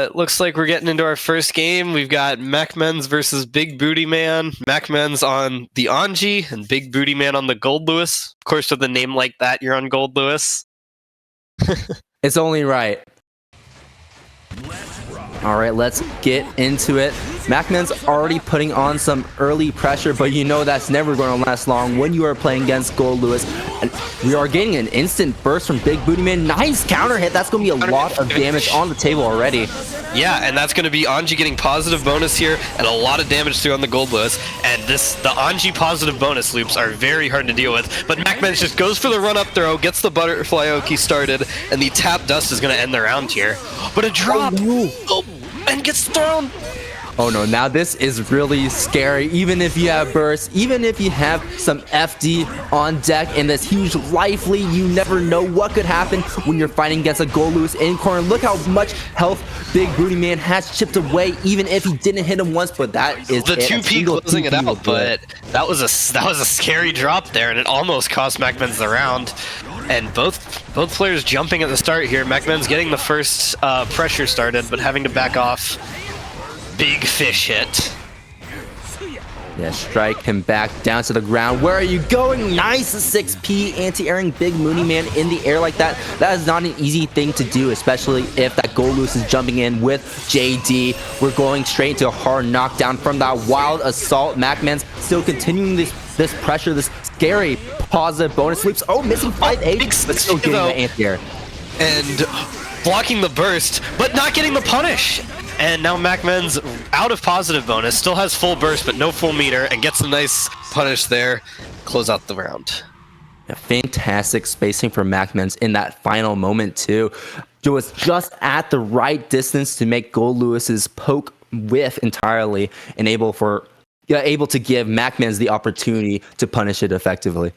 It looks like we're getting into our first game. We've got Macmens versus Big Booty Man. Macmens on the Anji and Big Booty Man on the Gold Lewis. Of course, with a name like that, you're on Gold Lewis. It's only right. All right, let's get into it. Macmen's already putting on some early pressure, but you know that's never going to last long when you are playing against Gold Lewis. And we are getting an instant burst from Big Booty Man. Nice counter hit. That's going to be a lot of damage on the table already. Yeah, and that's going to be Anji getting positive bonus here and a lot of damage through on the Gold Lewis. And the Anji positive bonus loops are very hard to deal with. But Macmens just goes for the run-up throw, gets the Butterfly Oki started, and the tap dust is going to end the round here. But a drop! Oh, and gets thrown! Oh no, now this is really scary. Even if you have burst, even if you have some FD on deck in this huge life lead, you never know what could happen when you're fighting against a Gold Lewis in corner. Look how much health Big Booty Man has chipped away, even if he didn't hit him once, but that is the 2P closing it out, but that was a scary drop there, and it almost cost Macmens the round. And both players jumping at the start here. Macmens getting the first pressure started, but having to back off. Big fish hit. Yeah, strike him back down to the ground. Where are you going? Nice 6P anti-airing Big Booty Man in the air like that. That is not an easy thing to do, especially if that Gold Lewis is jumping in with JD. We're going straight into a hard knockdown from that wild assault. Macmen's still continuing this pressure, this scary positive bonus loops. Oh, missing 5-8, but still getting the anti-air. And blocking the burst, but not getting the punish. And now Macmen's out of positive bonus, still has full burst, but no full meter, and gets a nice punish there. Close out the round. Yeah, fantastic spacing for Macmen's in that final moment, too. It was just at the right distance to make Gold Lewis's poke whiff entirely and able to give Macmen's the opportunity to punish it effectively.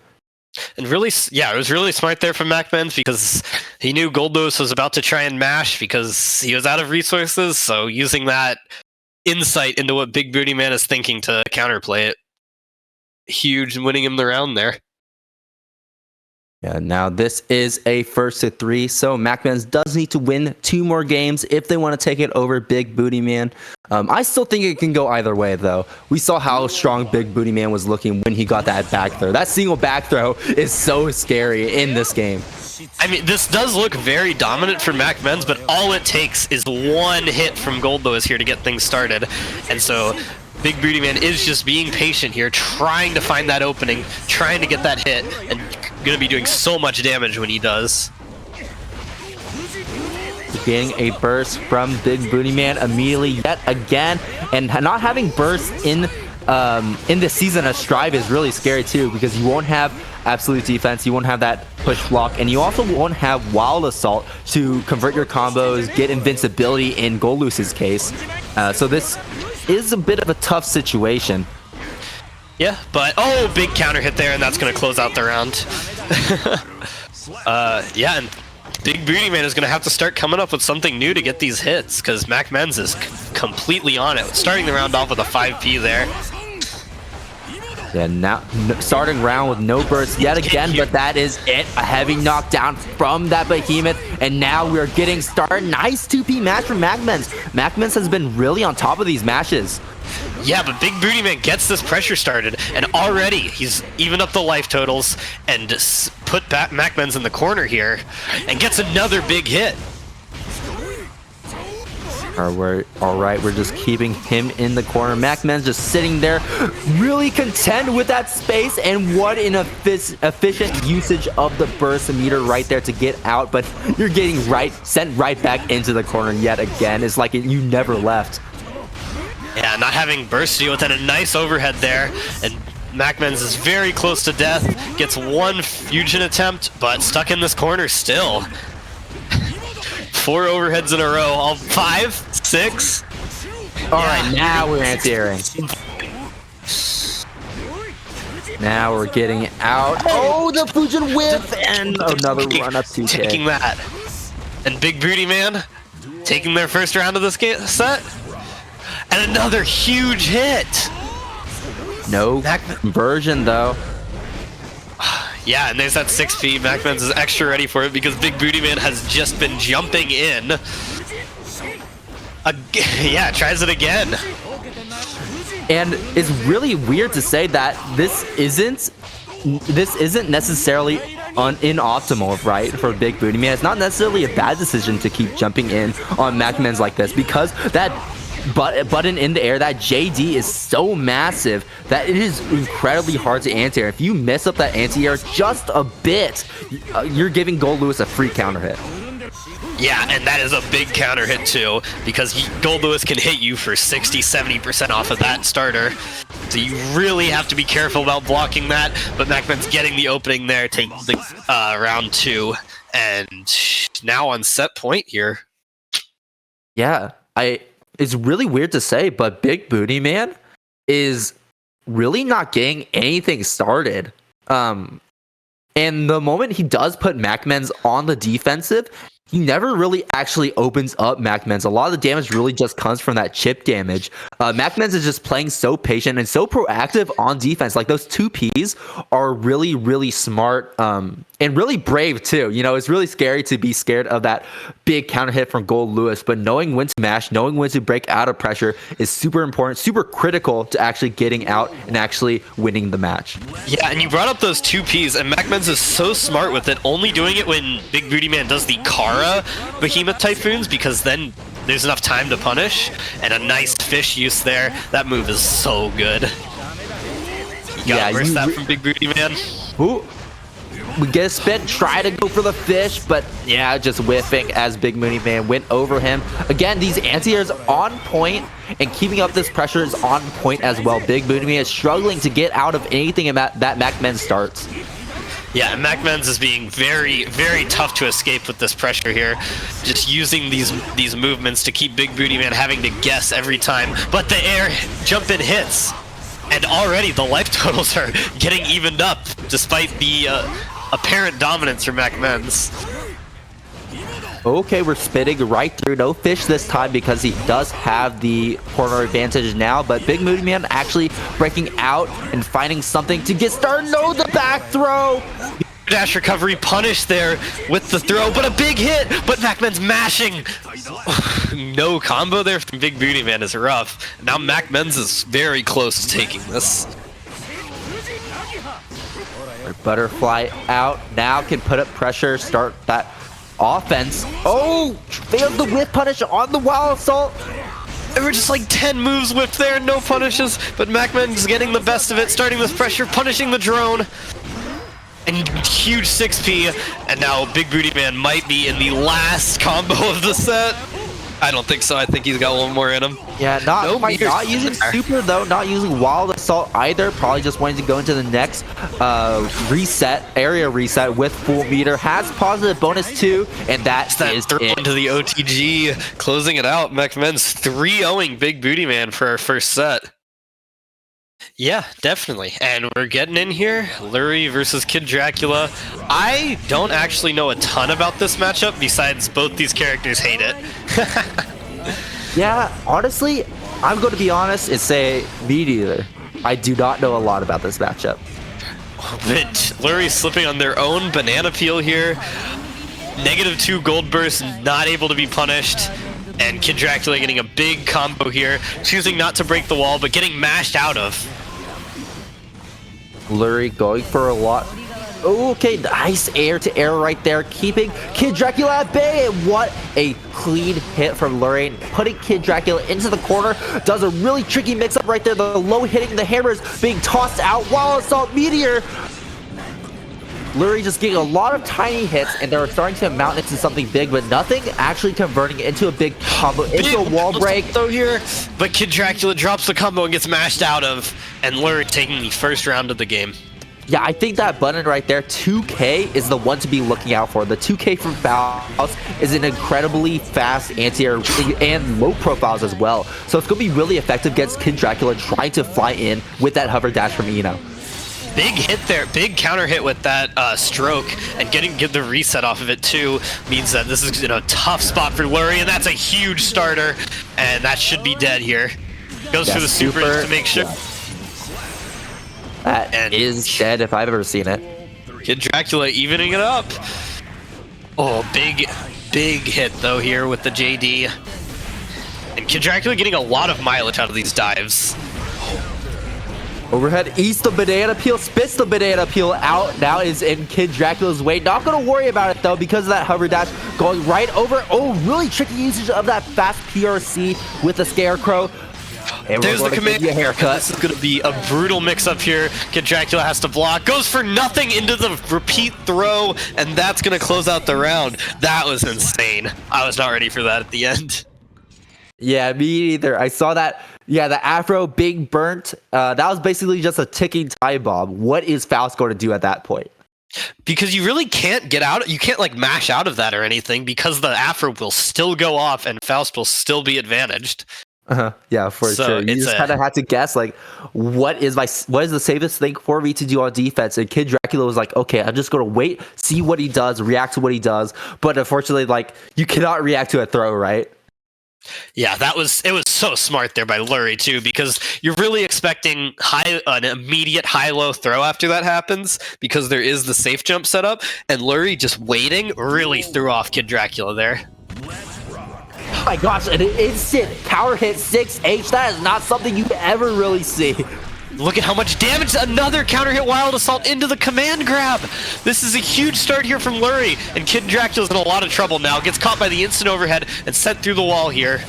And really, yeah, it was really smart there from Macmens because he knew Gold Lewis was about to try and mash because he was out of resources, so using that insight into what Big Booty Man is thinking to counterplay it. Huge, winning him the round there. Yeah, now this is a 1-3, so Macmens does need to win 2 more games if they want to take it over Big Booty Man. I still think it can go either way, though. We saw how strong Big Booty Man was looking when he got that back throw. That single back throw is so scary in this game. I mean, this does look very dominant for Macmens, but all it takes is one hit from Gold Lewis here to get things started. And so Big Booty Man is just being patient here, trying to find that opening, trying to get that hit, and going to be doing so much damage when he does. Getting a burst from Big Booty Man immediately yet again, and not having burst in this season of Strive is really scary too, because you won't have absolute defense, you won't have that push block, and you also won't have wild assault to convert your combos, get invincibility in Gold Lewis's case. So this is a bit of a tough situation. Yeah, but oh, big counter hit there, and that's going to close out the round. Yeah, and Big Booty Man is going to have to start coming up with something new to get these hits, because Macmens is completely on it. Starting the round off with a 5P there. Yeah, now starting round with no burst yet again, but that is it. A heavy knockdown from that behemoth, and now we're getting started. Nice 2P match from Macmens. Macmens has been really on top of these matches. Yeah, but Big Booty Man gets this pressure started, and already he's evened up the life totals and put Macmens in the corner here, and gets another big hit. All right, we're just keeping him in the corner. Macmen's just sitting there, really content with that space, and what an efficient usage of the burst meter right there to get out, but you're getting sent right back into the corner yet again. It's like you never left. Yeah, not having burst to deal with, and a nice overhead there, and Macmens is very close to death, gets one fusion attempt, but stuck in this corner still. 4 overheads in a row, all 5, 6. All right, now we're anti-airing. Now we're getting out. Oh, the fusion whiff, and another run up 2K. Taking that. And Big Booty Man taking their first round of this set. And another huge hit. No conversion, though. Yeah, and there's that 6P. Macmens is extra ready for it because Big Booty Man has just been jumping in. Yeah, tries it again. And it's really weird to say that this isn't necessarily inoptimal, right, for Big Booty Man. It's not necessarily a bad decision to keep jumping in on Macmens like this, because that button in the air, that JD, is so massive that it is incredibly hard to anti-air. If you mess up that anti-air just a bit, you're giving Gold Lewis a free counter hit. Yeah, and that is a big counter hit too, because Gold Lewis can hit you for 60-70% off of that starter. So you really have to be careful about blocking that, but Macmen's getting the opening there, taking the round 2, and now on set point here. Yeah, it's really weird to say, but Big Booty Man is really not getting anything started. And the moment he does put Macmens on the defensive, he never really actually opens up Macmens. A lot of the damage really just comes from that chip damage. Macmens is just playing so patient and so proactive on defense. Like, those 2Ps are really, really smart and really brave too. You know, it's really scary to be scared of that big counter hit from Gold Lewis, but knowing when to mash, knowing when to break out of pressure is super important, super critical to actually getting out and actually winning the match. Yeah, and you brought up those 2Ps, and Macmens is so smart with it, only doing it when Big Booty Man does the Kara Behemoth Typhoons, because then there's enough time to punish, and a nice fish use there. That move is so good. You gotta reverse that from Big Booty Man. Ooh. We get a spin, try to go for the fish, but yeah, just whiffing as Big Booty Man went over him. Again, these anti-airs on point, and keeping up this pressure is on point as well. Big Booty Man is struggling to get out of anything that Macmen starts. Yeah, and Macmens is being very, very tough to escape with this pressure here. Just using these movements to keep Big Booty Man having to guess every time. But the air jump in hits. And already the life totals are getting evened up, despite the apparent dominance from Macmens. Okay, we're spitting right through. No fish this time because he does have the corner advantage now, but Big Booty Man actually breaking out and finding something to get started. No, the back throw! Dash recovery punish there with the throw, but a big hit, but Macmen's mashing. No combo there from Big Booty Man is rough. Now Macmen's is very close to taking this. Butterfly out, now can put up pressure, start that offense. Oh, failed the whip punish on the wild assault. There were just like 10 moves whipped there, no punishes, but Macmen's getting the best of it, starting with pressure, punishing the drone. And huge 6P, and now Big Booty Man might be in the last combo of the set. I don't think so. I think he's got one more in him. Yeah, not using super though, not using wild assault either. Probably just wanting to go into the next area reset with full meter. Has positive bonus too, and that is throw into the OTG, closing it out. Macmen's 3-0ing Big Booty Man for our first set. Yeah, definitely. And we're getting in here. Lurie versus Kid Dracula. I don't actually know a ton about this matchup besides both these characters hate it. Yeah, honestly, I'm going to be honest and say me neither. I do not know a lot about this matchup. But Lurie's slipping on their own banana peel here. -2 gold burst, not able to be punished. And Kid Dracula getting a big combo here, choosing not to break the wall, but getting mashed out of. Lurie going for a lot. Okay, nice air-to-air right there, keeping Kid Dracula at bay. And what a clean hit from Lurie, putting Kid Dracula into the corner. Does a really tricky mix-up right there. The low hitting, the hammers being tossed out. Wild Assault Meteor. Lurie just getting a lot of tiny hits, and they're starting to mount into something big, but nothing actually converting into a big combo, into a wall break. Though here, but Kid Dracula drops the combo and gets mashed out of, and Lurie taking the first round of the game. Yeah, I think that button right there, 2K, is the one to be looking out for. The 2K from Faust is an incredibly fast anti-air and low profiles as well. So it's going to be really effective against Kid Dracula trying to fly in with that hover dash from Eno. Big hit there, big counter hit with that stroke, and get the reset off of it too means that this is in a tough spot for Lurie, and that's a huge starter, and that should be dead here. Goes for the super just to make sure. Yeah. That is dead if I've ever seen it. Kid Dracula evening it up. Oh, big hit though here with the JD. And Kid Dracula getting a lot of mileage out of these dives. Overhead east the banana peel, spits the banana peel out. Now is in Kid Dracula's way. Not going to worry about it though because of that hover dash going right over. Oh, really tricky usage of that fast PRC with the Scarecrow. And there's the command. A haircut. This is going to be a brutal mix-up here. Kid Dracula has to block. Goes for nothing into the repeat throw, and that's going to close out the round. That was insane. I was not ready for that at the end. Yeah, me either. I saw that. Yeah, the Afro big burnt. That was basically just a ticking time bomb. What is Faust going to do at that point? Because you really can't get out. You can't like mash out of that or anything because the Afro will still go off and Faust will still be advantaged. Yeah, for sure. You just kind of had to guess like, what is the safest thing for me to do on defense? And Kid Dracula was like, okay, I'm just gonna wait, see what he does, react to what he does. But unfortunately, like you cannot react to a throw, right? Yeah, it was so smart there by Lurie too, because you're really expecting an immediate high-low throw after that happens, because there is the safe jump set up, and Lurie just waiting really threw off Kid Dracula there. Oh my gosh, an instant power hit 6H. That is not something you ever really see. Look at how much damage. Another counter hit Wild Assault into the command grab. This is a huge start here from Lurie, and Kid Dracula's in a lot of trouble now. Gets caught by the instant overhead and sent through the wall here.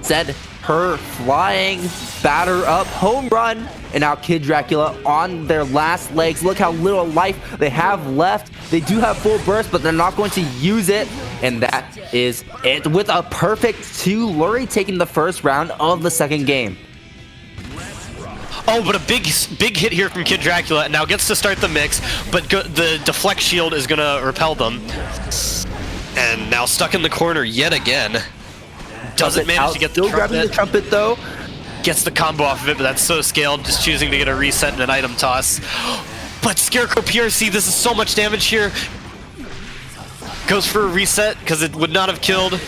Send her flying batter up home run, and now Kid Dracula on their last legs. Look how little life they have left. They do have full burst, but they're not going to use it, and that is it with a perfect 2. Lurie taking the first round of the second game. Oh, but a big hit here from Kid Dracula, and now gets to start the mix, but the deflect shield is gonna repel them, and now stuck in the corner yet again. Doesn't manage to get the trumpet. Still grabbing the trumpet though. Gets the combo off of it, but that's so scaled, just choosing to get a reset and an item toss. But Scarecrow PRC, this is so much damage here. Goes for a reset, because it would not have killed.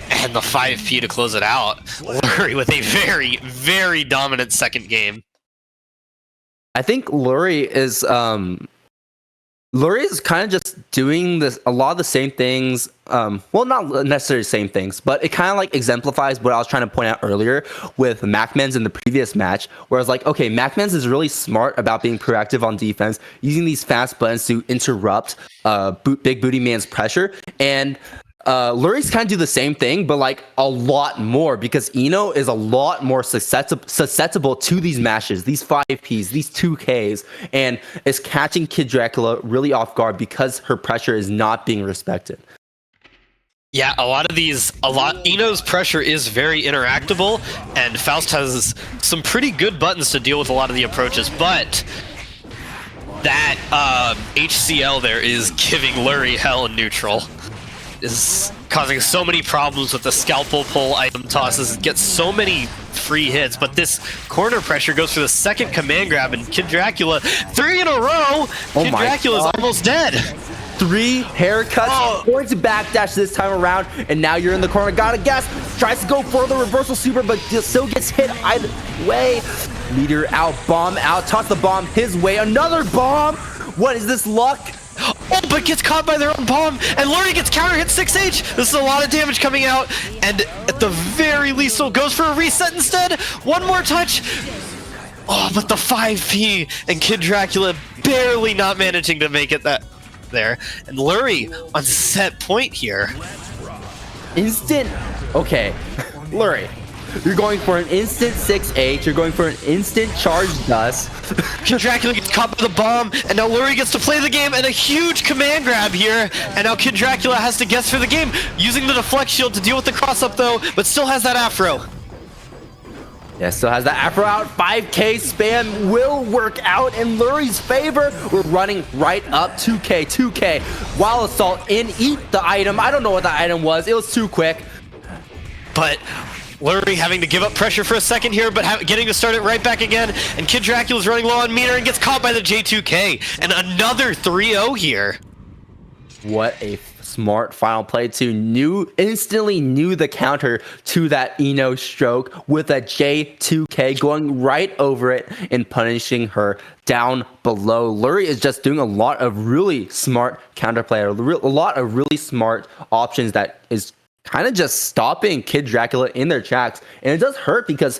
And the 5P to close it out. Lurie with a very, very dominant second game. I think Lurie is kind of just doing a lot of the same things. Well, not necessarily the same things, but it kind of like exemplifies what I was trying to point out earlier with Macmens in the previous match, where I was like, okay, Macmens is really smart about being proactive on defense, using these fast buttons to interrupt Big Booty Man's pressure. And Lurie's kind of do the same thing, but like a lot more, because Eno is a lot more susceptible to these mashes, these 5Ps, these 2Ks, and is catching Kid Dracula really off guard because her pressure is not being respected. Yeah, Eno's pressure is very interactable, and Faust has some pretty good buttons to deal with a lot of the approaches, but that HCL there is giving Lurie hell in neutral. Is causing so many problems with the scalpel pull item tosses. It gets so many free hits, but this corner pressure goes for the second command grab, and Kid Dracula, 3 in a row! Kid Dracula's almost dead! 3 haircuts, going to backdash this time around, and now you're in the corner. Gotta guess, tries to go for the reversal super, but still gets hit either way. Meteor out, bomb out, toss the bomb his way, another bomb! What is this, luck? Oh, but gets caught by their own bomb, and Lurie gets counter hit 6H. This is a lot of damage coming out, and at the very least, so goes for a reset instead. One more touch. Oh, but the 5P and Kid Dracula barely not managing to make it there, and Lurie on set point here. Instant. Okay, Lurie. You're going for an instant 6H. You're going for an instant charge dust. Kid Dracula gets caught by the bomb, and now Lurie gets to play the game, and a huge command grab here. And now Kid Dracula has to guess for the game, using the deflect shield to deal with the cross-up though, but still has that afro. Yeah, still has that afro out. 5K spam will work out in Lurie's favor. We're running right up 2K. Wild Assault in, eat the item. I don't know what the item was. It was too quick. But Lurie having to give up pressure for a second here, but getting to start it right back again. And Kid Dracula's running low on meter and gets caught by the J2K. And another 3-0 here. What a smart final play too. Instantly knew the counter to that Eno stroke with a J2K, going right over it and punishing her down below. Lurie is just doing a lot of really smart counterplay, a lot of really smart options that is kind of just stopping Kid Dracula in their tracks. And it does hurt because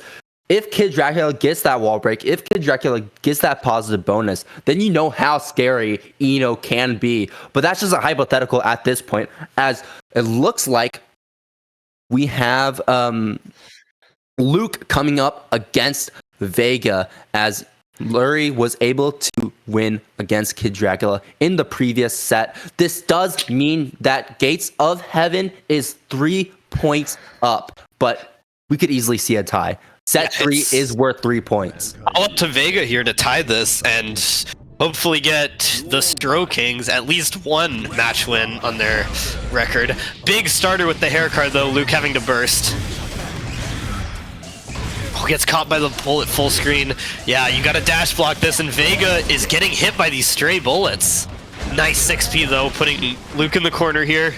if Kid Dracula gets that wall break, if Kid Dracula gets that positive bonus, then you know how scary Eno can be. But that's just a hypothetical at this point, as it looks like we have Luke coming up against Vega, as Lurie was able to win against Kid Dracula in the previous set. This does mean that Gates of Heaven is 3 points up, but we could easily see a tie. Set 3 is worth 3 points. All up to Vega here to tie this and hopefully get the Stro Kings at least one match win on their record. Big starter with the hair card though, Luke having to burst. Oh, gets caught by the bullet full screen. Yeah, you gotta dash block this, and Vega is getting hit by these stray bullets. Nice 6P though, putting Luke in the corner here.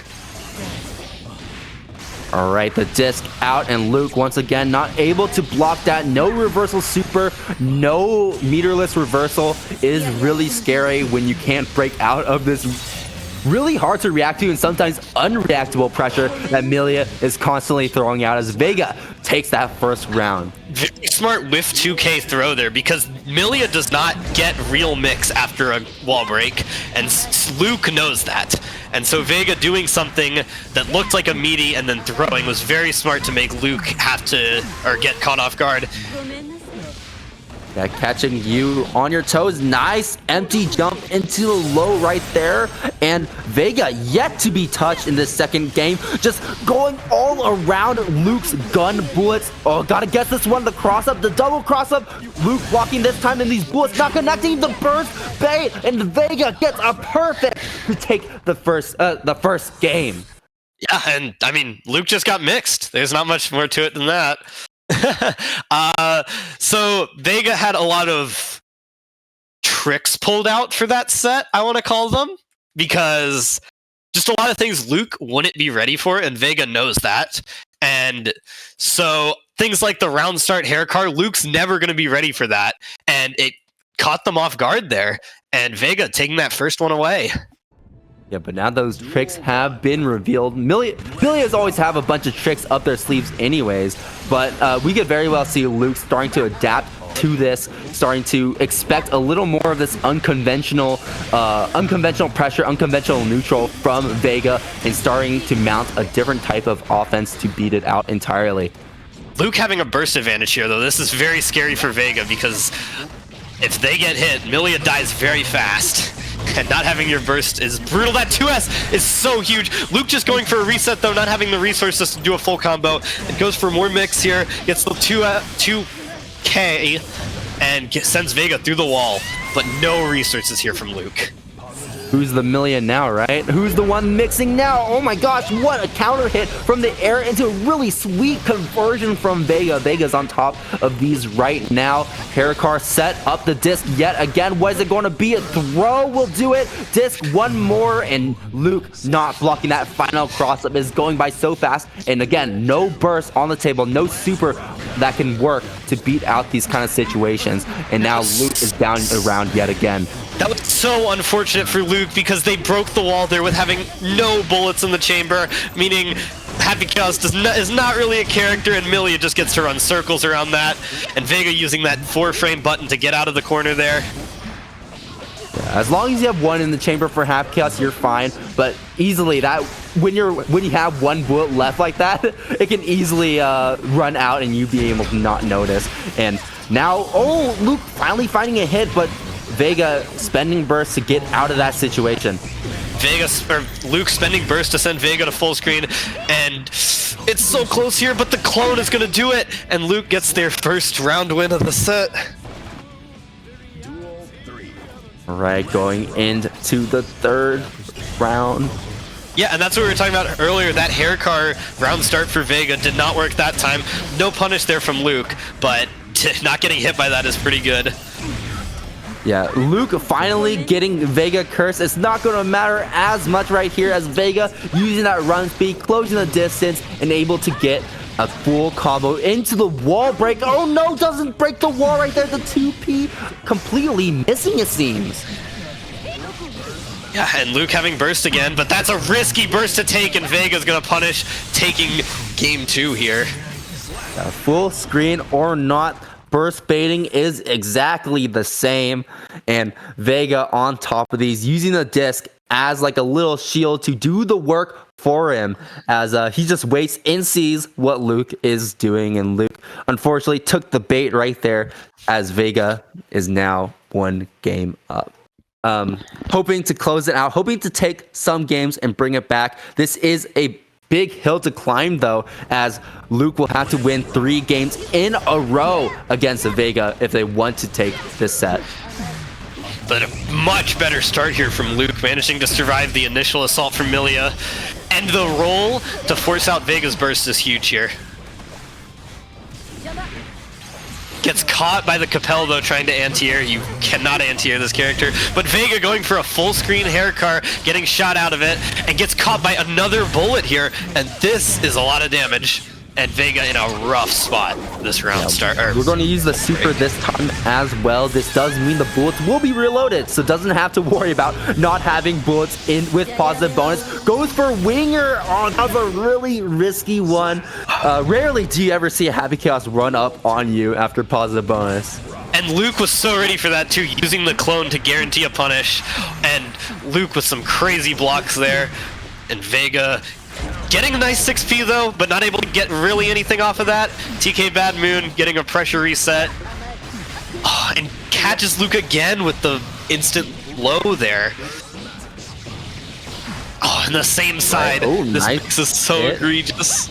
All right, the disc out, and Luke once again not able to block that. No reversal super, no meterless reversal is really scary when you can't break out of this really hard to react to and sometimes unreactable pressure that Milia is constantly throwing out, as Vega takes that first round. Very smart whiff 2K throw there, because Milia does not get real mix after a wall break, and Luke knows that. And so Vega doing something that looked like a meaty and then throwing was very smart to make Luke have to, or get caught off guard. Yeah, catching you on your toes. Nice empty jump into the low right there. And Vega yet to be touched in this second game. Just going all around Luke's gun bullets. Oh, gotta guess this one. The cross up, the double cross up. Luke blocking this time, and these bullets not connecting. The burst bait, and Vega gets a perfect to take the first game. Yeah, and I mean, Luke just got mixed. There's not much more to it than that. So Vega had a lot of tricks pulled out for that set, I want to call them, because just a lot of things Luke wouldn't be ready for, and Vega knows that. And so things like the round start hair car, Luke's never going to be ready for that, and it caught them off guard there, and Vega taking that first one away. Yeah, but now those tricks have been revealed. Milias always have a bunch of tricks up their sleeves anyways, but we could very well see Luke starting to adapt to this, starting to expect a little more of this unconventional pressure, unconventional neutral from Vega, and starting to mount a different type of offense to beat it out entirely. Luke having a burst advantage here, though. This is very scary for Vega, because if they get hit, Milia dies very fast. And not having your burst is brutal. That 2S is so huge. Luke just going for a reset, though, not having the resources to do a full combo. It goes for more mix here, gets the 2K, and sends Vega through the wall. But no resources here from Luke. Who's the million now, right? Who's the one mixing now? Oh my gosh, what a counter hit from the air into a really sweet conversion from Vega. Vega's on top of these right now. Haircar set up the disc yet again. What is it going to be? A throw will do it. Disc one more, and Luke not blocking that final cross-up is going by so fast. And again, no burst on the table, no super that can work to beat out these kind of situations. And now Luke is down around yet again. That was so unfortunate for Luke, because they broke the wall there with having no bullets in the chamber, meaning Happy Chaos is not really a character, and Milia just gets to run circles around that, and Vega using that 4-frame button to get out of the corner there. Yeah, as long as you have one in the chamber for Happy Chaos, you're fine, but easily that when you have one bullet left like that, it can easily run out and you be able to not notice. And now, oh, Luke finally finding a hit, but Vega spending burst to get out of that situation. Luke spending burst to send Vega to full screen, and it's so close here, but the clone is going to do it, and Luke gets their first round win of the set. All right, going into the third round. Yeah, and that's what we were talking about earlier. That hair car round start for Vega did not work that time. No punish there from Luke, but not getting hit by that is pretty good. Yeah, Luke finally getting Vega cursed. It's not going to matter as much right here, as Vega using that run speed, closing the distance, and able to get a full combo into the wall break. Oh no, doesn't break the wall right there. The 2P completely missing, it seems. Yeah, and Luke having burst again, but that's a risky burst to take, and Vega's gonna punish taking game 2 here. Full screen or not, burst baiting is exactly the same, and Vega on top of these, using the disc as like a little shield to do the work for him, as he just waits and sees what Luke is doing, and Luke unfortunately took the bait right there, as Vega is now 1 game up. Hoping to close it out, hoping to take some games and bring it back. This is a big hill to climb, though, as Luke will have to win 3 games in a row against Vega if they want to take this set. But a much better start here from Luke, managing to survive the initial assault from Millia. And the roll to force out Vega's burst is huge here. Gets caught by the Capel, though, trying to anti-air. You cannot anti-air this character. But Vega going for a full screen hair car, getting shot out of it, and gets caught by another bullet here. And this is a lot of damage. And Vega in a rough spot this round start. We're going to use the super this time as well. This does mean the bullets will be reloaded, so doesn't have to worry about not having bullets in with positive bonus. Goes for Winger on a really risky one. Rarely do you ever see a Happy Chaos run up on you after positive bonus. And Luke was so ready for that too, using the clone to guarantee a punish. And Luke with some crazy blocks there. And Vega getting a nice 6P though, but not able to get really anything off of that. TK Bad Moon getting a pressure reset. Oh, and catches Luke again with the instant low there. Oh, on the same side. Oh, this nice mix is so egregious.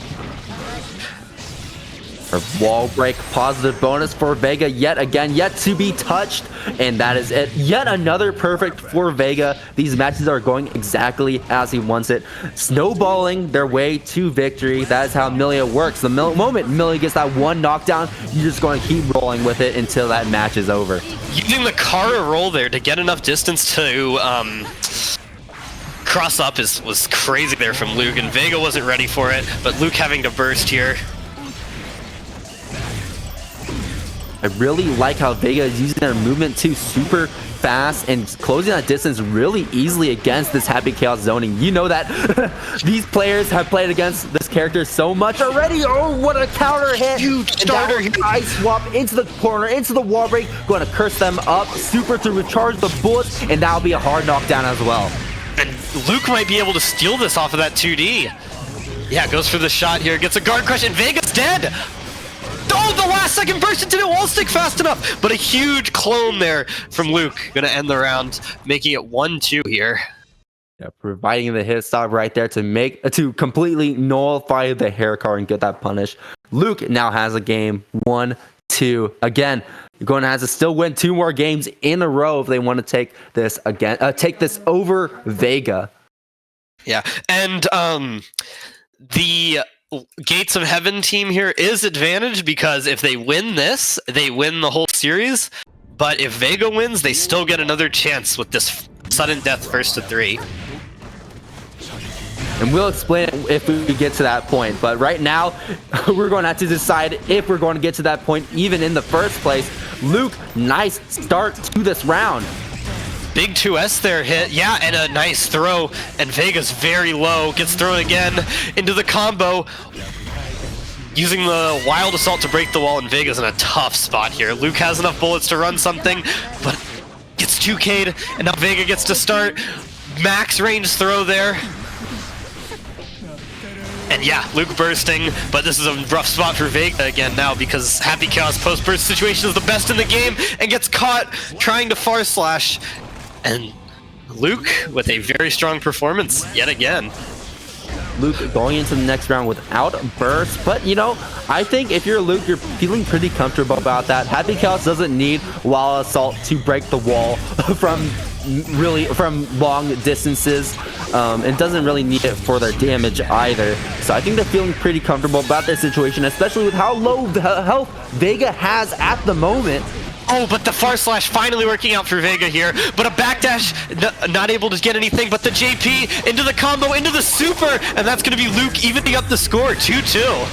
Wall break, positive bonus for Vega yet again, yet to be touched, and that is it. Yet another perfect for Vega. These matches are going exactly as he wants it, snowballing their way to victory. That is how Millia works. The moment Millia gets that 1 knockdown, you're just going to keep rolling with it until that match is over. Using the Kara roll there to get enough distance to cross up was crazy there from Luke, and Vega wasn't ready for it, but Luke having to burst here. I really like how Vega is using their movement too, super fast and closing that distance really easily against this Happy Chaos zoning. You know that these players have played against this character so much already. Oh, what a counter hit! Huge starter here. Ice swap into the corner, into the wall break. Going to curse them up. Super to recharge the bullets, and that'll be a hard knockdown as well. And Luke might be able to steal this off of that 2D. Yeah, goes for the shot here. Gets a guard crush, and Vega's dead! Oh, the last second burst into the wall stick fast enough, but a huge clone there from Luke. Gonna end the round, making it 1-2 here. Yeah, providing the hit stop right there to completely nullify the hair car and get that punish. Luke now has a game 1-2. Again, you're going to have to still win 2 more games in a row if they want to take this again. Take this over Vega. Yeah, and the Gates of Heaven team here is advantage, because if they win this, they win the whole series. But if Vega wins, they still get another chance with this sudden death first to 3. And we'll explain it if we get to that point. But right now, we're going to have to decide if we're going to get to that point even in the first place. Luke, nice start to this round. Big 2S there hit, yeah, and a nice throw, and Vega's very low, gets thrown again into the combo, using the wild assault to break the wall, and Vega's in a tough spot here. Luke has enough bullets to run something, but gets 2K'd, and now Vega gets to start. Max range throw there. And yeah, Luke bursting, but this is a rough spot for Vega again now, because Happy Chaos post-burst situation is the best in the game, and gets caught trying to far slash. And Luke with a very strong performance yet again. Luke going into the next round without a burst, but you know, I think if you're Luke, you're feeling pretty comfortable about that. Happy Chaos doesn't need wild assault to break the wall from long distances, and doesn't really need it for their damage either. So I think they're feeling pretty comfortable about their situation, especially with how low the health Vega has at the moment. Oh, but the far slash finally working out for Vega here, but a backdash not able to get anything, but the JP into the combo, into the super, and that's going to be Luke evening up the score, 2-2.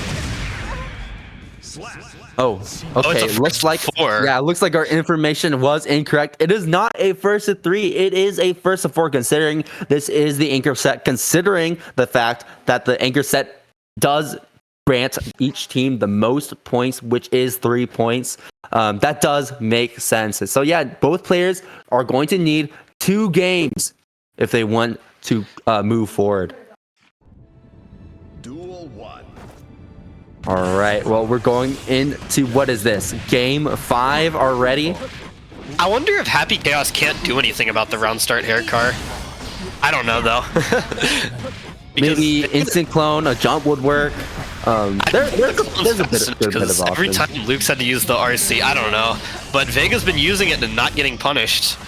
Oh, okay. it's a Looks like 4. yeah, looks like our information was incorrect. It is not a first to 3. It is a first to 4. Considering this is the anchor set. Considering the fact that the anchor set does grant each team the most points, which is 3 points. That does make sense. So yeah, both players are going to need 2 games if they want to move forward. Duel 1. All right, well, we're going into, what is this, game 5 already? I wonder if Happy Chaos can't do anything about the round start hair car. I don't know, though. Maybe instant clone, a jump would work. There's a bit of options. Every time Luke's had to use the RC, I don't know. But Vega's been using it and not getting punished.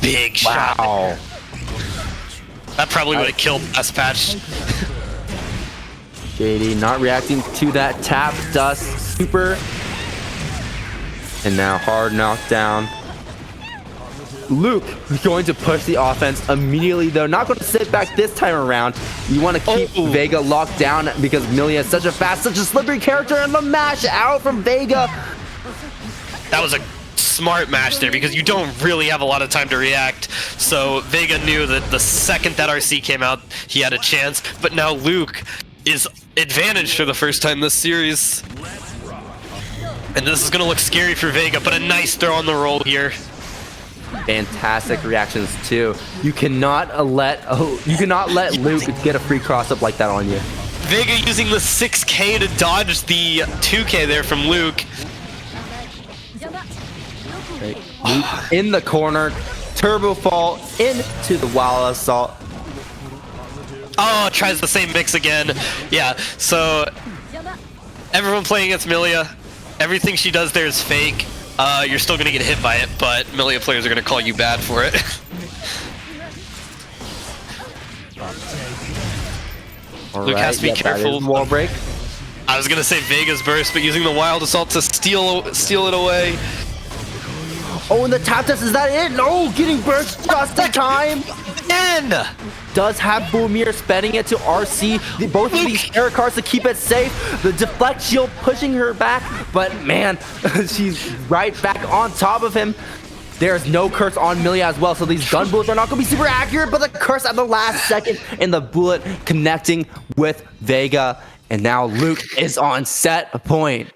Big shot. Wow. That probably would have killed last patch. JD not reacting to that tap dust super. And now hard knockdown. Luke is going to push the offense immediately, though. Not going to sit back this time around. You want to keep Vega locked down because Millia is such a fast, such a slippery character, and the mash out from Vega. That was a smart match there because you don't really have a lot of time to react. So Vega knew that the second that RC came out, he had a chance. But now Luke is advantaged for the first time this series. And this is going to look scary for Vega, but a nice throw on the roll here. Fantastic reactions too. You cannot let Luke get a free cross up like that on you. Vega using the 6K to dodge the 2K there from Luke. Right. Luke in the corner, turbo fall into the wild assault. Oh, tries the same mix again. Yeah, so everyone playing against Millia, everything she does there is fake. You're still going to get hit by it, but Millia players are going to call you bad for it. Luke has to be careful. Wall break. I was going to say Vega's burst, but using the wild assault to steal it away. Oh, and the tap test, is that it? No, getting burst just in time. Again! Does have Boomir spending it to RC. Both of these air cards to keep it safe. The deflect shield pushing her back, but man, she's right back on top of him. There's no curse on Millia as well, so these gun bullets are not going to be super accurate, but the curse at the last second and the bullet connecting with Vega. And now Luke is on set point.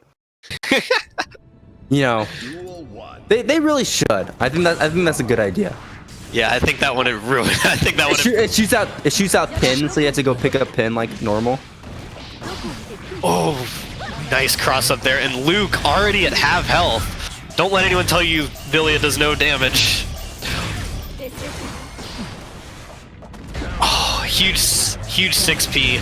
You know, they really should. I think that's a good idea. Yeah, I think that one it ruined. I think that one it shoots out pin, so you have to go pick up pin like normal. Oh, nice cross up there, and Luke already at half health. Don't let anyone tell you Villia does no damage. Oh, huge 6P.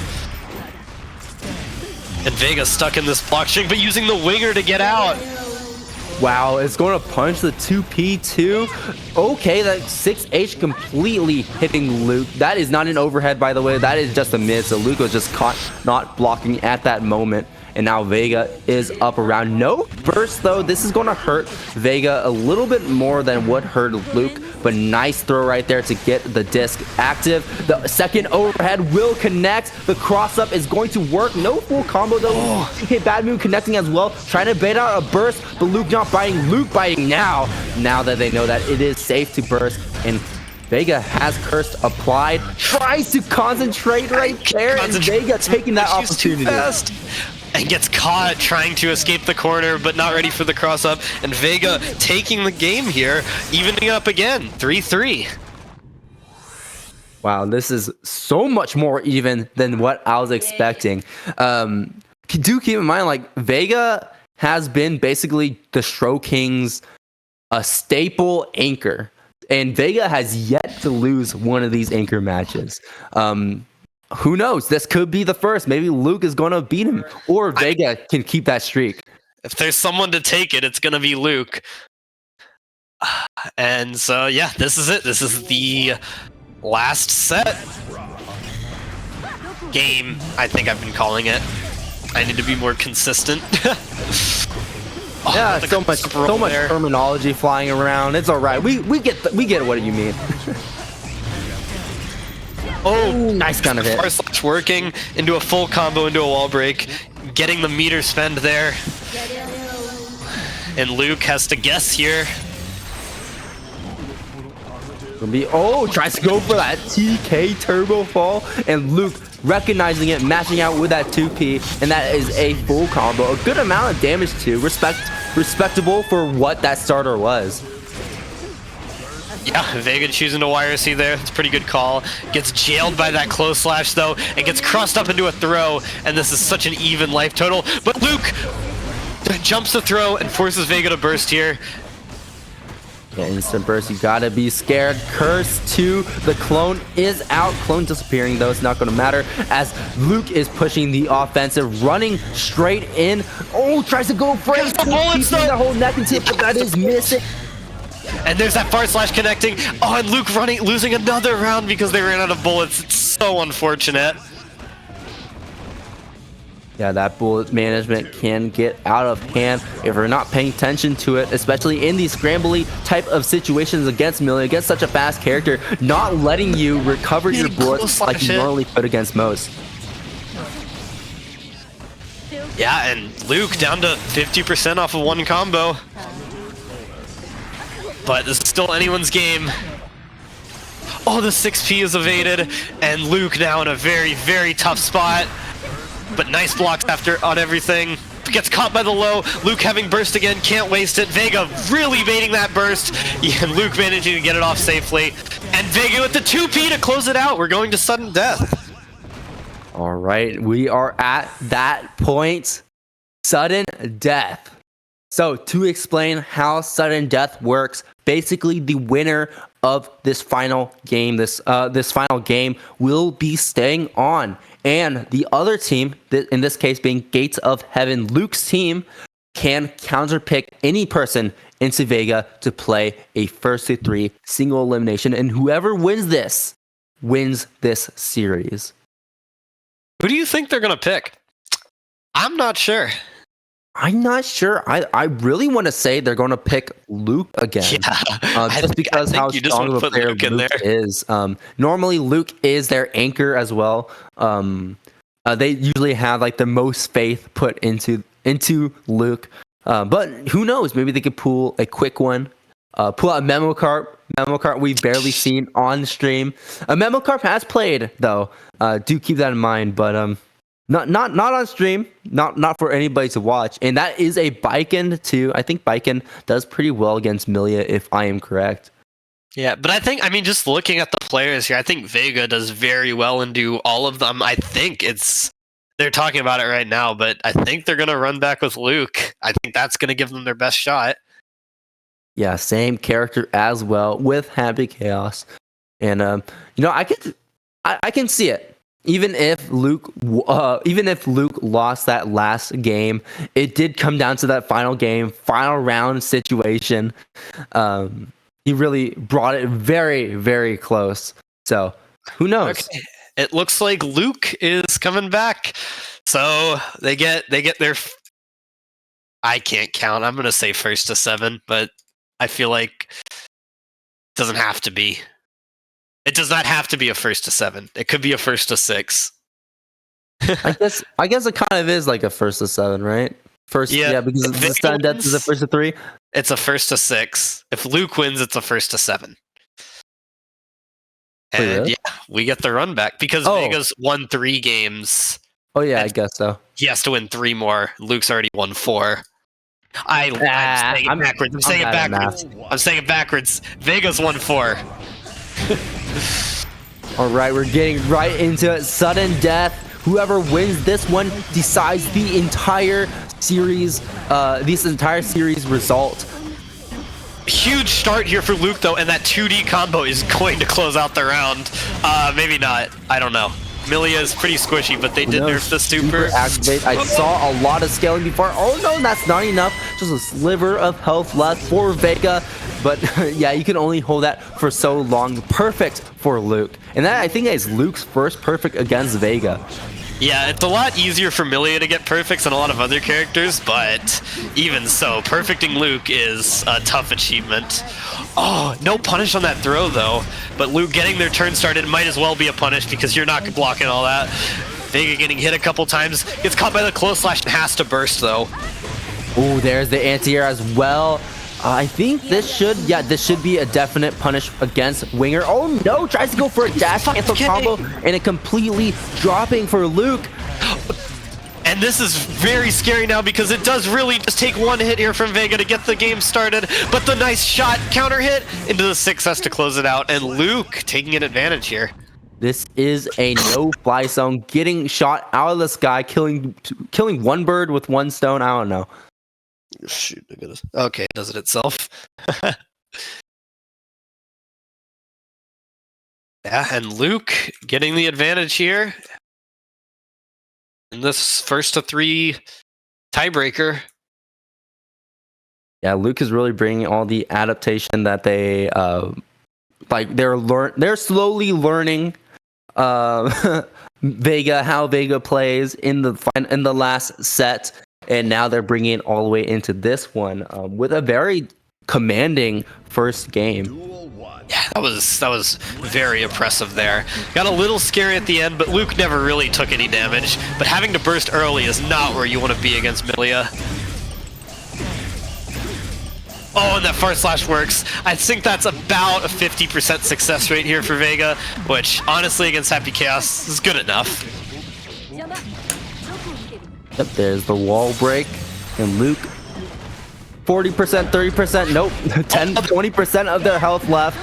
And Vega stuck in this block string, but using the winger to get out. Wow, it's going to punch the 2P too. Okay, that 6H completely hitting Luke. That is not an overhead, by the way. That is just a miss. So Luke was just caught not blocking at that moment. And now Vega is up around. No burst, though. This is going to hurt Vega a little bit more than what hurt Luke. But nice throw right there to get the disc active. The second overhead will connect. The cross-up is going to work. No full combo, though. Okay, bad move connecting as well. Trying to bait out a burst, but Luke not biting. Luke biting now. Now that they know that it is safe to burst. And Vega has curse applied. Tries to concentrate right there. And Vega taking that opportunity. And gets caught trying to escape the corner, but not ready for the cross-up. And Vega taking the game here, evening up again, 3-3. Wow, this is so much more even than what I was expecting. Do keep in mind, like, Vega has been basically the Stro King's a staple anchor. And Vega has yet to lose one of these anchor matches. Who knows? This could be the first. Maybe Luke is going to beat him, or Vega can keep that streak. If there's someone to take it, it's going to be Luke. And so, yeah, this is it. This is the last set game, I think I've been calling it. I need to be more consistent. Yeah, so much terminology flying around. It's all right. We get what you mean. Oh, nice kind of hit. Working into a full combo into a wall break, getting the meter spend there. And Luke has to guess here. Oh, tries to go for that TK turbo fall, and Luke recognizing it, matching out with that 2P, and that is a full combo. A good amount of damage too. Respectable for what that starter was. Yeah, Vega choosing to YRC there. It's a pretty good call. Gets jailed by that close slash though, and gets crossed up into a throw, and this is such an even life total. But Luke jumps the throw and forces Vega to burst here. Yeah, instant burst, you gotta be scared. Curse 2, the clone is out. Clone disappearing though, it's not gonna matter as Luke is pushing the offensive, running straight in. Oh, tries to go for it. The whole neck and tip, but that is missing. And there's that far slash connecting. Oh, and Luke losing another round because they ran out of bullets. It's so unfortunate. Yeah, that bullet management can get out of hand if we're not paying attention to it, especially in these scrambly type of situations against Millie, against such a fast character, not letting you recover your bullets like you normally could against most. Yeah, and Luke down to 50% off of one combo. But this is still anyone's game. Oh, the 6P is evaded, and Luke now in a very, very tough spot. But nice blocks on everything. Gets caught by the low. Luke having burst again, can't waste it. Vega really baiting that burst. Yeah, Luke managing to get it off safely. And Vega with the 2P to close it out. We're going to sudden death. All right, we are at that point. Sudden death. So to explain how sudden death works, basically the winner of this final game, this final game will be staying on. And the other team, in this case being Gates of Heaven, Luke's team, can counterpick any person into Vega to play a first to 3 single elimination. And whoever wins this series. Who do you think they're going to pick? I'm not sure. I'm not sure. I really want to say they're going to pick Luke again. Yeah, just because how strong of a player Luke is. Normally, Luke is their anchor as well. They usually have like the most faith put into Luke. But who knows? Maybe they could pull a quick one. Pull out a Memo cart. Memo cart we've barely seen on stream. A Memo cart has played though. Do keep that in mind. But not on stream, not for anybody to watch. And that is a Baiken too. I think Baiken does pretty well against Milia, if I am correct. Yeah, but I mean, just looking at the players here, I think Vega does very well and do all of them. I think they're talking about it right now, but I think they're gonna run back with Luke. I think that's gonna give them their best shot. Yeah, same character as well with Happy Chaos, and I can see it. Even if Luke lost that last game, it did come down to that final game, final round situation. He really brought it very, very close. So who knows? Okay. It looks like Luke is coming back. So they get their. I can't count. I'm gonna say first to 7, but I feel like it doesn't have to be. It does not have to be a first to 7. It could be a first to 6. I guess it kind of is like a first to 7, right? Yeah, because the sudden death is a first to 3. It's a first to 6. If Luke wins, it's a first to 7. And really? Yeah, we get the run back because Vega's won 3 games. Oh yeah, I guess so. He has to win 3 more. Luke's already won 4. I'm saying it backwards. I'm saying it backwards. Vega's won 4. All right, we're getting right into it. Sudden death. Whoever wins this one decides the entire series. This entire series result. Huge start here for Luke though, and that 2D combo is going to close out the round. Maybe not. I don't know. Milia is pretty squishy, but they did nerf the super. Activate. I saw a lot of scaling before. Oh no, that's not enough. Just a sliver of health left for Vega. But yeah, you can only hold that for so long. Perfect for Luke. And that, I think, is Luke's first perfect against Vega. Yeah, it's a lot easier for Milia to get perfects than a lot of other characters, but even so, perfecting Luke is a tough achievement. Oh, no punish on that throw, though. But Luke getting their turn started might as well be a punish because you're not blocking all that. Vega getting hit a couple times, gets caught by the close slash and has to burst, though. Oh, there's the anti-air as well. I think this should be a definite punish against Winger. Oh no, tries to go for a dash cancel combo and it completely dropping for Luke. And this is very scary now because it does really just take one hit here from Vega to get the game started. But the nice shot counter hit into the 6S to close it out. And Luke taking an advantage here. This is a no-fly zone, getting shot out of the sky, killing one bird with one stone. I don't know. Shoot, look at this. Okay, it does it itself. Yeah, and Luke getting the advantage here in this first to 3 tiebreaker. Yeah, Luke is really bringing all the adaptation that they they're slowly learning Vega, how Vega plays in the last set. And now they're bringing it all the way into this one with a very commanding first game. Yeah, that was very impressive there. Got a little scary at the end, but Luke never really took any damage. But having to burst early is not where you want to be against Milia. Oh, and that far slash works. I think that's about a 50% success rate here for Vega, which honestly against Happy Chaos is good enough. Yep, there's the wall break, and Luke, 40%, 30%, nope, 10, 20% of their health left.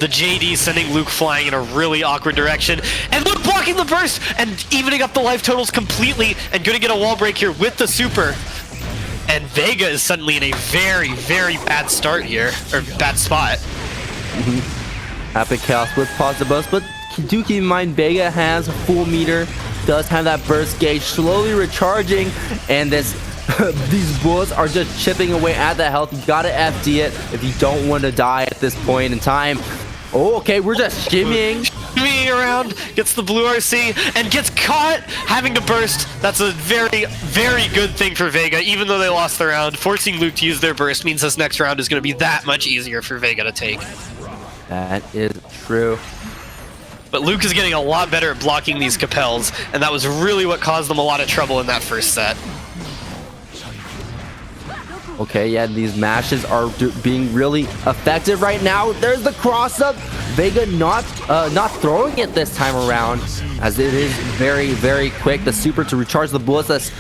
The JD sending Luke flying in a really awkward direction, and Luke blocking the burst and evening up the life totals completely, and gonna get a wall break here with the super. And Vega is suddenly in a very, very bad start here, or bad spot. Happy Chaos with positive boost, but do keep in mind Vega has a full meter. Does have that burst gauge slowly recharging, and these bullets are just chipping away at the health. You gotta FD it if you don't want to die at this point in time. Oh, okay, we're just shimmying Around, gets the blue RC, and gets caught having to burst. That's a very, very good thing for Vega, even though they lost the round. Forcing Luke to use their burst means this next round is going to be that much easier for Vega to take. That is true. But Luke is getting a lot better at blocking these Capels, and that was really what caused them a lot of trouble in that first set. Okay, yeah, these mashes are being really effective right now. There's the cross-up. Vega not throwing it this time around, as it is very, very quick. The super to recharge the bullets. That's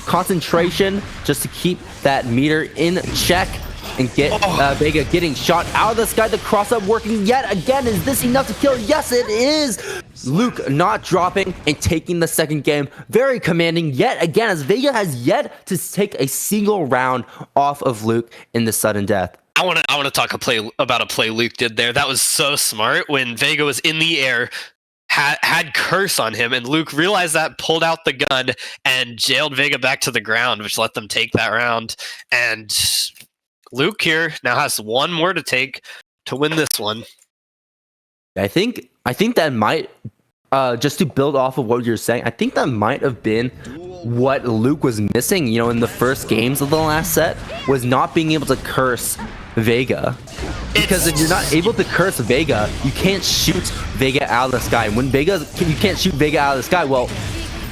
concentration just to keep that meter in check and get Vega getting shot out of the sky. The cross-up working yet again. Is this enough to kill? Yes, it is. Luke not dropping and taking the second game. Very commanding yet again, as Vega has yet to take a single round off of Luke in the sudden death. I want to talk about a play Luke did there. That was so smart. When Vega was in the air, had curse on him, and Luke realized that, pulled out the gun, and jailed Vega back to the ground, which let them take that round. And Luke here now has one more to take to win this one. I think that might, just to build off of what you're saying, I think that might have been what Luke was missing, you know, in the first games of the last set, was not being able to curse Vega. Because if you're not able to curse Vega, you can't shoot Vega out of the sky. When you can't shoot Vega out of the sky, well,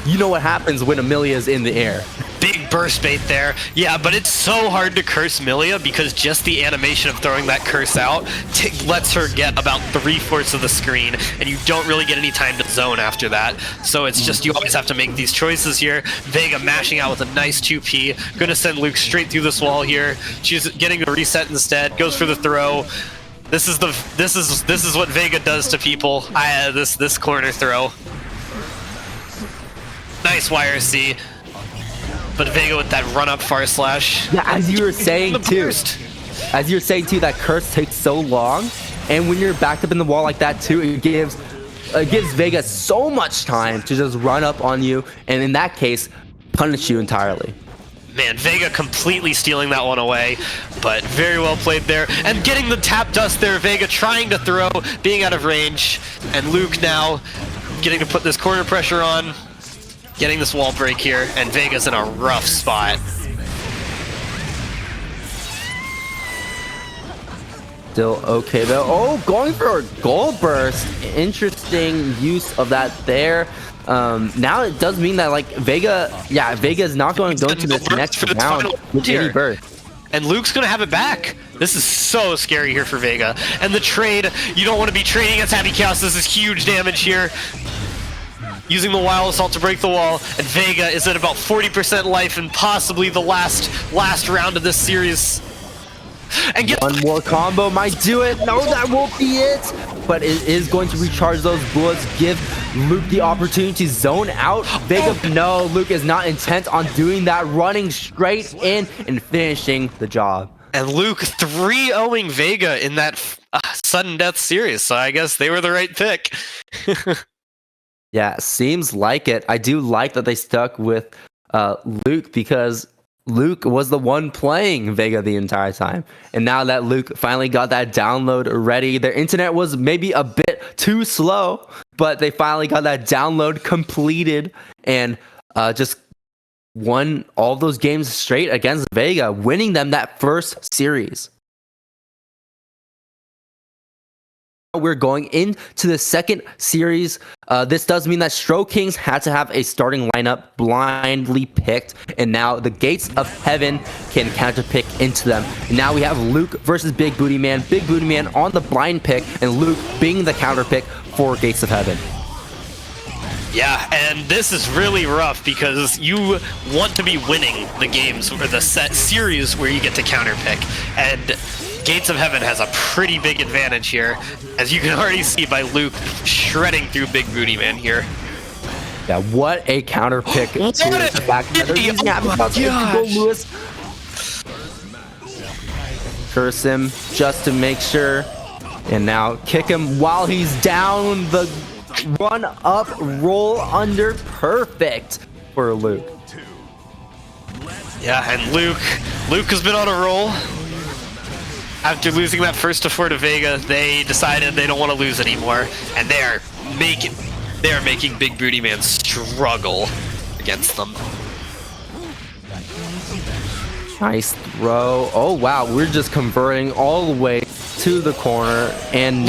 you know what happens when Amelia is in the air. Big burst bait there. Yeah, but it's so hard to curse Milia because just the animation of throwing that curse out lets her get about 3/4 of the screen, and you don't really get any time to zone after that. So it's just, you always have to make these choices here. Vega mashing out with a nice 2P. Gonna send Luke straight through this wall here. She's getting the reset instead. Goes for the throw. This is what Vega does to people. This corner throw. Nice YRC. But Vega with that run-up far slash. Yeah, as you were saying too, that curse takes so long, and when you're backed up in the wall like that too, it gives Vega so much time to just run up on you, and in that case, punish you entirely. Man, Vega completely stealing that one away, but very well played there. And getting the tap dust there, Vega trying to throw, being out of range, and Luke now getting to put this corner pressure on. Getting this wall break here, and Vega's in a rough spot. Still okay though. Oh, going for a gold burst. Interesting use of that there. Now it does mean that like Vega is not going to go into this next round with any burst. And Luke's gonna have it back. This is so scary here for Vega. And the trade, you don't want to be trading against Happy Chaos. This is huge damage here. Using the Wild Assault to break the wall, and Vega is at about 40% life and possibly the last round of this series. And one more combo might do it. No, that won't be it. But it is going to recharge those bullets, give Luke the opportunity to zone out. Vega, no, Luke is not intent on doing that, running straight in and finishing the job. And Luke 3-0ing Vega in that sudden death series, so I guess they were the right pick. Yeah, seems like it. I do like that they stuck with Luke because Luke was the one playing Vega the entire time. And now that Luke finally got that download ready, their internet was maybe a bit too slow, but they finally got that download completed and just won all those games straight against Vega, winning them that first series. We're going into the second series. This does mean that Stro Kings had to have a starting lineup blindly picked, and now the Gates of Heaven can counter pick into them. And now we have Luke versus Big Booty Man. Big Booty Man on the blind pick, and Luke being the counter pick for Gates of Heaven. Yeah, and this is really rough because you want to be winning the games or the set series where you get to counter pick, and Gates of Heaven has a pretty big advantage here, as you can already see by Luke shredding through Big Booty Man here. Yeah, what a counter pick to the back. Lewis. Curse him just to make sure, and now kick him while he's down. The run up, roll under, perfect for Luke. Yeah, and Luke has been on a roll. After losing that first to 4 to Vega, they decided they don't want to lose anymore, and they are making Big Booty Man struggle against them. Nice throw. Oh wow, we're just converting all the way to the corner, and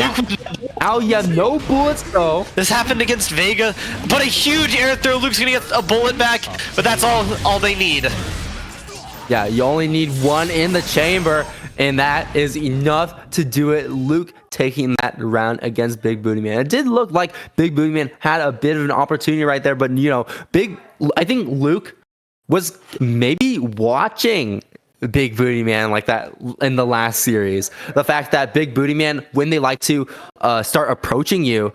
now you have no bullets though. This happened against Vega, but a huge air throw. Luke's gonna get a bullet back, but that's all they need. Yeah, you only need one in the chamber, and that is enough to do it. Luke taking that round against Big Booty Man. It did look like Big Booty Man had a bit of an opportunity right there, but you know, I think Luke was maybe watching Big Booty Man like that in the last series. The fact that Big Booty Man, when they like to start approaching you,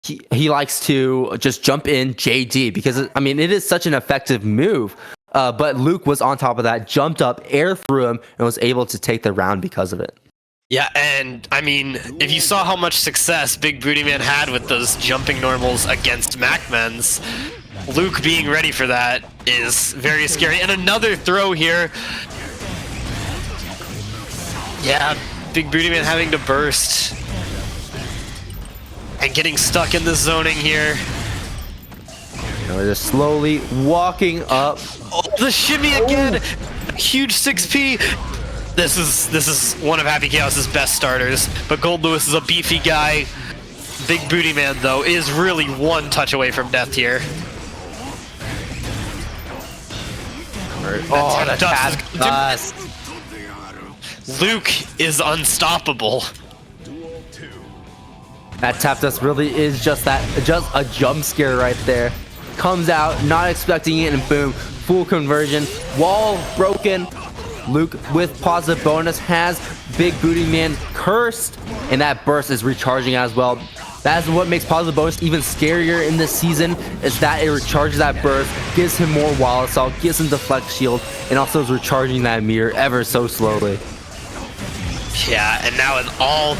he likes to just jump in JD because, I mean, it is such an effective move. But Luke was on top of that, jumped up, air through him, and was able to take the round because of it. Yeah, and I mean, if you saw how much success Big Booty Man had with those jumping normals against Macmens, Luke being ready for that is very scary. And another throw here. Yeah, Big Booty Man having to burst and getting stuck in the zoning here. We're just slowly walking up. Oh, the shimmy again! Huge 6P! This is one of Happy Chaos's best starters, but Gold Lewis is a beefy guy. Big Booty Man, though, is really one touch away from death here. Oh, that's Luke is unstoppable. That tap dust really is just a jump scare right there. Comes out, not expecting it, and boom, full conversion. Wall broken. Luke with positive bonus has Big Booty Man cursed, and that burst is recharging as well. That's what makes positive bonus even scarier in this season, is that it recharges that burst, gives him more wild assault, gives him deflect shield, and also is recharging that meter ever so slowly. Yeah, and now with all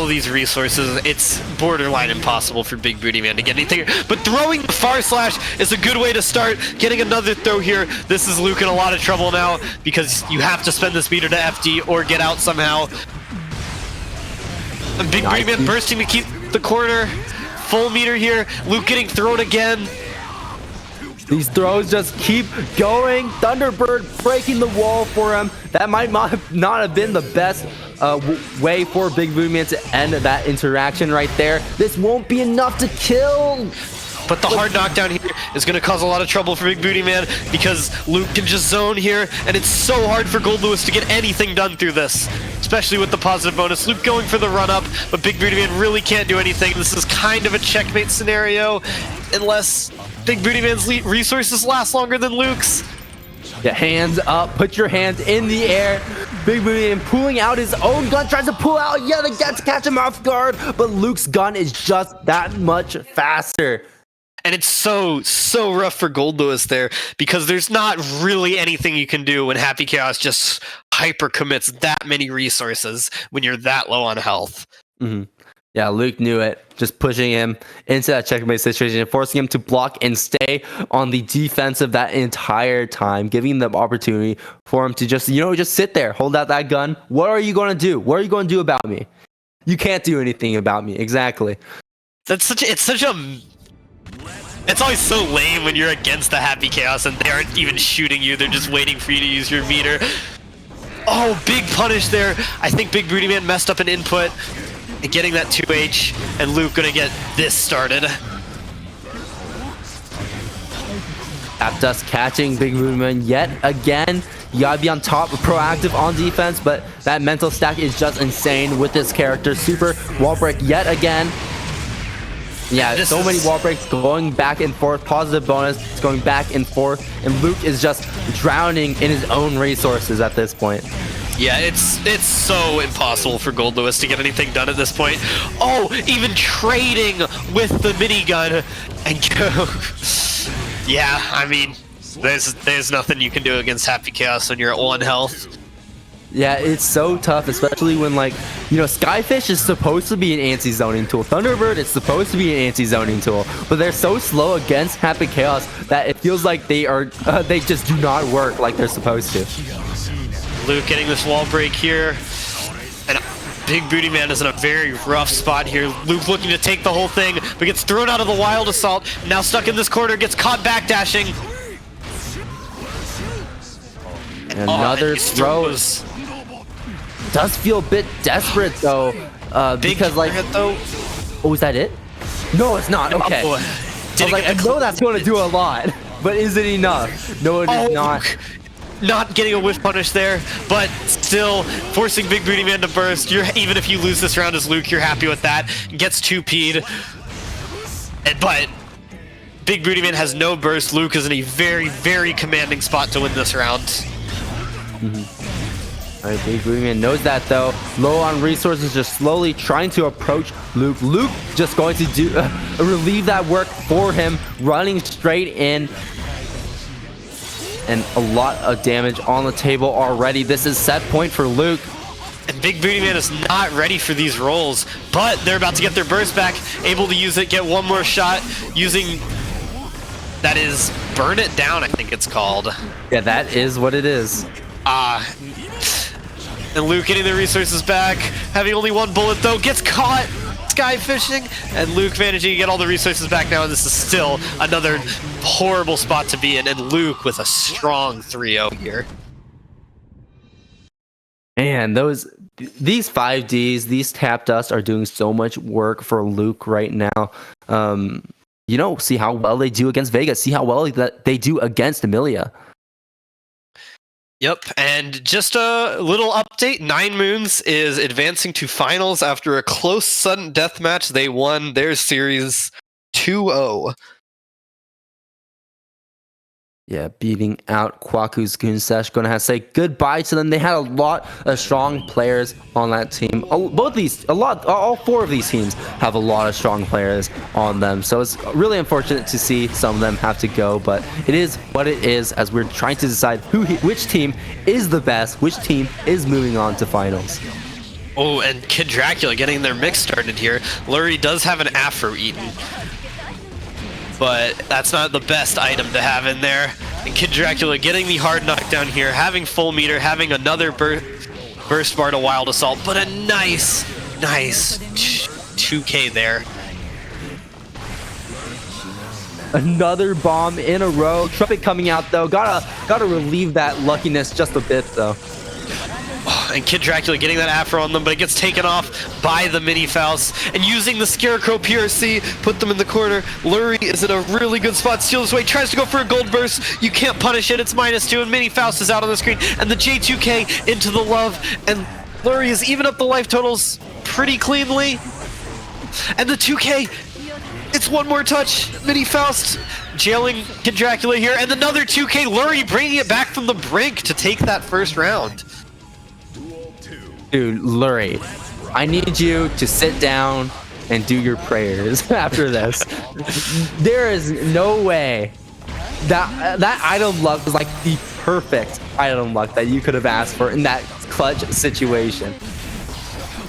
of these resources, it's borderline impossible for Big Booty Man to get anything. But throwing the far slash is a good way to start. Getting another throw here. This is Luke in a lot of trouble now because you have to spend this meter to FD or get out somehow. And Big Booty Man bursting to keep the corner. Full meter here. Luke getting thrown again. These throws just keep going. Thunderbird breaking the wall for him. That might not have been the best way for Big Booty Man to end that interaction right there. This won't be enough to kill. But the hard knockdown here is going to cause a lot of trouble for Big Booty Man because Luke can just zone here, and it's so hard for Gold Lewis to get anything done through this, especially with the positive bonus. Luke going for the run-up, but Big Booty Man really can't do anything. This is kind of a checkmate scenario, unless Big Booty Man's resources last longer than Luke's. Yeah, hands up, put your hands in the air. Big Booty Man pulling out his own gun, tries to pull out yet again to catch him off guard, but Luke's gun is just that much faster. And it's so rough for Gold Lewis there because there's not really anything you can do when Happy Chaos just hyper commits that many resources when you're that low on health. Yeah, Luke knew it, just pushing him into that checkmate situation and forcing him to block and stay on the defensive that entire time, giving them opportunity for him to just, just sit there, hold out that gun. What are you going to do? What are you going to do about me? You can't do anything about me. Exactly. It's always so lame when you're against the Happy Chaos and they aren't even shooting you. They're just waiting for you to use your meter. Oh, big punish there. I think Big Booty Man messed up an input and getting that 2H, and Luke gonna get this started. Dust catching Big Booty Man yet again. You gotta be on top, proactive on defense, but that mental stack is just insane with this character. Super wall break yet again. Yeah, so many wall breaks going back and forth. Positive bonus going back and forth, and Luke is just drowning in his own resources at this point. Yeah, it's so impossible for Gold Lewis to get anything done at this point. Oh, even trading with the minigun and go. Yeah, I mean, there's nothing you can do against Happy Chaos when you're at 1 health. Yeah, it's so tough, especially when, Skyfish is supposed to be an anti-zoning tool. Thunderbird is supposed to be an anti-zoning tool, but they're so slow against Happy Chaos that it feels like they just do not work like they're supposed to. Luke getting this wall break here, and Big Booty Man is in a very rough spot here. Luke looking to take the whole thing, but gets thrown out of the Wild Assault. Now stuck in this corner, gets caught backdashing. Another throw. Does feel a bit desperate though, because oh, is that it? No, it's not. Okay. I know that's going to do a lot, but is it enough? No, it is not. Not getting a whiff punish there, but still forcing Big Booty Man to burst. Even if you lose this round as Luke, you're happy with that. Gets 2P'd, but Big Booty Man has no burst. Luke is in a very, very commanding spot to win this round. Alright, Big Booty Man knows that though. Low on resources, just slowly trying to approach Luke. Luke just going to do relieve that work for him, running straight in. And a lot of damage on the table already. This is set point for Luke. And Big Booty Man is not ready for these rolls, but they're about to get their burst back, able to use it, get one more shot, using, that is, Burn It Down, I think it's called. Yeah, that is what it is. And Luke getting the resources back, having only one bullet though, gets caught sky fishing, and Luke managing to get all the resources back now, and this is still another horrible spot to be in, and Luke with a strong 3-0 here. Man, these 5Ds, these tap dust are doing so much work for Luke right now. See how well they do against Vega, see how well they do against Amelia. Yep, and just a little update, 9 Moons is advancing to finals after a close sudden death match. They won their series 2-0. Yeah, beating out Kwaku's Goonsesh. Gonna have to say goodbye to them. They had a lot of strong players on that team. All 4 of these teams have a lot of strong players on them. So it's really unfortunate to see some of them have to go, but it is what it is as we're trying to decide which team is the best, which team is moving on to finals. Oh, and Kid Dracula getting their mix started here. Lurie does have an Afro Eaten, but that's not the best item to have in there. And Kid Dracula getting the hard knockdown here, having full meter, having another burst bar to Wild Assault, but a nice 2K there. Another bomb in a row. Trumpet coming out though. Gotta relieve that luckiness just a bit though. And Kid Dracula getting that afro on them, but it gets taken off by the Mini Faust. And using the Scarecrow PRC, put them in the corner. Lurie is in a really good spot, steals away, tries to go for a gold burst. You can't punish it, it's -2, and Mini Faust is out on the screen. And the J2K into the love, and Lurie is even up the life totals pretty cleanly. And the 2K, it's one more touch. Mini Faust jailing Kid Dracula here, and another 2K. Lurie bringing it back from the brink to take that first round. Dude, Lurie, I need you to sit down and do your prayers after this. There is no way that item luck was like the perfect item luck that you could have asked for in that clutch situation.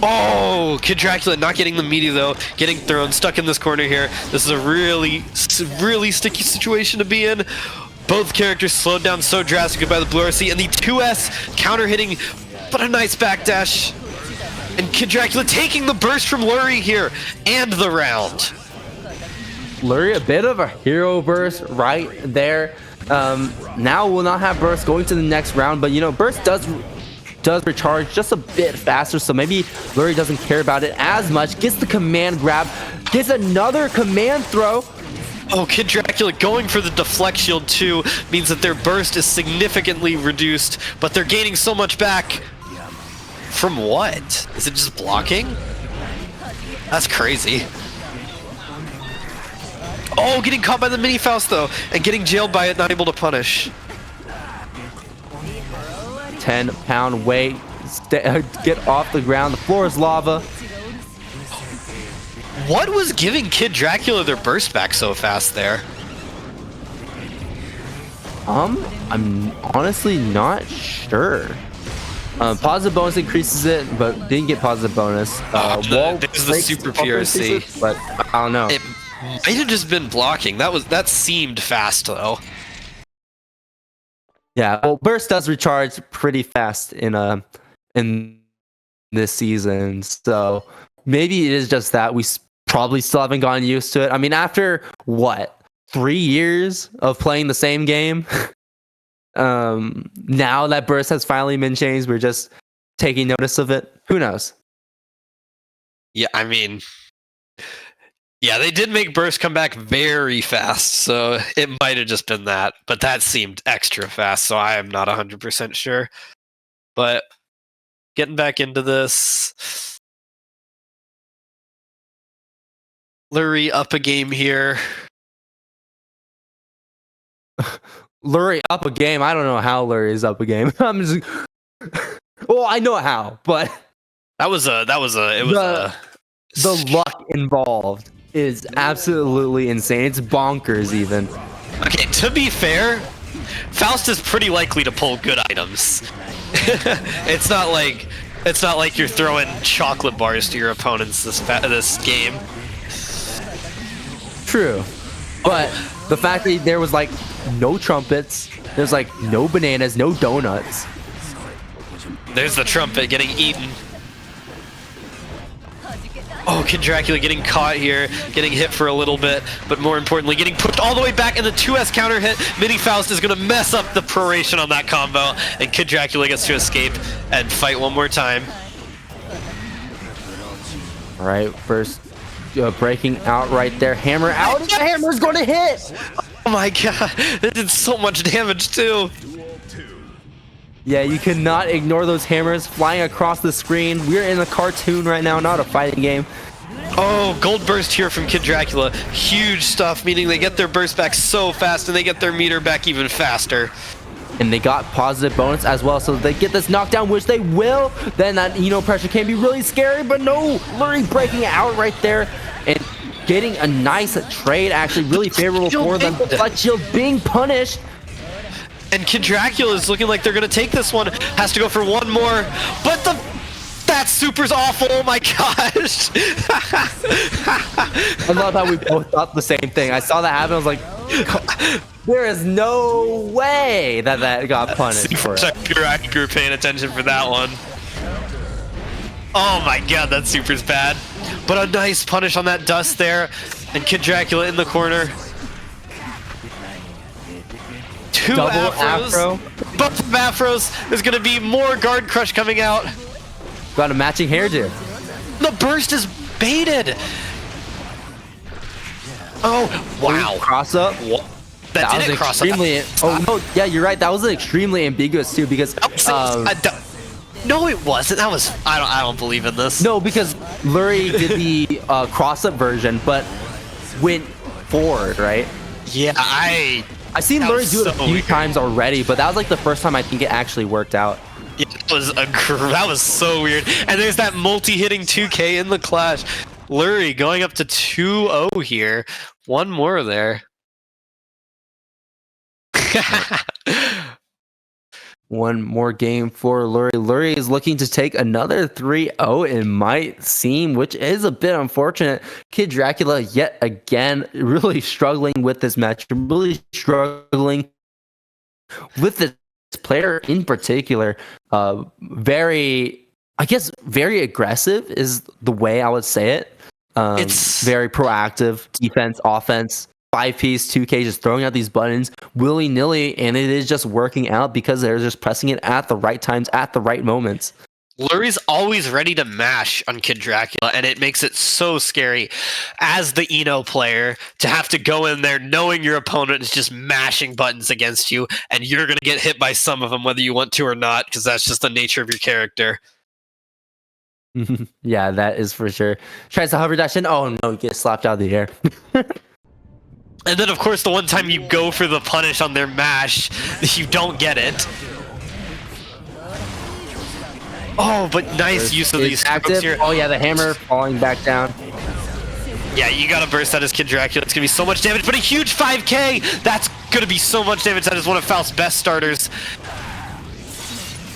Oh, Kid Dracula not getting the meaty though, getting thrown, stuck in this corner here. This is a really sticky situation to be in. Both characters slowed down so drastically by the Blue RC, and the 2S counter hitting, but a nice backdash. And Kid Dracula taking the burst from Lurie here, and the round. Lurie, a bit of a hero burst right there. Now we'll not have burst going to the next round, but you know, burst does recharge just a bit faster, so maybe Lurie doesn't care about it as much. Gets the command grab, gets another command throw. Oh, Kid Dracula going for the deflect shield too means that their burst is significantly reduced, but they're gaining so much back. From what? Is it just blocking? That's crazy. Oh, getting caught by the Mini Faust though, and getting jailed by it, not able to punish. 10-pound weight, get off the ground, the floor is lava. What was giving Kid Dracula their burst back so fast there? I'm honestly not sure. Positive bonus increases it, but didn't get positive bonus. There's the super PRC, but I don't know. It might have just been blocking. That seemed fast though. Yeah, well, burst does recharge pretty fast in this season, so maybe it is just that we probably still haven't gotten used to it. I mean, after what, 3 years of playing the same game, now that burst has finally been changed, we're just taking notice of it. Who knows? Yeah, I mean, yeah, they did make burst come back very fast, so it might have just been that, but that seemed extra fast, so I am not 100% sure. But getting back into this, Lurie up a game here. Lurie up a game. I don't know how Lurie is up a game. I'm just, well, I know how, but the luck involved is absolutely insane. It's bonkers even. Okay, to be fair, Faust is pretty likely to pull good items. It's not like you're throwing chocolate bars to your opponents this game. True, but the fact that there was like no trumpets, there's like no bananas, no donuts. There's the trumpet getting eaten. Oh, Kid Dracula getting caught here, getting hit for a little bit, but more importantly, getting pushed all the way back, and the 2S counter hit. Mini Faust is going to mess up the proration on that combo, and Kid Dracula gets to escape and fight one more time. All right, first breaking out right there. Hammer out, and the hammer's going to hit! Oh my god, it did so much damage too. Yeah, you cannot ignore those hammers flying across the screen. We're in a cartoon right now, not a fighting game. Oh, gold burst here from Kid Dracula. Huge stuff, meaning they get their burst back so fast and they get their meter back even faster. And they got positive bonus as well, so they get this knockdown, which they will. Then that pressure can be really scary, but no, Lurie breaking it out right there and getting a nice trade, actually really favorable for them. But shield being punished. And Kid Dracula is looking like they're going to take this one. Has to go for one more. But that super's awful. Oh my gosh. I love how we both thought the same thing. I saw that happen. I was like, there is no way that got punished for it. You're paying attention for that one. Oh my god, that super's bad. But a nice punish on that dust there. And Kid Dracula in the corner. Two Double afros. afro. Both of afros. There's gonna be more guard crush coming out. Got a matching hairdo. The burst is baited. Oh, wow. Cross up. What? That was didn't cross up. extremely. Oh no, yeah, you're right. That was extremely ambiguous too because. No, it wasn't. That was. I don't believe in this. No, because Lurie did the cross up version, but went forward, right? Yeah, I've seen Lurie do it a few times already, but that was like the first time I think it actually worked out. Yeah, that was so weird. And there's that multi-hitting 2K in the clash. Lurie going up to 2-0 here. One more there. One more game for Lurie. Lurie is looking to take another 3-0, it might seem, which is a bit unfortunate. Kid Dracula, yet again, really struggling with this match, really struggling with this player in particular. Very aggressive is the way I would say it. It's very proactive, defense, offense. 5-piece 2K just throwing out these buttons willy-nilly, and it is just working out because they're just pressing it at the right times, at the right moments. Lurie's always ready to mash on Kid Dracula, and it makes it so scary as the Eno player to have to go in there knowing your opponent is just mashing buttons against you, and you're going to get hit by some of them whether you want to or not, because that's just the nature of your character. Yeah, that is for sure. Tries to hover dash in. Oh no, he gets slapped out of the air. And then, of course, the one time you go for the punish on their mash, you don't get it. Oh, but nice use of these strokes here. Oh yeah, the hammer falling back down. Yeah, you gotta burst that as Kid Dracula. It's gonna be so much damage, but a huge 5K! That's gonna be so much damage. That is one of Faust's best starters.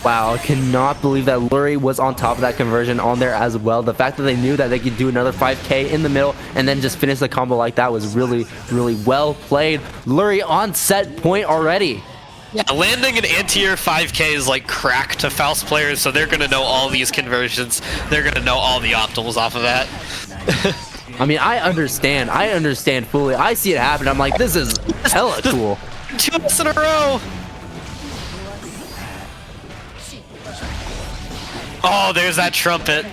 Wow, I cannot believe that Lurie was on top of that conversion on there as well. The fact that they knew that they could do another 5K in the middle and then just finish the combo like that was really, really well played. Lurie on set point already. Yeah, landing an anti-air 5K is like crack to Faust players, so they're gonna know all these conversions. They're gonna know all the optimals off of that. I mean, I understand fully. I see it happen. I'm like, this is hella cool. 2 in a row. Oh, there's that trumpet.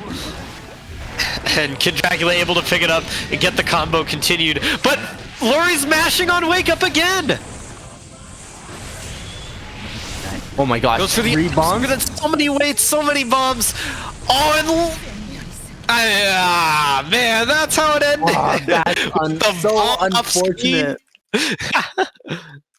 And Kid Dracula able to pick it up and get the combo continued. But Lurie's mashing on Wake Up again. Oh my gosh, goes for the 3 bombs? That's so many weights, so many bombs. Oh, and man, that's how it ended. Oh, that's so unfortunate.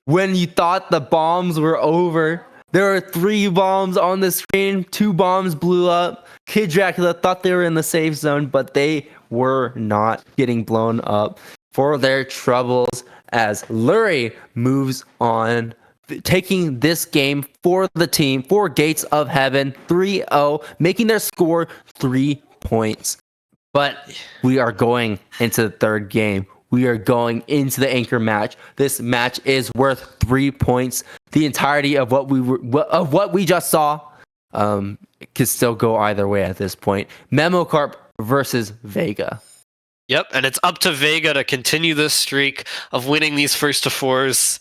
When you thought the bombs were over, there were 3 bombs on the screen. 2 bombs blew up. Kid Dracula thought they were in the safe zone, but they were not getting blown up for their troubles as Lurie moves on, taking this game for the team, for Gates of Heaven, 3-0, making their score 3 points. But we are going into the third game. We are going into the anchor match. This match is worth 3 points. The entirety of what we just saw could still go either way at this point. Memo Carp versus Vega. Yep, and it's up to Vega to continue this streak of winning these first to 4s.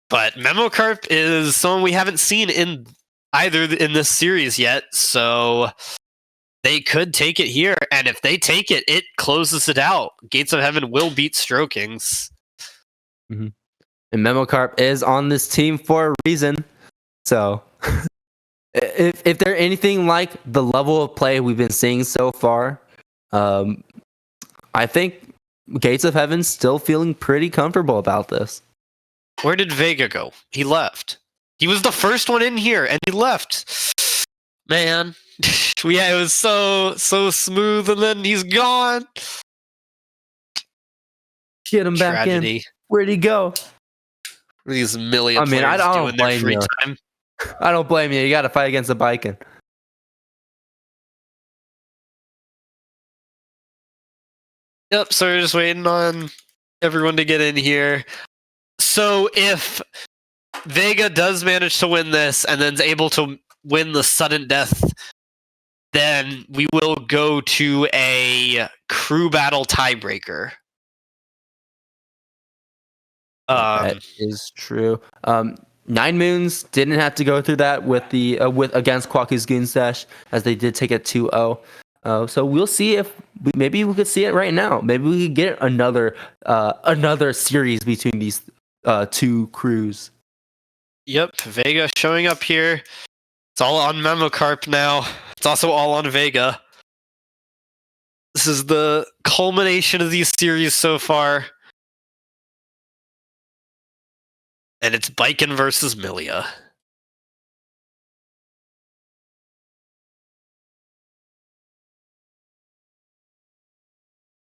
But Memo Carp is someone we haven't seen in this series yet, so they could take it here, and if they take it, it closes it out. Gates of Heaven will beat Strokings. Mm-hmm. And Memo Carp is on this team for a reason. So, if they're anything like the level of play we've been seeing so far, I think Gates of Heaven's still feeling pretty comfortable about this. Where did Vega go? He left. He was the first one in here, and he left. Man. Yeah, it was so smooth, and then he's gone. Get him back in. Where'd he go? These million players I don't doing their free time. I don't blame you. You got to fight against the Viking. Yep, so we're just waiting on everyone to get in here. So if Vega does manage to win this and then is able to win the sudden death, then we will go to a crew battle tiebreaker. That is true. Nine Moons didn't have to go through that with the with against Kwaku's Goonstash, as they did take it 2-0. So we'll see if maybe we could see it right now. Maybe we could get another series between these two crews. Yep, Vega showing up here. It's all on Memocarp now. It's also all on Vega. This is the culmination of these series so far. And it's Biken versus Milia.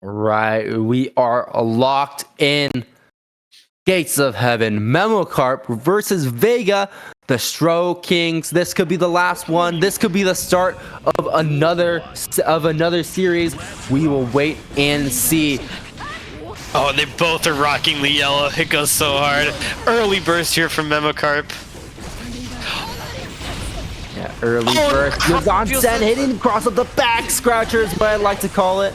Right, we are locked in. Gates of Heaven, Memocarp versus Vega, the Stro Kings. This could be the last one. This could be the start of another series. We will wait and see. Oh, and they both are rocking the yellow. It goes so hard. Early burst here from Memocarp. Yeah, early burst. Yozansen hitting across of the back scratcher is what I like to call it.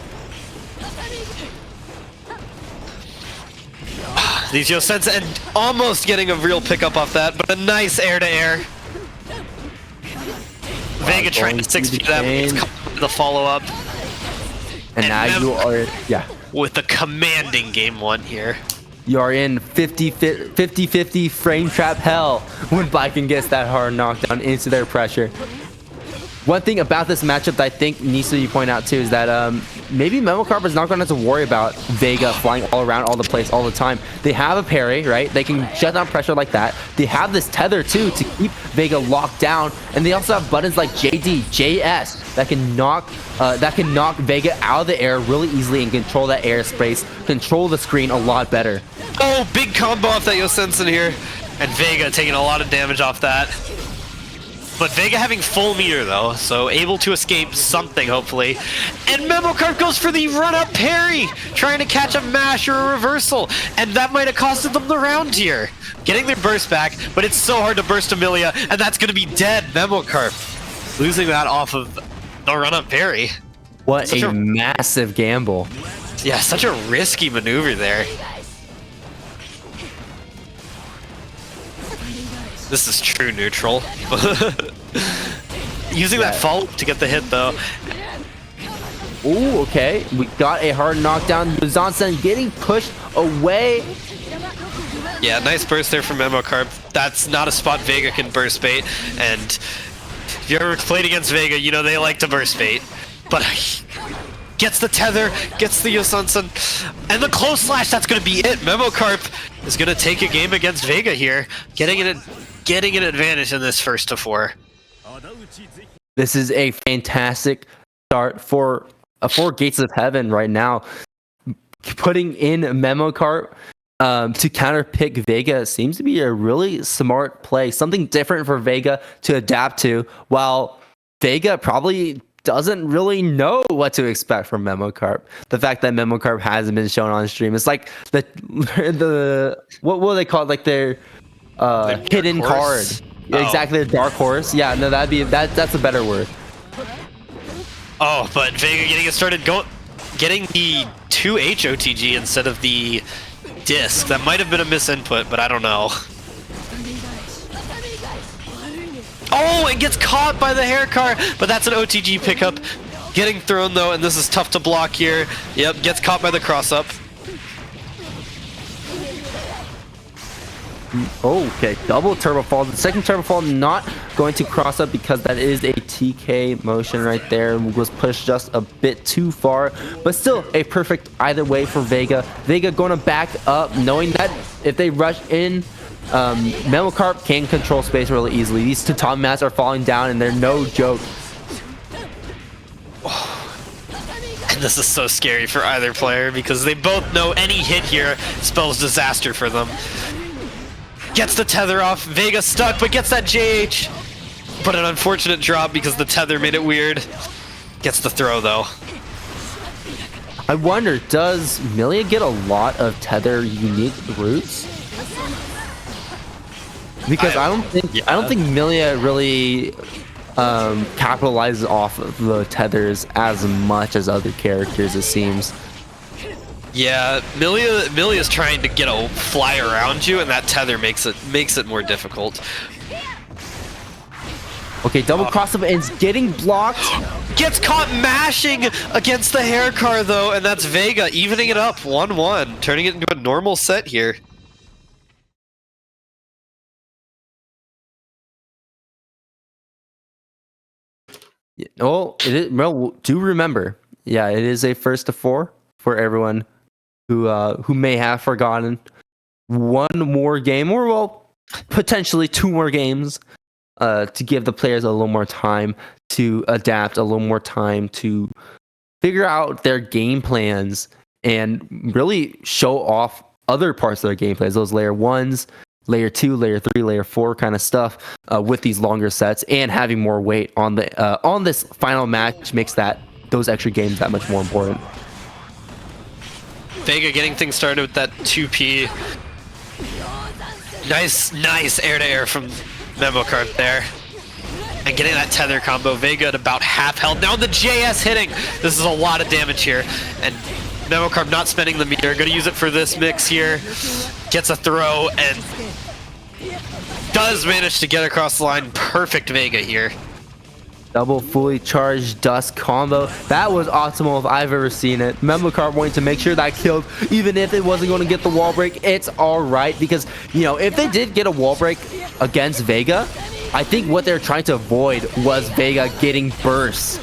These Yosensa and almost getting a real pickup off that, but a nice air-to-air. Vega trying to 6-feet that, but it's the follow-up. And now you are, with the commanding game one here. You are in 50-50 frame trap hell when Biken gets that hard knockdown into their pressure. One thing about this matchup that I think needs to be pointed out too is that maybe Memocarp is not going to have to worry about Vega flying all around all the place all the time. They have a parry, right? They can shut down pressure like that. They have this tether too to keep Vega locked down, and they also have buttons like JD, JS that can knock Vega out of the air really easily and control that airspace, control the screen a lot better. Oh, big combo off that Yosensen here, and Vega taking a lot of damage off that. But Vega having full meter though, so able to escape something hopefully. And Memocarp goes for the run-up parry, trying to catch a mash or a reversal, and that might have costed them the round here. Getting their burst back, but it's so hard to burst Amelia, and that's going to be dead. Memocarp losing that off of the run-up parry. What a massive gamble. Yeah, such a risky maneuver there. This is true neutral. Using that fault to get the hit though. Ooh, okay. We got a hard knockdown. Zansen getting pushed away. Yeah, nice burst there from Memocarp. That's not a spot Vega can burst bait. And if you ever played against Vega, you know they like to burst bait. But gets the tether, gets the Yosansen, and the close slash, that's going to be it. Memocarp is going to take a game against Vega here, getting an advantage in this first to 4. This is a fantastic start for Gates of Heaven right now. Putting in Memocarp to counterpick Vega seems to be a really smart play. Something different for Vega to adapt to, while Vega probably doesn't really know what to expect from Memocarp. The fact that Memocarp hasn't been shown on stream, it's like the what will they call it? Like their hidden card. Oh. Exactly, the dark horse. Yeah, no, that's a better word. Oh, but Vega getting it started, getting the 2H OTG instead of the disc. That might have been a misinput, but I don't know. Oh, it gets caught by the hair car, but that's an OTG pickup. Getting thrown though, and this is tough to block here. Yep, gets caught by the cross up. Okay, double turbo fall. The second turbo fall not going to cross up because that is a TK motion right there. Was pushed just a bit too far, but still a perfect either way for Vega. Vega going to back up, knowing that if they rush in, Memocarp can control space really easily. These tatami mats are falling down, and they're no joke. And this is so scary for either player because they both know any hit here spells disaster for them. Gets the tether off, Vega stuck, but gets that JH. But an unfortunate drop because the tether made it weird. Gets the throw though. I wonder, does Milia get a lot of tether unique routes? Because I don't think Milia really capitalizes off of the tethers as much as other characters, it seems. Yeah, Milia's trying to get a fly around you, and that tether makes it more difficult. Okay, double cross him and it's getting blocked. Gets caught mashing against the hair car though, and that's Vega evening it up 1-1, turning it into a normal set here. Oh, well, do remember, yeah, it is a first to 4 for everyone who may have forgotten. One more game, or well, potentially 2 more games, to give the players a little more time to adapt, a little more time to figure out their game plans and really show off other parts of their game plans, those layer 1s, layer 2, layer 3, layer 4 kind of stuff, with these longer sets, and having more weight on the on this final match makes those extra games that much more important. Vega getting things started with that 2P. Nice air-to-air from Memo Carp there. And getting that tether combo. Vega at about half health. Now the JS hitting. This is a lot of damage here. And Memo Carp not spending the meter. Gonna use it for this mix here. Gets a throw and does manage to get across the line. Perfect Vega here. Double fully charged dust combo. That was optimal if I've ever seen it. Memo Carp wanting to make sure that killed, even if it wasn't going to get the wall break. It's all right, because, you know, if they did get a wall break against Vega, I think what they're trying to avoid was Vega getting bursts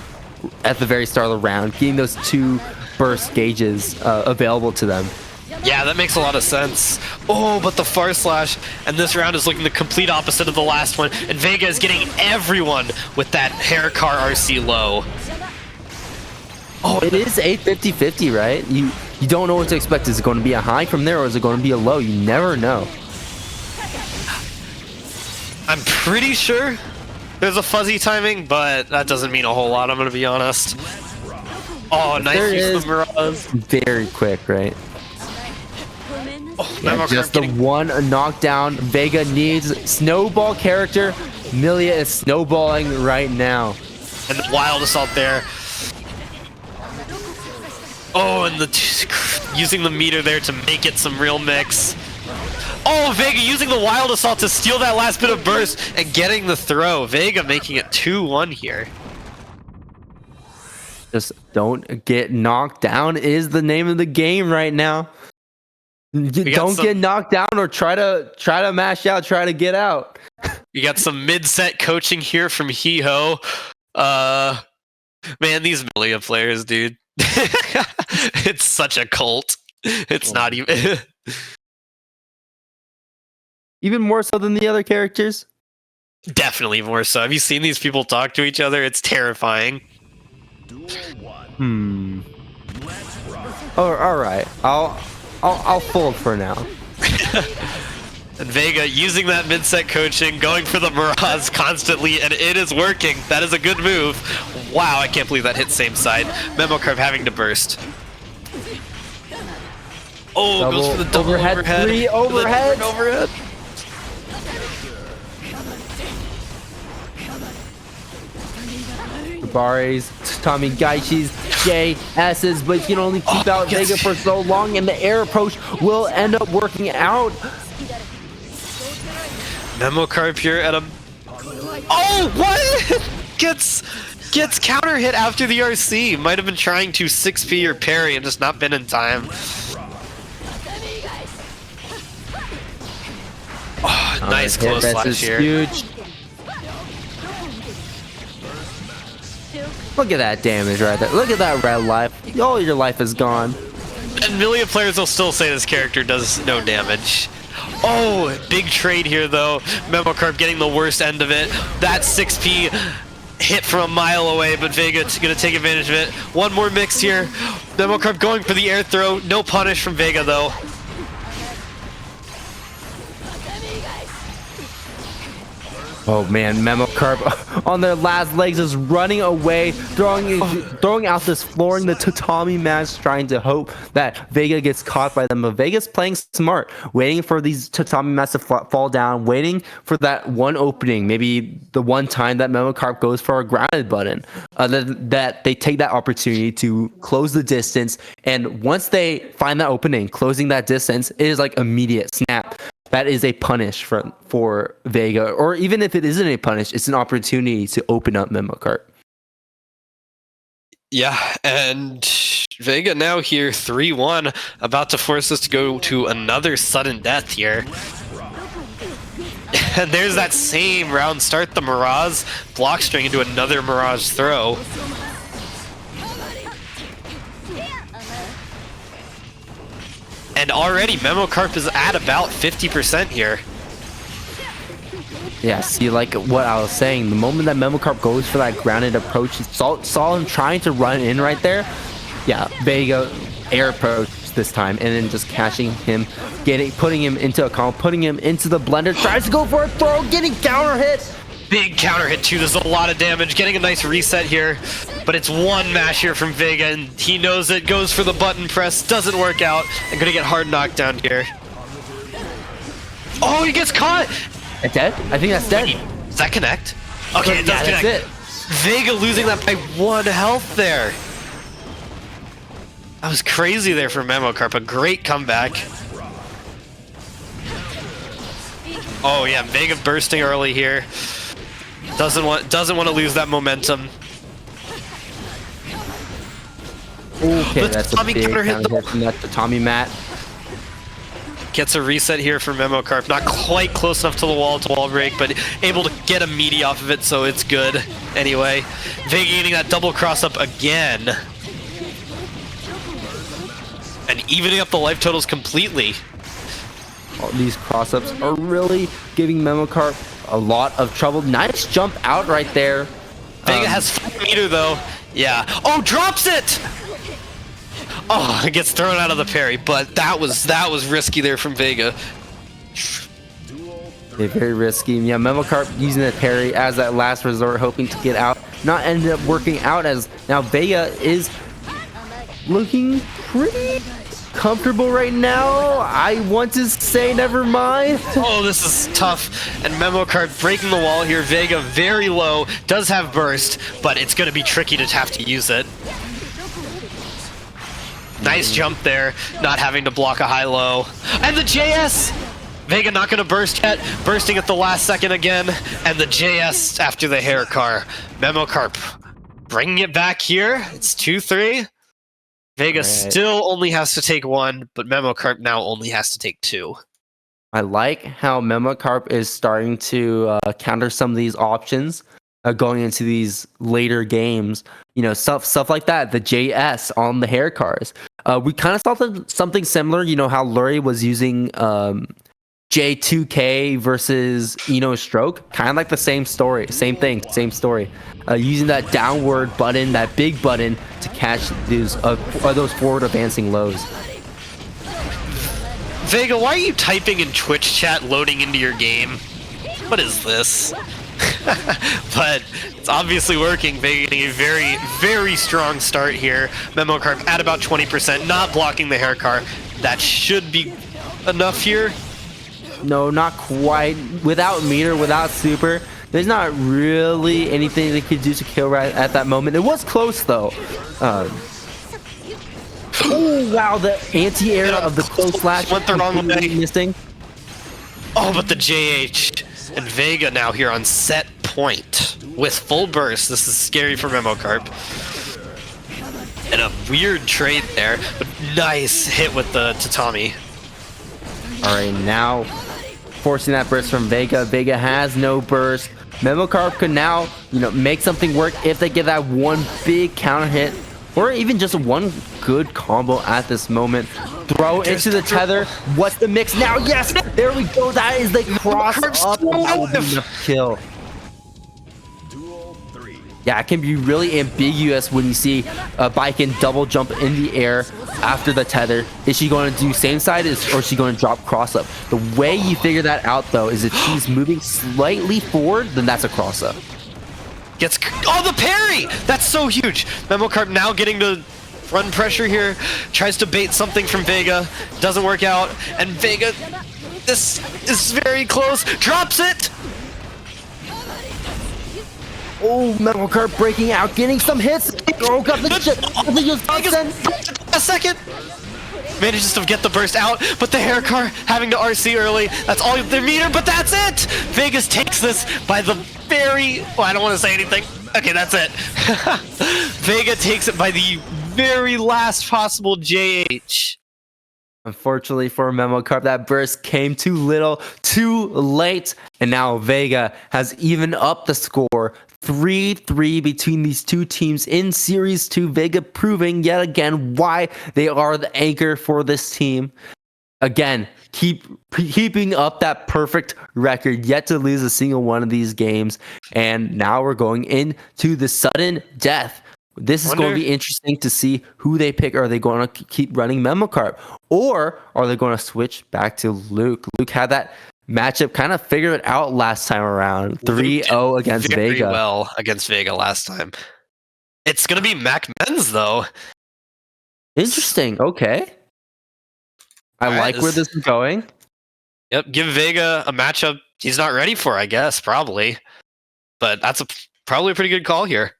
at the very start of the round, getting those 2 burst gauges available to them. Yeah, that makes a lot of sense. Oh, but the far slash, and this round is looking the complete opposite of the last one, and Vega is getting everyone with that hair car RC low. Oh, it is a 50-50, right? You don't know what to expect. Is it going to be a high from there, or is it going to be a low? You never know. I'm pretty sure there's a fuzzy timing, but that doesn't mean a whole lot, I'm going to be honest. Oh, nice use of the Mirage. Very quick, right? Oh, yeah, just the one knockdown. Vega needs snowball character. Milia is snowballing right now. And the wild assault there. Oh, and using the meter there to make it some real mix. Oh, Vega using the wild assault to steal that last bit of burst and getting the throw. Vega making it 2-1 here. Just don't get knocked down is the name of the game right now. Don't get knocked down or try to mash out, try to get out. You got some mid-set coaching here from Hiho. Man, these Milia players, dude. It's such a cult. It's not even even more so than the other characters. Definitely more so. Have you seen these people talk to each other? It's terrifying. Oh, all right. I'll fold for now. And Vega using that mid-set coaching, going for the Mirage constantly, and it is working. That is a good move. Wow, I can't believe that hit same side. Memo Carp having to burst. Oh, goes for the double overhead. 3 overhead. Overhead. Bares, Tommy Gaishi's, JS's, but you can only keep out Vega for so long, and the air approach will end up working out. Memo Carp here at a... Oh, what? gets counter hit after the RC. Might have been trying to 6P or parry and just not been in time. Oh, nice close slash here. Huge. Look at that damage right there. Look at that red life. All your life is gone. And Milia players will still say this character does no damage. Oh, big trade here though. Memo Carp getting the worst end of it. That 6P hit from a mile away, but Vega's gonna take advantage of it. One more mix here. Memo Carp going for the air throw. No punish from Vega though. Oh man, Memo Carp on their last legs is running away, throwing out this flooring, the tatami mats, trying to hope that Vega gets caught by them. But Vega's playing smart, waiting for these tatami mats to fall down, waiting for that one opening, maybe the one time that Memo Carp goes for a grounded button, that they take that opportunity to close the distance. And once they find that opening, closing that distance, it is like immediate snap. That is a punish for Vega, or even if it isn't a punish, it's an opportunity to open up Memo Carp. Yeah, and Vega now here 3-1, about to force us to go to another sudden death here. And there's that same round start, the Mirage block string into another Mirage throw. And already Memo Carp is at about 50% here. Yeah, see, like what I was saying, the moment that Memo Carp goes for that grounded approach, saw him trying to run in right there. Yeah, Vega air approach this time, and then just catching him, putting him into a combo, putting him into the blender, tries to go for a throw, getting counter hit. Big counter hit too, there's a lot of damage, getting a nice reset here, but it's one mash here from Vega, and he knows it, goes for the button press, doesn't work out, and gonna get hard knocked down here. Oh, he gets caught! It's dead? I think that's dead. Wait, does that connect? Okay, it does connect. That's it. Vega losing that by 1 health there. That was crazy there for Memo Carp, a great comeback. Oh yeah, Vega bursting early here. Doesn't want to lose that momentum. Okay, that's a big counter hit from that Tommy mat. Gets a reset here for Memo Carp. Not quite close enough to the wall break, but able to get a meaty off of it, so it's good. Anyway, Vega getting that double cross up again. And evening up the life totals completely. All these cross-ups are really giving Memo Carp a lot of trouble. Nice jump out right there. Vega has 5 meter though. Yeah. Oh, drops it! Oh, it gets thrown out of the parry, but that was risky there from Vega. Yeah, very risky. Yeah, Memo Carp using the parry as that last resort, hoping to get out. Not ended up working out, as now Vega is looking pretty comfortable right now. I want to say never mind. Oh, this is tough. And Memo Carp breaking the wall here. Vega very low, does have burst, but it's going to be tricky to have to use it. Nice jump there, not having to block a high-low. And the JS! Vega not going to burst yet, bursting at the last second again. And the JS after the hair car. Memo Carp bringing it back here. It's 2-3. Vega still only has to take 1, but Memo Carp now only has to take 2. I like how Memo Carp is starting to counter some of these options going into these later games. You know, stuff like that. The JS on the hair cars. We kind of saw something similar. You know how Lurie was using J2K versus Stroke. Kind of like the same story, same thing, same story. Using that downward button, that big button, to catch those forward advancing lows. Vega, why are you typing in Twitch chat loading into your game? What is this? But it's obviously working. Vega getting a very, very strong start here. Memo Carp at about 20%, not blocking the hair car. That should be enough here. No, not quite. Without meter, without super, there's not really anything they could do to kill right at that moment. It was close though. Oh wow, the anti-air of the close slash went the wrong way. Missing. Oh, but the JH and Vega now here on set point with full burst. This is scary for Memo Carp. And a weird trade there, but nice hit with the tatami. All right, now forcing that burst from Vega. Vega has no burst. Memo Carp could now, make something work if they get that one big counter hit, or even just one good combo at this moment. Throw into the tether. What's the mix now? Yes, there we go. That is the cross up. That will be enough kill. Yeah, it can be really ambiguous when you see a bike and double jump in the air. after the tether. Is she going to do same side or is she going to drop cross up? The way you figure that out though is if she's moving slightly forward, then that's a cross up. Gets, oh, the parry! That's so huge. Memo Carp now getting to run pressure here, tries to bait something from Vega, doesn't work out, and Vega, this is very close, drops it! Oh, Memo Carp breaking out, getting some hits. Oh, got the chip. A second. Manages to get the burst out, but the hair car having to RC early. That's all their meter, but that's it! Vegas takes this by the very, well, I don't want to say anything. Okay, that's it. Vega takes it by the very last possible JH. Unfortunately for Memo Carp, that burst came too little, too late, and now Vega has even up the score. 3-3 between these two teams in Series 2. Vega proving yet again why they are the anchor for this team. Again, keeping up that perfect record, yet to lose a single one of these games. And now we're going into the sudden death. This is going to be interesting to see who they pick. Are they going to keep running Memo Carp? Or are they going to switch back to Luke? Luke had that matchup kind of figured out last time around. 3-0 against very Vega. Well against Vega last time. It's going to be Macmens though. Interesting. Okay. I like where this is going. Yep, give Vega a matchup he's not ready for, I guess, probably. But that's probably a pretty good call here.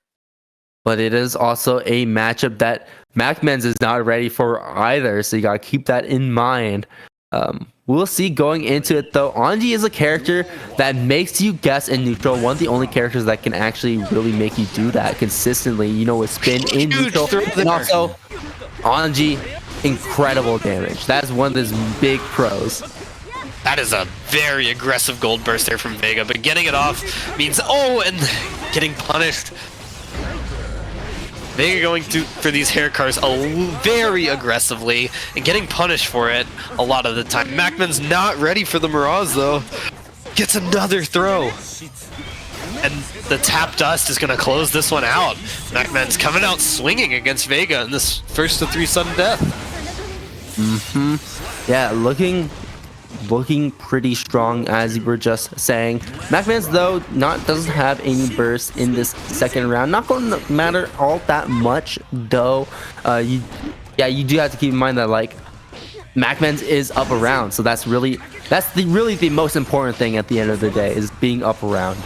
But it is also a matchup that Macmens is not ready for either, so you gotta keep that in mind. We'll see going into it though. Anji is a character that makes you guess in neutral. One of the only characters that can actually really make you do that consistently, you know, with spin in neutral. And also, Anji, incredible damage. That's one of his big pros. That is a very aggressive gold burst there from Vega, but getting it off means, oh, and getting punished. Vega going for these hair cars very aggressively and getting punished for it a lot of the time. Macmen's not ready for the Mirage though. Gets another throw. And the tap dust is going to close this one out. Macmen's coming out swinging against Vega in this first of 3 sudden death. Yeah, looking pretty strong, as you were just saying. Macmens though doesn't have any burst in this second round. Not going to matter all that much though. You do have to keep in mind that like Macmens is up around, so that's really the most important thing at the end of the day, is being up around.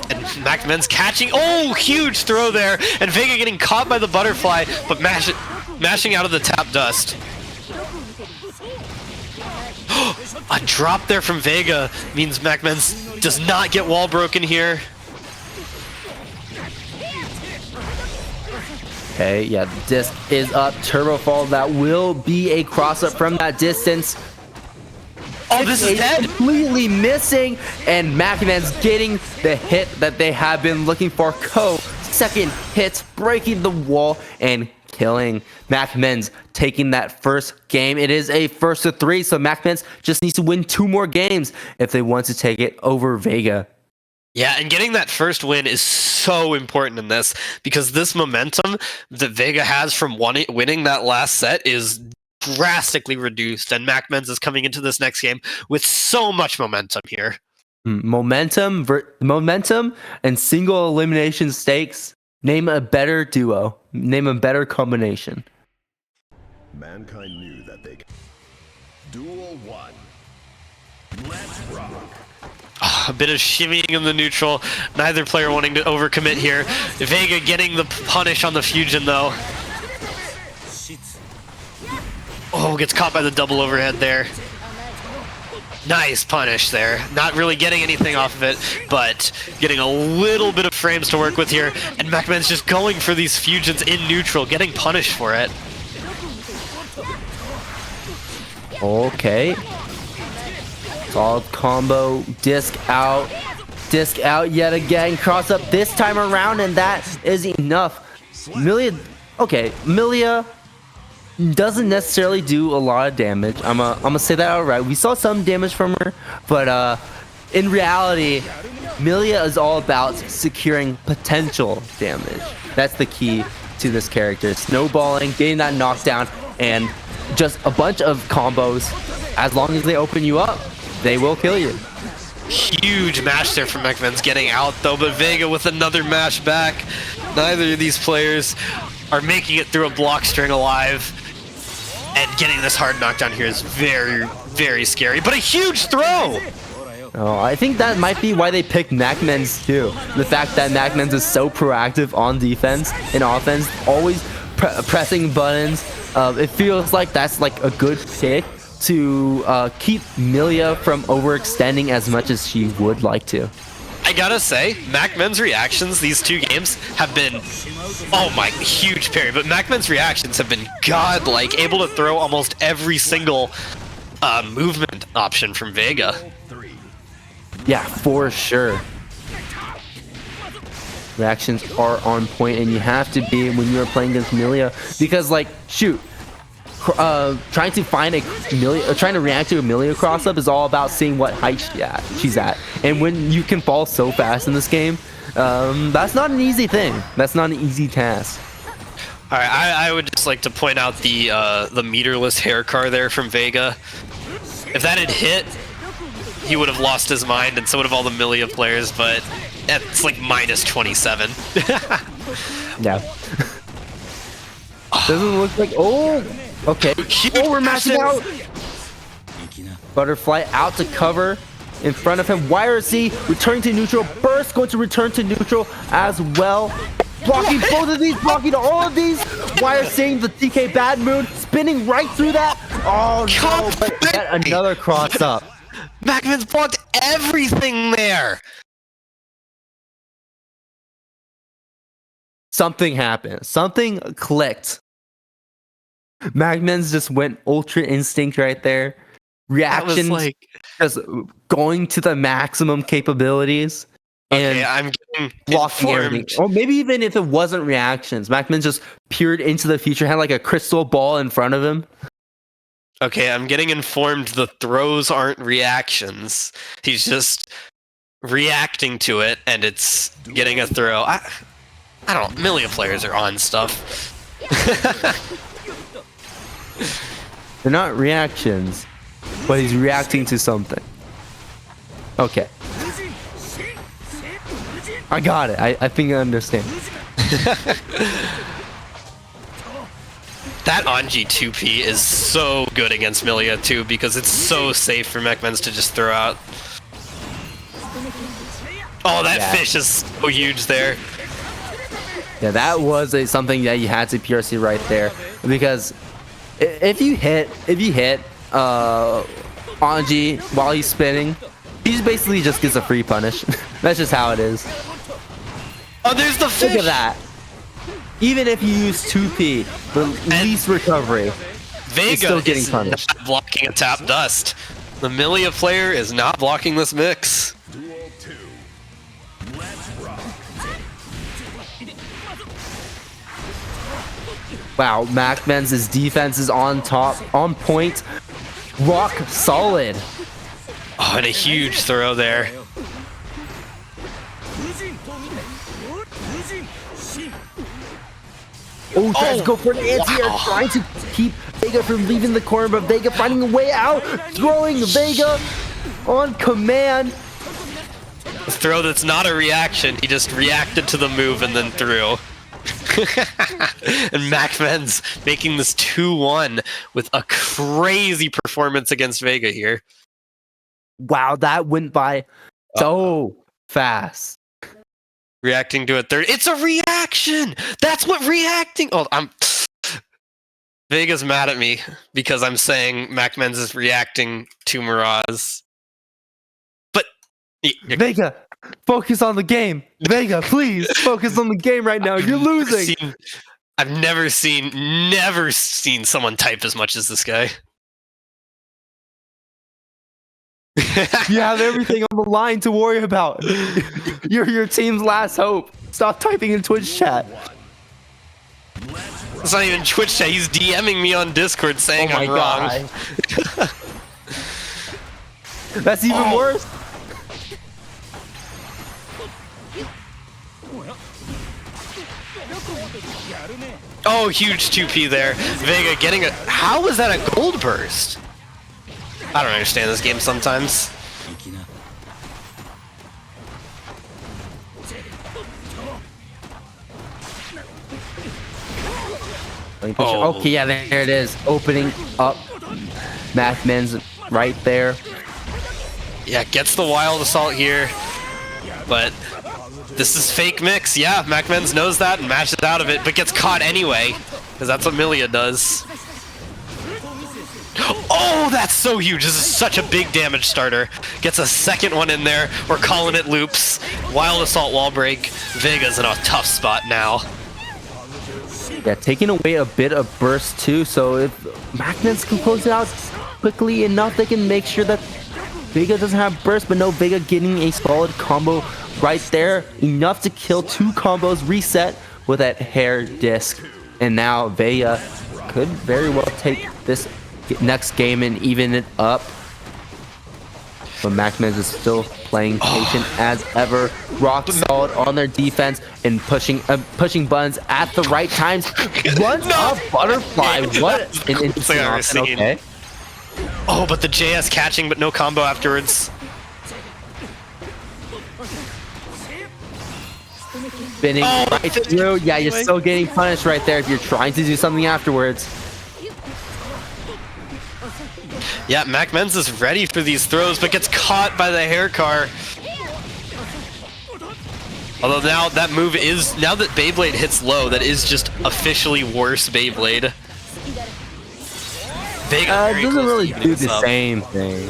And Macmen's catching, oh, huge throw there, and Vega getting caught by the butterfly, but mashing out of the tap dust. A drop there from Vega means Macmens does not get wall broken here. Okay, yeah, the disc is up. Turbo fall, that will be a cross up from that distance. Oh, this is dead. Completely missing, and Macmens getting the hit that they have been looking for. Second hit, breaking the wall and killing. Macmens taking that first game. It is a first of 3, so Macmens just needs to win 2 more games if they want to take it over Vega. Yeah, and getting that first win is so important in this, because this momentum that Vega has from winning that last set is drastically reduced, and Macmens is coming into this next game with so much momentum here. Momentum and single elimination stakes. Name a better duo. Name a better combination. Mankind knew that they could. Duel 1. Let's rock. A bit of shimmying in the neutral. Neither player wanting to overcommit here. Vega getting the punish on the Fusion though. Oh, gets caught by the double overhead there. Nice punish there. Not really getting anything off of it, but getting a little bit of frames to work with here. And Macmen's just going for these fusions in neutral, getting punished for it. Okay. Solid combo. Disc out yet again. Cross up this time around, and that is enough. Milia doesn't necessarily do a lot of damage. I'm gonna say that outright. We saw some damage from her, but in reality, Milia is all about securing potential damage. That's the key to this character. Snowballing, getting that knockdown, and just a bunch of combos. As long as they open you up, they will kill you. Huge mash there from Macmens getting out though, but Vega with another mash back. Neither of these players are making it through a block string alive. And getting this hard knockdown here is very, very scary, but a huge throw! Oh, I think that might be why they picked Macmens too. The fact that Macmens is so proactive on defense and offense, always pressing buttons. It feels like that's like a good pick to keep Milia from overextending as much as she would like to. I gotta say, Macmen's reactions these two games have been, oh my, huge parry, but Macmen's reactions have been godlike, able to throw almost every single movement option from Vega. Yeah, for sure. Reactions are on point, and you have to be when you're playing against Milia, because like, shoot, trying to react to a Milia cross up is all about seeing what height she's at, and when you can fall so fast in this game, that's not an easy thing. That's not an easy task. All right, I would just like to point out the meterless hair car there from Vega. If that had hit, he would have lost his mind, and so would have all the Milia players, but it's like minus 27. Yeah. Doesn't look like, oh, okay. Oh, we're mashing out. Butterfly out to cover in front of him. YRC returning to neutral. Burst going to return to neutral as well. Blocking both of these, blocking all of these. YRC the DK bad mood, spinning right through that. Oh no, but yet another cross up. Macmen's blocked everything there. Something happened. Something clicked. Macmens just went ultra instinct right there. Reactions like, just going to the maximum capabilities. And okay, I'm getting blocking informed. everything. Or maybe even if it wasn't reactions, Macmens just peered into the future, had like a crystal ball in front of him. Okay, I'm getting informed the throws aren't reactions. He's just reacting to it, and it's getting a throw. I don't know. Milia players are on stuff. They're not reactions, but he's reacting to something. Okay. I got it. I think I understand. That Anji 2P is so good against Milia too, because it's so safe for Macmens to just throw out. Oh, that fish is so huge there. Yeah, that was something that you had to PRC right there, because if you hit Anji while he's spinning, he basically just gets a free punish. That's just how it is. Oh, there's the fish. Look at that. Even if you use 2P, the least recovery, Vega is still getting is punished. not blocking a tap dust. The Milia player is not blocking this mix. Duel 2. Let's rock. Wow, Macmens' defense is on point, rock solid. Oh, and a huge throw there. Oh, tries to go for an anti-air, trying to keep Vega from leaving the corner, but Vega finding a way out, throwing Vega on command. A throw that's not a reaction, he just reacted to the move and then threw. And Macmens making this 2-1 with a crazy performance against Vega here. Wow, that went by so fast. Reacting to a third. It's a reaction! That's what reacting... Oh, Vega's mad at me because I'm saying Macmens is reacting to Miraz. But... Vega, focus on the game. Vega, please, focus on the game right now. You're losing. I've never seen someone type as much as this guy. You have everything on the line to worry about. You're your team's last hope. Stop typing in Twitch chat. It's not even Twitch chat. He's DMing me on Discord saying I'm wrong. That's even worse. Oh, huge 2P there. Vega getting a... How was that a gold burst? I don't understand this game sometimes. Oh. Okay, yeah, there it is. Opening up Macmens right there. Yeah, gets the wild assault here, but this is fake mix. Yeah, Macmens knows that and mashes out of it, but gets caught anyway, because that's what Milia does. Oh, that's so huge. This is such a big damage starter. Gets a second one in there. We're calling it loops. Wild assault wall break. Vega's in a tough spot now. Yeah, taking away a bit of burst too, so if Macmens can close it out quickly enough, they can make sure that Vega doesn't have burst, but no, Vega getting a solid combo right there. Enough to kill 2 combos, reset with that hair disc. And now Vega could very well take this next game and even it up. But Macmens is still playing patient as ever, rock solid on their defense and pushing buttons at the right times. Runs a butterfly. What an interesting option. Okay. Oh, but the JS catching, but no combo afterwards. Spinning right through. Yeah, you're still getting punished right there if you're trying to do something afterwards. Yeah, Macmens is ready for these throws, but gets caught by the hair car. Although now that move is, now that Beyblade hits low, that is just officially worse Beyblade. Vega It doesn't really do the same thing.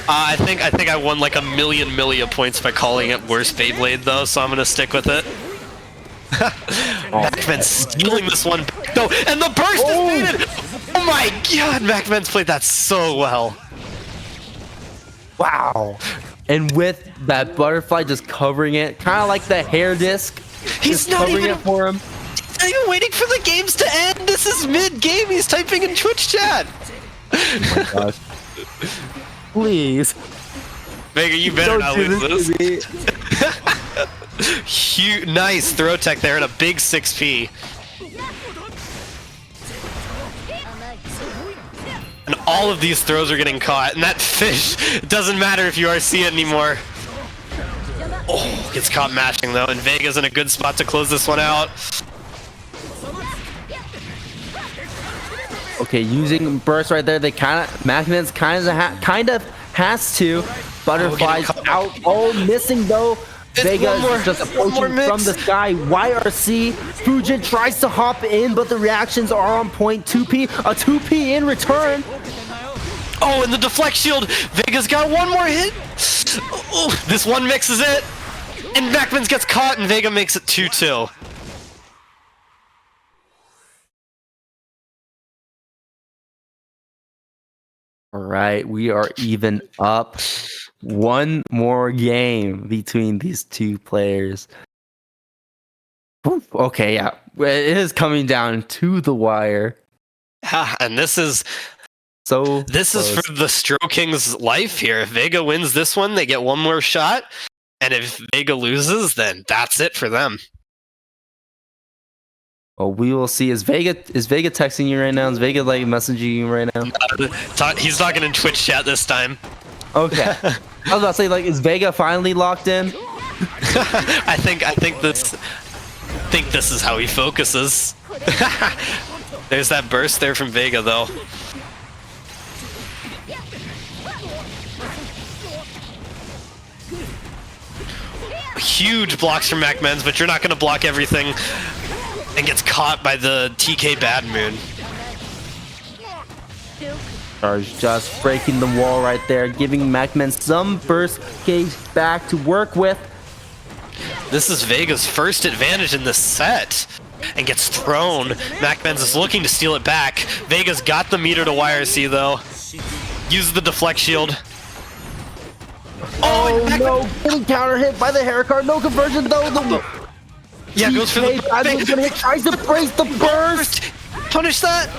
I think I won like a million points by calling it worse Beyblade though, so I'm gonna stick with it. Macmens stealing this one though, and the burst is baited! Oh my god, Macmens played that so well. Wow. And with that butterfly just covering it, kind of like the hair disc. He's not covering even it for him. He's not even waiting for the games to end. This is mid-game. He's typing in Twitch chat. Oh my gosh. Please. Vega, you better not lose this. Nice throw tech there and a big 6P. And all of these throws are getting caught. And that fish, it doesn't matter if you RC it anymore. Oh, gets caught mashing though. And Vega's in a good spot to close this one out. Okay, using burst right there, they Macmens kind of has to. Butterflies out. Oh, missing though. Vega is just approaching from the sky. YRC. Fujin tries to hop in, but the reactions are on point. 2P. A 2P in return. Oh, and the deflect shield. Vega's got one more hit. Oh, this one mixes it. And Macmens gets caught, and Vega makes it 2-2. All right, we are even up. One more game between these two players. Oof, okay, yeah. It is coming down to the wire. Yeah, and this is for the Stro King's life here. If Vega wins this one, they get one more shot. And if Vega loses, then that's it for them. Well, we will see. Is Vega texting you right now? Is Vega like messaging you right now? He's talking in Twitch chat this time. Okay. I was about to say, like, is Vega finally locked in? I think this is how he focuses. There's that burst there from Vega though. Huge blocks from Macmens, but you're not going to block everything. And gets caught by the TK Bad Moon. Charge just breaking the wall right there, giving Macmens some burst gauge back to work with. This is Vega's first advantage in this set. And gets thrown. Macmens is looking to steal it back. Vega's got the meter to YRC though. Uses the deflect shield. Oh no, getting counter hit by the hair card. No conversion though. Yeah, goes for the tries to brace the burst. Punish that.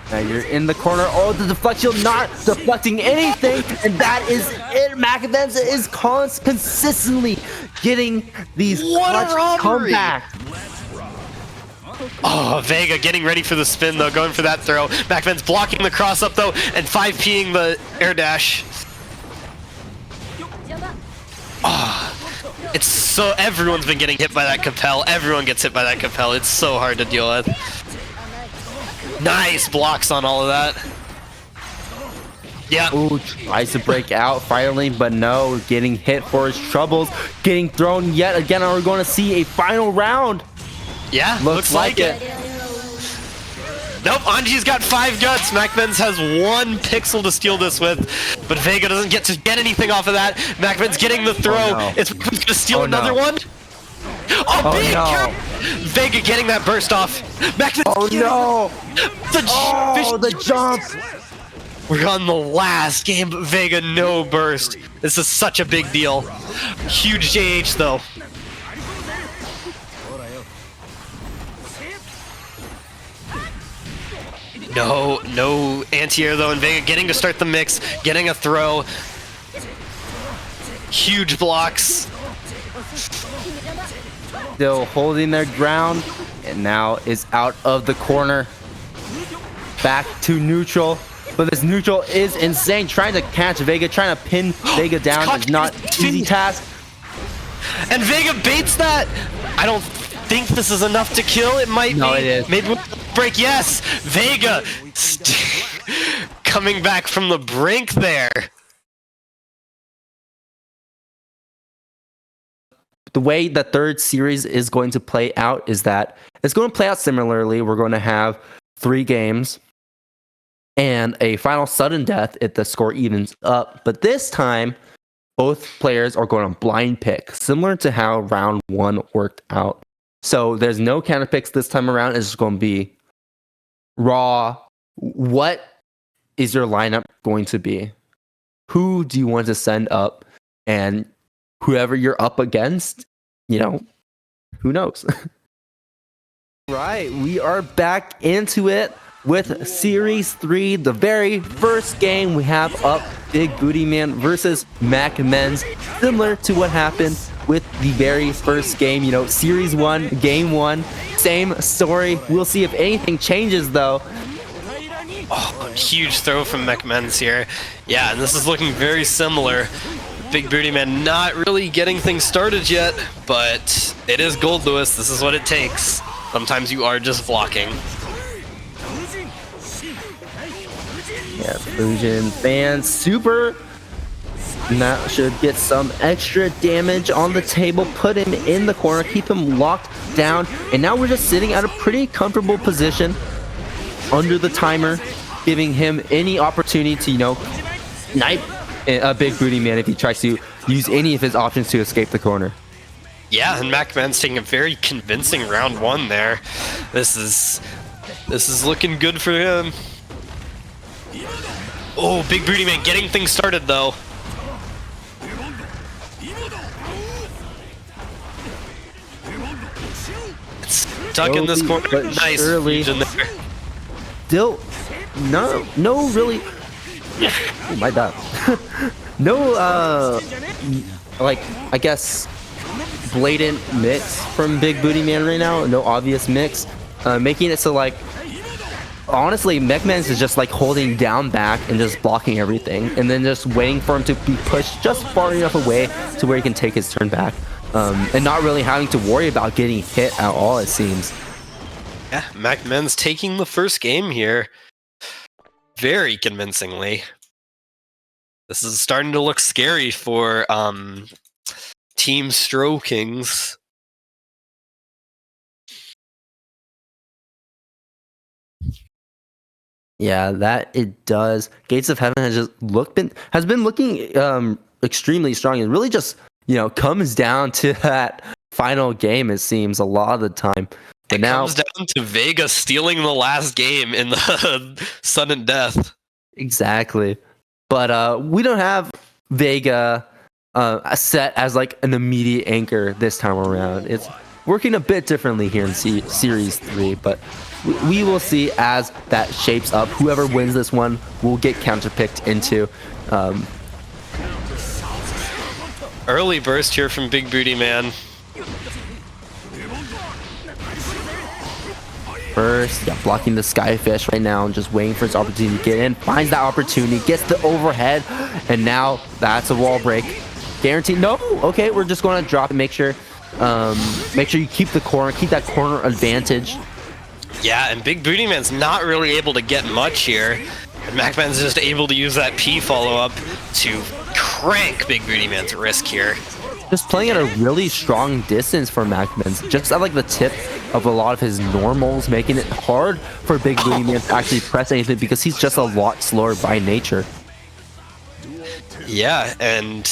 Now you're in the corner. Oh, the deflect shield not deflecting anything, and that is it. Macmens is consistently getting these What a clutch robbery! comebacks. Oh, Vega getting ready for the spin though, going for that throw. Macmens blocking the cross up though, and 5P'ing the air dash. It's so, everyone's been getting hit by that Capel. Everyone gets hit by that Capel. It's so hard to deal with. Nice blocks on all of that. Yeah. Ooh, tries to break out finally, but no, getting hit for his troubles, getting thrown yet again. Are we going to see a final round? Yeah, Looks like it. Nope, Anji's got 5 guts. Macmens has 1 pixel to steal this with, but Vega doesn't get to get anything off of that. Macmens getting the throw. Oh, no. It's going to steal Oh, another no. one. Oh, big no. count. Vega getting that burst off. Macmens Oh no! the The jump! We're on the last game, but Vega no burst. This is such a big deal. Huge JH though. No anti-air though, and Vega getting to start the mix, getting a throw. Huge blocks. Still holding their ground, and now is out of the corner. Back to neutral, but this neutral is insane. Trying to catch Vega, trying to pin Vega down is not easy task. And Vega baits that. I don't think this is enough to kill. It might be. No, it is. Maybe we'll break. Yes, Vega coming back from the brink there. The way the third series is going to play out is that it's going to play out similarly. We're going to have 3 games and a final sudden death if the score evens up. But this time, both players are going to blind pick, similar to how round 1 worked out. So there's no counter picks this time around. It's just going to be raw. What is your lineup going to be? Who do you want to send up? And whoever you're up against, you know, who knows? Right, we are back into it with Series 3, the very first game we have up, Big Booty Man versus Macmens. Similar to what happened with the very first game, you know, Series 1, Game 1, same story. We'll see if anything changes though. Oh, huge throw from Macmens here. Yeah, and this is looking very similar. Big Booty Man not really getting things started yet, but it is Gold Lewis. This is what it takes. Sometimes you are just blocking. Yeah, Fusion fan super. And that should get some extra damage on the table, put him in the corner, keep him locked down. And now we're just sitting at a pretty comfortable position under the timer, giving him any opportunity to, you know, snipe a Big Booty Man if he tries to use any of his options to escape the corner. Yeah, and Macman's taking a very convincing round 1 there. This is looking good for him. Oh, Big Booty Man getting things started though. Stuck in this corner. But Nice surely fusion there. Still, no, really. Oh, my bad. No, like, I guess, blatant mix from Big Booty Man right now. No obvious mix. Making it so, like, honestly, Macmens is just, like, holding down back and just blocking everything. And then just waiting for him to be pushed just far enough away to where he can take his turn back. And not really having to worry about getting hit at all, it seems. Yeah, Macmen's taking the first game here. Very convincingly. This is starting to look scary for Team Strokings. Yeah, that it does. Gates of Heaven has been looking extremely strong. It really just, you know, comes down to that final game, it seems, a lot of the time. But it now comes down to Vega stealing the last game in the sudden death. Exactly. But we don't have Vega set as like an immediate anchor this time around. It's working a bit differently here in Series 3, but we will see as that shapes up. Whoever wins this one will get counterpicked into. Early burst here from Big Booty Man. First, yeah, blocking the Skyfish right now and just waiting for his opportunity to get in. Finds that opportunity, gets the overhead, and now that's a wall break. Guaranteed. No. Okay, we're just going to drop and make sure you keep the corner, keep that corner advantage. Yeah, and Big Booty Man's not really able to get much here. Macmen's just able to use that P follow-up to crank Big Booty Man's risk here. Just playing at a really strong distance for Macmens. Just at like the tip of a lot of his normals, making it hard for Big Booty Man to actually press anything because he's just a lot slower by nature. Yeah, and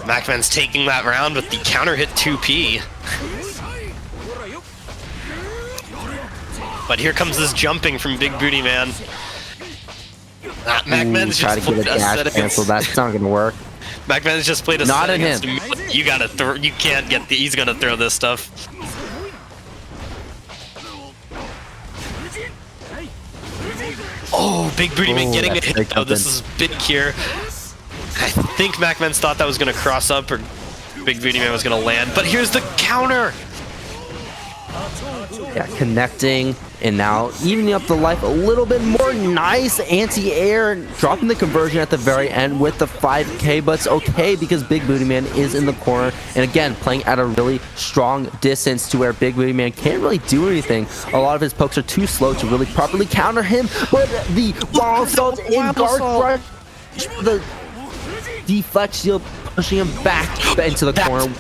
Macmen's taking that round with the counter hit 2P. But here comes this jumping from Big Booty Man. Macmen's try to get a dash cancel. That's not gonna work. Macmen's just played a not set in him. You gotta throw. You can't get the. He's gonna throw this stuff. Oh, Big Booty Man getting a hit though. This is big here. I think Macmen's thought that was gonna cross up or Big Booty Man was gonna land, but here's the counter. Yeah, connecting and now evening up the life a little bit more. Nice anti-air, dropping the conversion at the very end with the 5K, but it's okay because Big Booty Man is in the corner and again playing at a really strong distance to where Big Booty Man can't really do anything. A lot of his pokes are too slow to really properly counter him, but the wall assault in guard rush, the deflect shield pushing him back into the corner,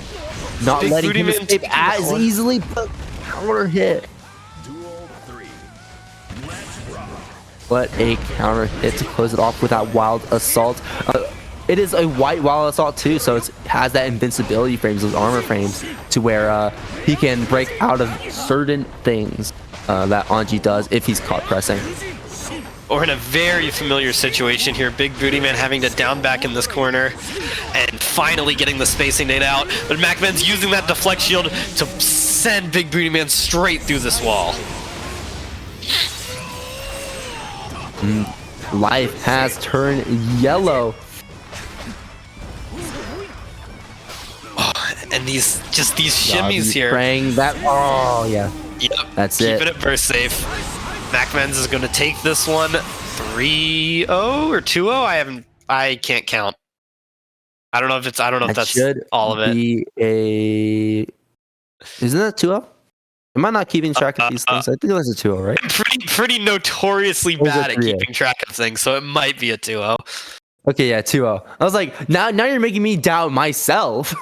not Big letting Booty him Man escape as easily, but counter hit. What a counter hit to close it off with that wild assault. It is a white wild assault too, so it has that invincibility frames, those armor frames, to where he can break out of certain things that Anji does if he's caught pressing. Or in a very familiar situation here, Big Booty Man having to down back in this corner and finally getting the spacing nade out. But Macmen's using that deflect shield to send Big Booty Man straight through this wall. Life has turned yellow. Oh, and these shimmies here. Praying that. Oh yeah. Yep. That's it. Keeping it burst safe. Macmen's is going to take this one 3-0 or 2-0. I can't count. I don't know if that's all of it. Isn't that 2-0? Am I not keeping track of these things? I think that's a 2-0, right? I'm pretty notoriously bad at keeping track of things, so it might be a 2-0. Okay, yeah, 2-0. I was like, now you're making me doubt myself.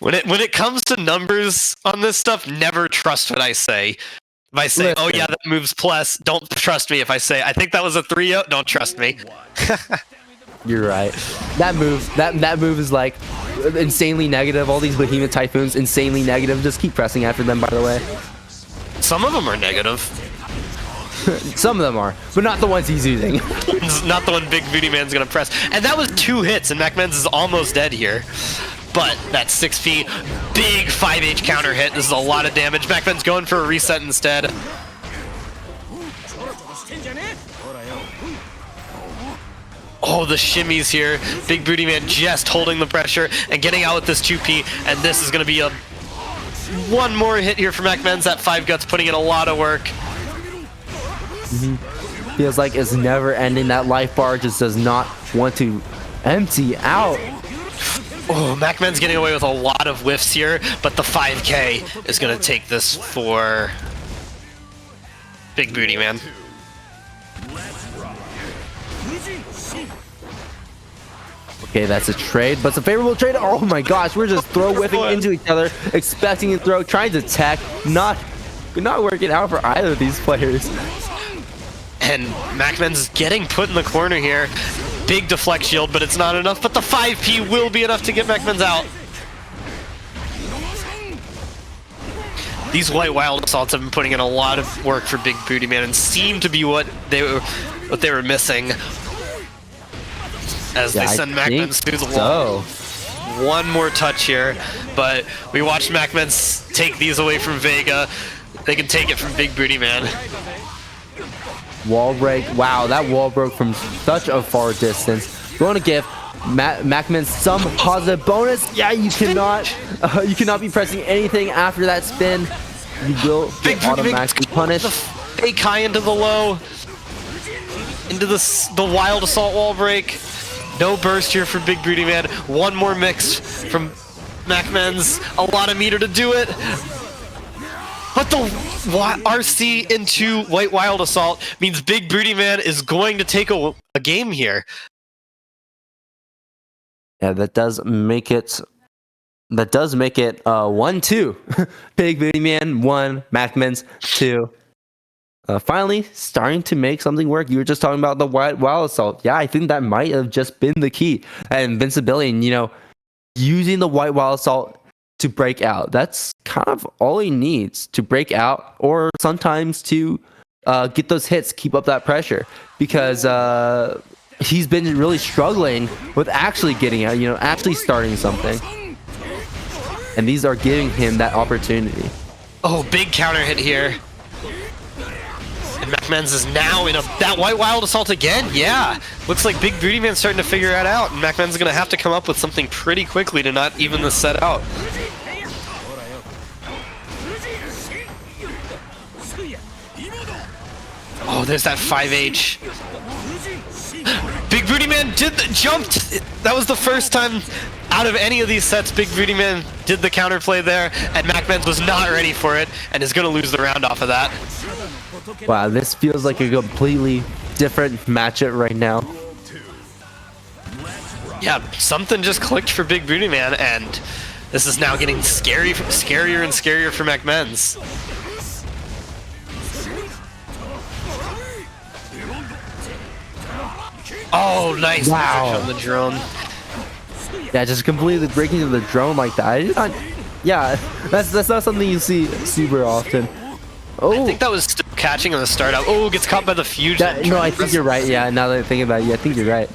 When it comes to numbers on this stuff, never trust what I say. If I say, oh yeah, that move's plus, don't trust me. If I say, I think that was a 3-0, don't trust me. You're right. That move is like insanely negative. All these Behemoth Typhoons, insanely negative. Just keep pressing after them, by the way. Some of them are negative. Some of them are, but not the ones he's using. Not the one Big Booty Man's gonna press. And that was 2 hits, and Macmen's is almost dead here. But that 6P, big 5H counter hit. This is a lot of damage. Macmen's going for a reset instead. Oh, the shimmies here. Big Booty Man just holding the pressure and getting out with this 2P. And this is going to be one more hit here for Macmen's. That 5 Guts putting in a lot of work. Feels like it's never ending. That life bar just does not want to empty out. Oh, Macmen's getting away with a lot of whiffs here, but the 5K is going to take this for Big Booty Man. Okay, that's a trade, but it's a favorable trade. Oh my gosh, we're just throw whipping into each other, expecting to throw, trying to tech, not working out for either of these players. And Macmen's getting put in the corner here. Big deflect shield, but it's not enough. But the 5P will be enough to get Macmen's out. These white wild assaults have been putting in a lot of work for Big Booty Man and seem to be what they were missing. As they send Macmen's through the wall. One more touch here, but we watched Macmen's take these away from Vega. They can take it from Big Booty Man. Wall break. Wow, that wall broke from such a far distance. Going to give Macmens some positive bonus. Yeah, you cannot be pressing anything after that spin. You will get automatically punished. Fake high into the low, into the wild assault wall break. No burst here for Big Booty Man. One more mix from Macmens. A lot of meter to do it. But the RC into White Wild Assault means Big Booty Man is going to take a game here. Yeah, that does make it 1-2. Big Booty Man 1, Macmens 2. Finally starting to make something work. You were just talking about the White Wild Assault. Yeah, I think that might have just been the key. And invincibility, and, using the White Wild Assault to break out. That's kind of all he needs to break out, or sometimes to get those hits, keep up that pressure, because he's been really struggling with actually getting out, actually starting something. And these are giving him that opportunity. Oh, big counter hit here. And Macmens is now in that White Wild Assault again. Yeah, looks like Big Booty Man's starting to figure that out, and Macmens is going to have to come up with something pretty quickly to not even the set out. Oh, there's that 5H. Big Booty Man jumped. That was the first time out of any of these sets Big Booty Man did the counterplay there, and Macmens was not ready for it and is going to lose the round off of that. Wow, this feels like a completely different matchup right now. Yeah, something just clicked for Big Booty Man, and this is now getting scarier and scarier for Macmens. Oh, nice. Wow. On the drone. Yeah, just completely breaking into the drone like that. Yeah, that's not something you see super often. Oh, I think that was still catching on the start out. Oh, gets caught by the fusion. No, I think you're right. Yeah, now that I think about it, I think you're right.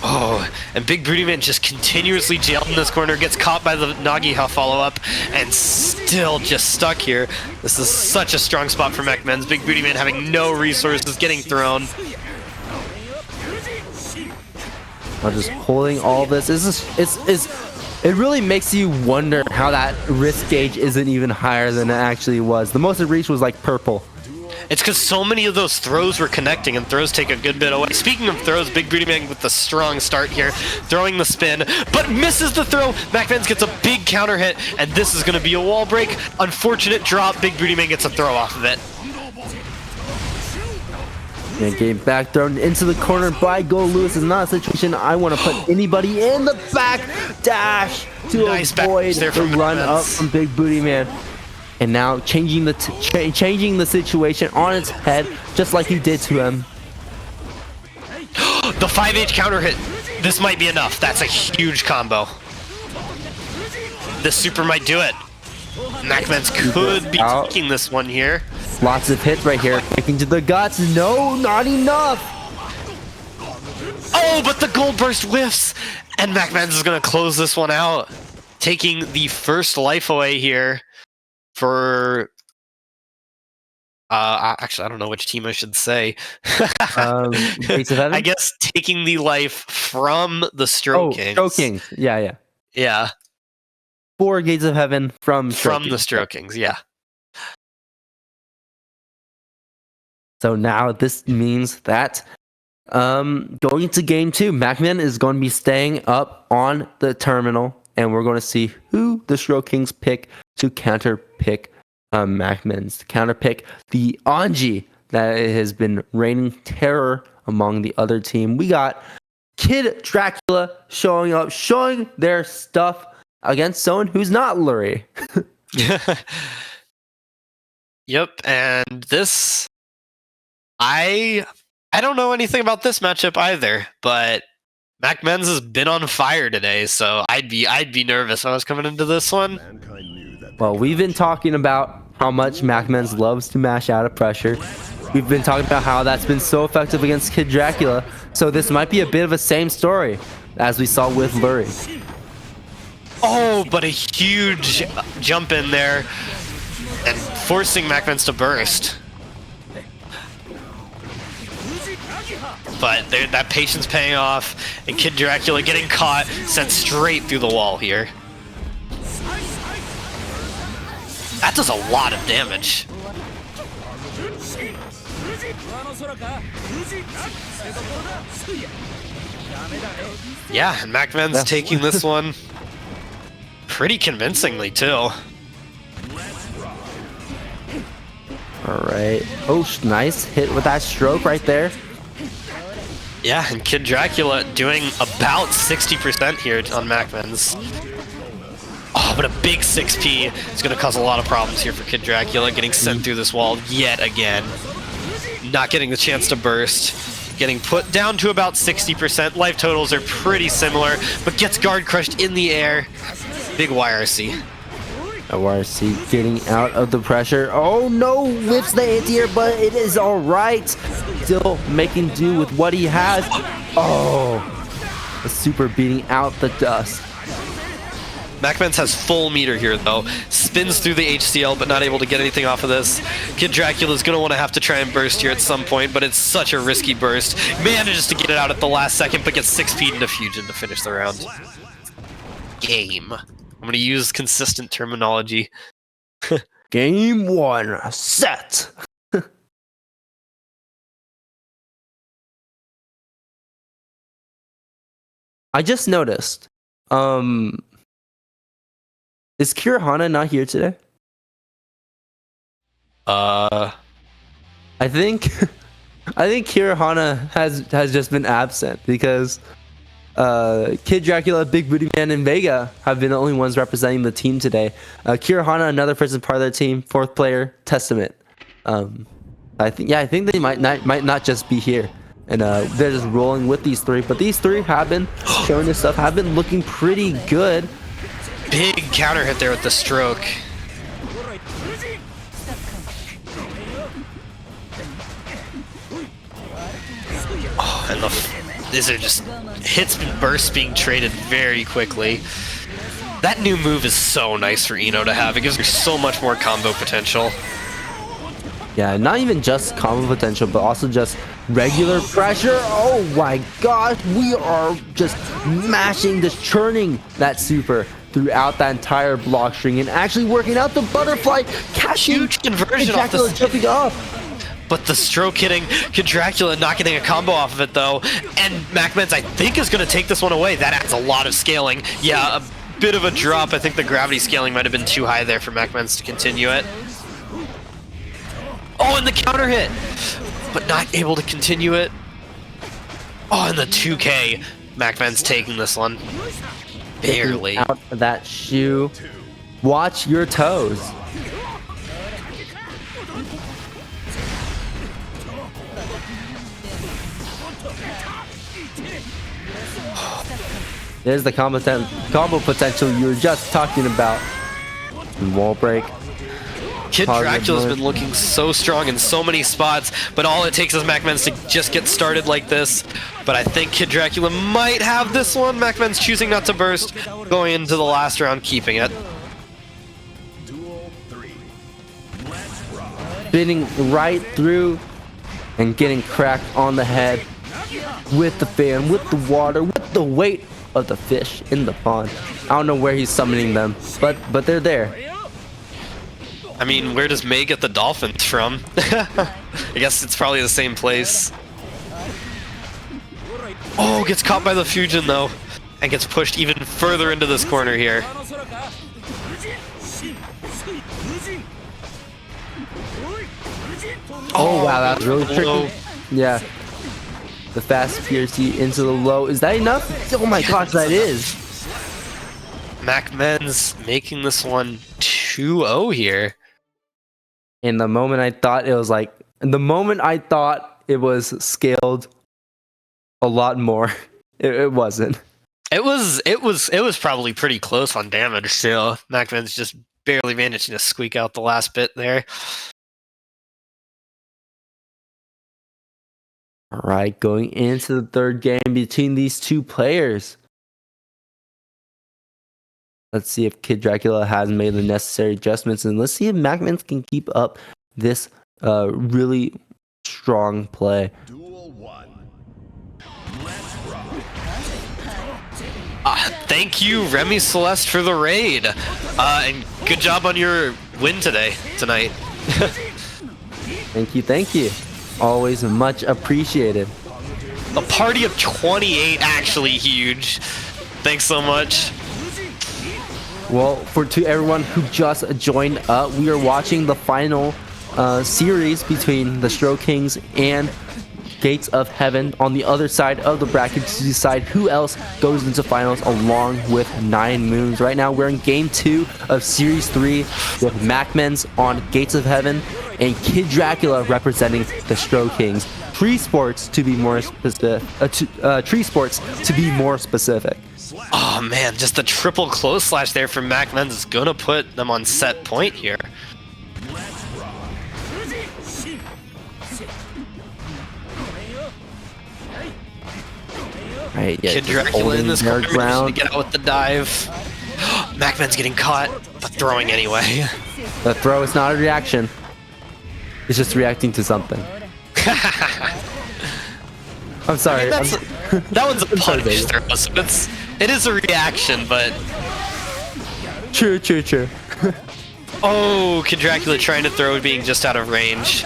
Oh, and Big Booty Man just continuously jailed in this corner, gets caught by the Nagiha follow-up, and still just stuck here. This is such a strong spot for Macmens. Big Booty Man having no resources, getting thrown. I'm just holding all this. It really makes you wonder how that risk gauge isn't even higher than it actually was. The most it reached was like purple. It's because so many of those throws were connecting, and throws take a good bit away. Speaking of throws, Big Booty Man with the strong start here, throwing the spin, but misses the throw. Macmens gets a big counter hit, and this is going to be a wall break. Unfortunate drop. Big Booty Man gets a throw off of it. And getting back thrown into the corner by Gold Lewis is not a situation I want to put anybody in. The back dash to nice avoid there the run up from Big Booty Man. And now changing the situation on its head, just like he did to him. The 5H counter hit. This might be enough. That's a huge combo. This super might do it. Macmens could be taking this one here. Lots of hits right here. Kicking to the guts. No, not enough. Oh, but the gold burst whiffs. And Macmens is going to close this one out. Taking the first life away here for... actually, I don't know which team I should say. Gates of Heaven? I guess taking the life from the Stroke Kings. Stroke Kings. Yeah. Yeah. 4 Gates of Heaven from the Stroke Kings, yeah. So now this means that going to game 2, Macmen is going to be staying up on the terminal, and we're going to see who the Stroke Kings pick to counter pick Macmens, to counter pick the Anji that has been reigning terror among the other team. We got Kid Dracula showing up, showing their stuff against someone who's not Lurie. Yep, and this... I don't know anything about this matchup either, but Macmens has been on fire today, so I'd be nervous if I was coming into this one. Well, we've been talking about how much Macmens loves to mash out of pressure. We've been talking about how that's been so effective against Kid Dracula, so this might be a bit of a same story as we saw with Lurie. Oh, but a huge jump in there and forcing Macmens to burst. But that patience paying off, and Kid Dracula getting caught, sent straight through the wall here. That does a lot of damage. Yeah, and Macmens taking this one pretty convincingly too. Alright. Oh, nice hit with that stroke right there. Yeah, and Kid Dracula doing about 60% here on Macmens. Oh, but a big 6P is going to cause a lot of problems here for Kid Dracula, getting sent through this wall yet again. Not getting the chance to burst. Getting put down to about 60%. Life totals are pretty similar, but gets guard crushed in the air. Big YRC. YRC getting out of the pressure. Oh no, lifts the anti-air, but it is alright. Still making do with what he has. Oh, the super beating out the dust. Macmens has full meter here though. Spins through the HCL, but not able to get anything off of this. Kid Dracula's gonna want to have to try and burst here at some point, but it's such a risky burst. Manages to get it out at the last second, but gets 6P'd into Fusion to finish the round. Game. I'm gonna use consistent terminology. Game 1, set. I just noticed. Is Kirihana not here today? I think Kirihana has just been absent because Kid Dracula, Big Booty Man, and Vega have been the only ones representing the team today. Kirihana, another person part of their team, 4th player, Testament. I think they might not just be here, and they're just rolling with these 3. But these 3 have been showing this stuff, have been looking pretty good. Big counter hit there with the stroke. Oh, and these are just hits and bursts being traded very quickly. That new move is so nice for Eno to have. It gives her so much more combo potential. Yeah, not even just combo potential, but also just regular pressure. Oh my gosh, we are just mashing, just churning that super throughout that entire block string and actually working out the butterfly, catching huge conversion off Dracula jumping up. But the stroke hitting Kid Dracula, not getting a combo off of it though, and Macmens I think is going to take this one away. That adds a lot of scaling. Yeah, a bit of a drop. I think the gravity scaling might have been too high there for Macmens to continue it. Oh, and the counter hit, but not able to continue it. Oh, and the 2K. Macmens taking this one. Barely. Out of that shoe. Watch your toes. There's the combo potential you were just talking about. Wall break. Kid Dracula's been looking so strong in so many spots, but all it takes is Macmens to just get started like this. But I think Kid Dracula might have this one. Macmens choosing not to burst, going into the last round, keeping it. Spinning right through and getting cracked on the head with the fan, with the water, with the weight of the fish in the pond. I don't know where he's summoning them, but they're there. I mean, where does May get the dolphins from? I guess it's probably the same place. Oh, gets caught by the Fusion though, and gets pushed even further into this corner here. Oh wow, that's really tricky. Yeah. The fast PRC into the low. Is that enough? Oh my gosh, that is. Macmens making this one 2-0 here. And the moment I thought it was scaled a lot more, it wasn't. It was probably pretty close on damage too. Macmens just barely managing to squeak out the last bit there. All right, going into the 3rd game between these 2 players. Let's see if Kid Dracula has made the necessary adjustments, and let's see if Macmens can keep up this really strong play. Duel 1. Let's rock. Thank you, Remy Celeste, for the raid. And good job on your win tonight. Thank you. Always much appreciated. A party of 28, actually huge. Thanks so much. Well, to everyone who just joined up, we are watching the final series between the Stro Kings and Gates of Heaven on the other side of the bracket to decide who else goes into finals along with 9 Moons. Right now, we're in Game 2 of Series 3 with Macmens on Gates of Heaven and Kid Dracula representing the Stro Kings. Tree Sports to be more specific. Oh man, just the triple close slash there from Macmens is gonna put them on set point here. Right, yeah, Kid Dracula in this corner ground. to get out with the dive. Macmen's getting caught, but throwing anyway. The throw is not a reaction. It's just reacting to something. I'm sorry. I mean, that one's a punish throw, so it is a reaction, but... True. Oh, Kid Dracula trying to throw being just out of range.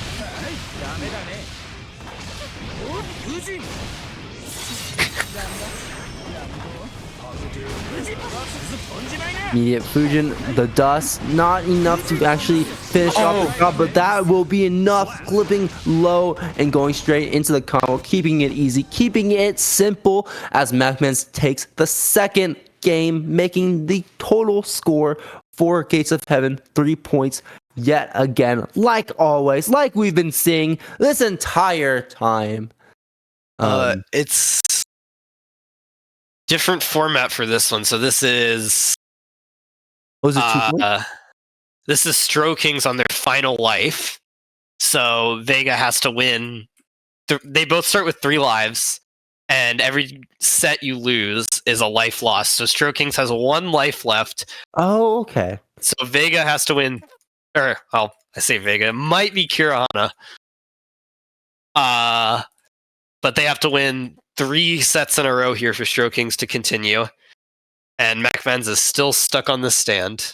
Immediate Fusion, the dust, not enough to actually finish off the job, but that will be enough, clipping low and going straight into the combo, keeping it easy, keeping it simple as Macmens takes the second game, making the total score for Gates of Heaven 3 points yet again, like always, like we've been seeing this entire time. It's different format for this one, so this is... Was it 2 points? This is Stro Kings on their final life. So Vega has to win. They both start with 3 lives, and every set you lose is a life lost. So Stro Kings has 1 life left. Oh, okay. So Vega has to win, or I say Vega, it might be Kirahana. But they have to win 3 sets in a row here for Stro Kings to continue. And Macmens is still stuck on the stand.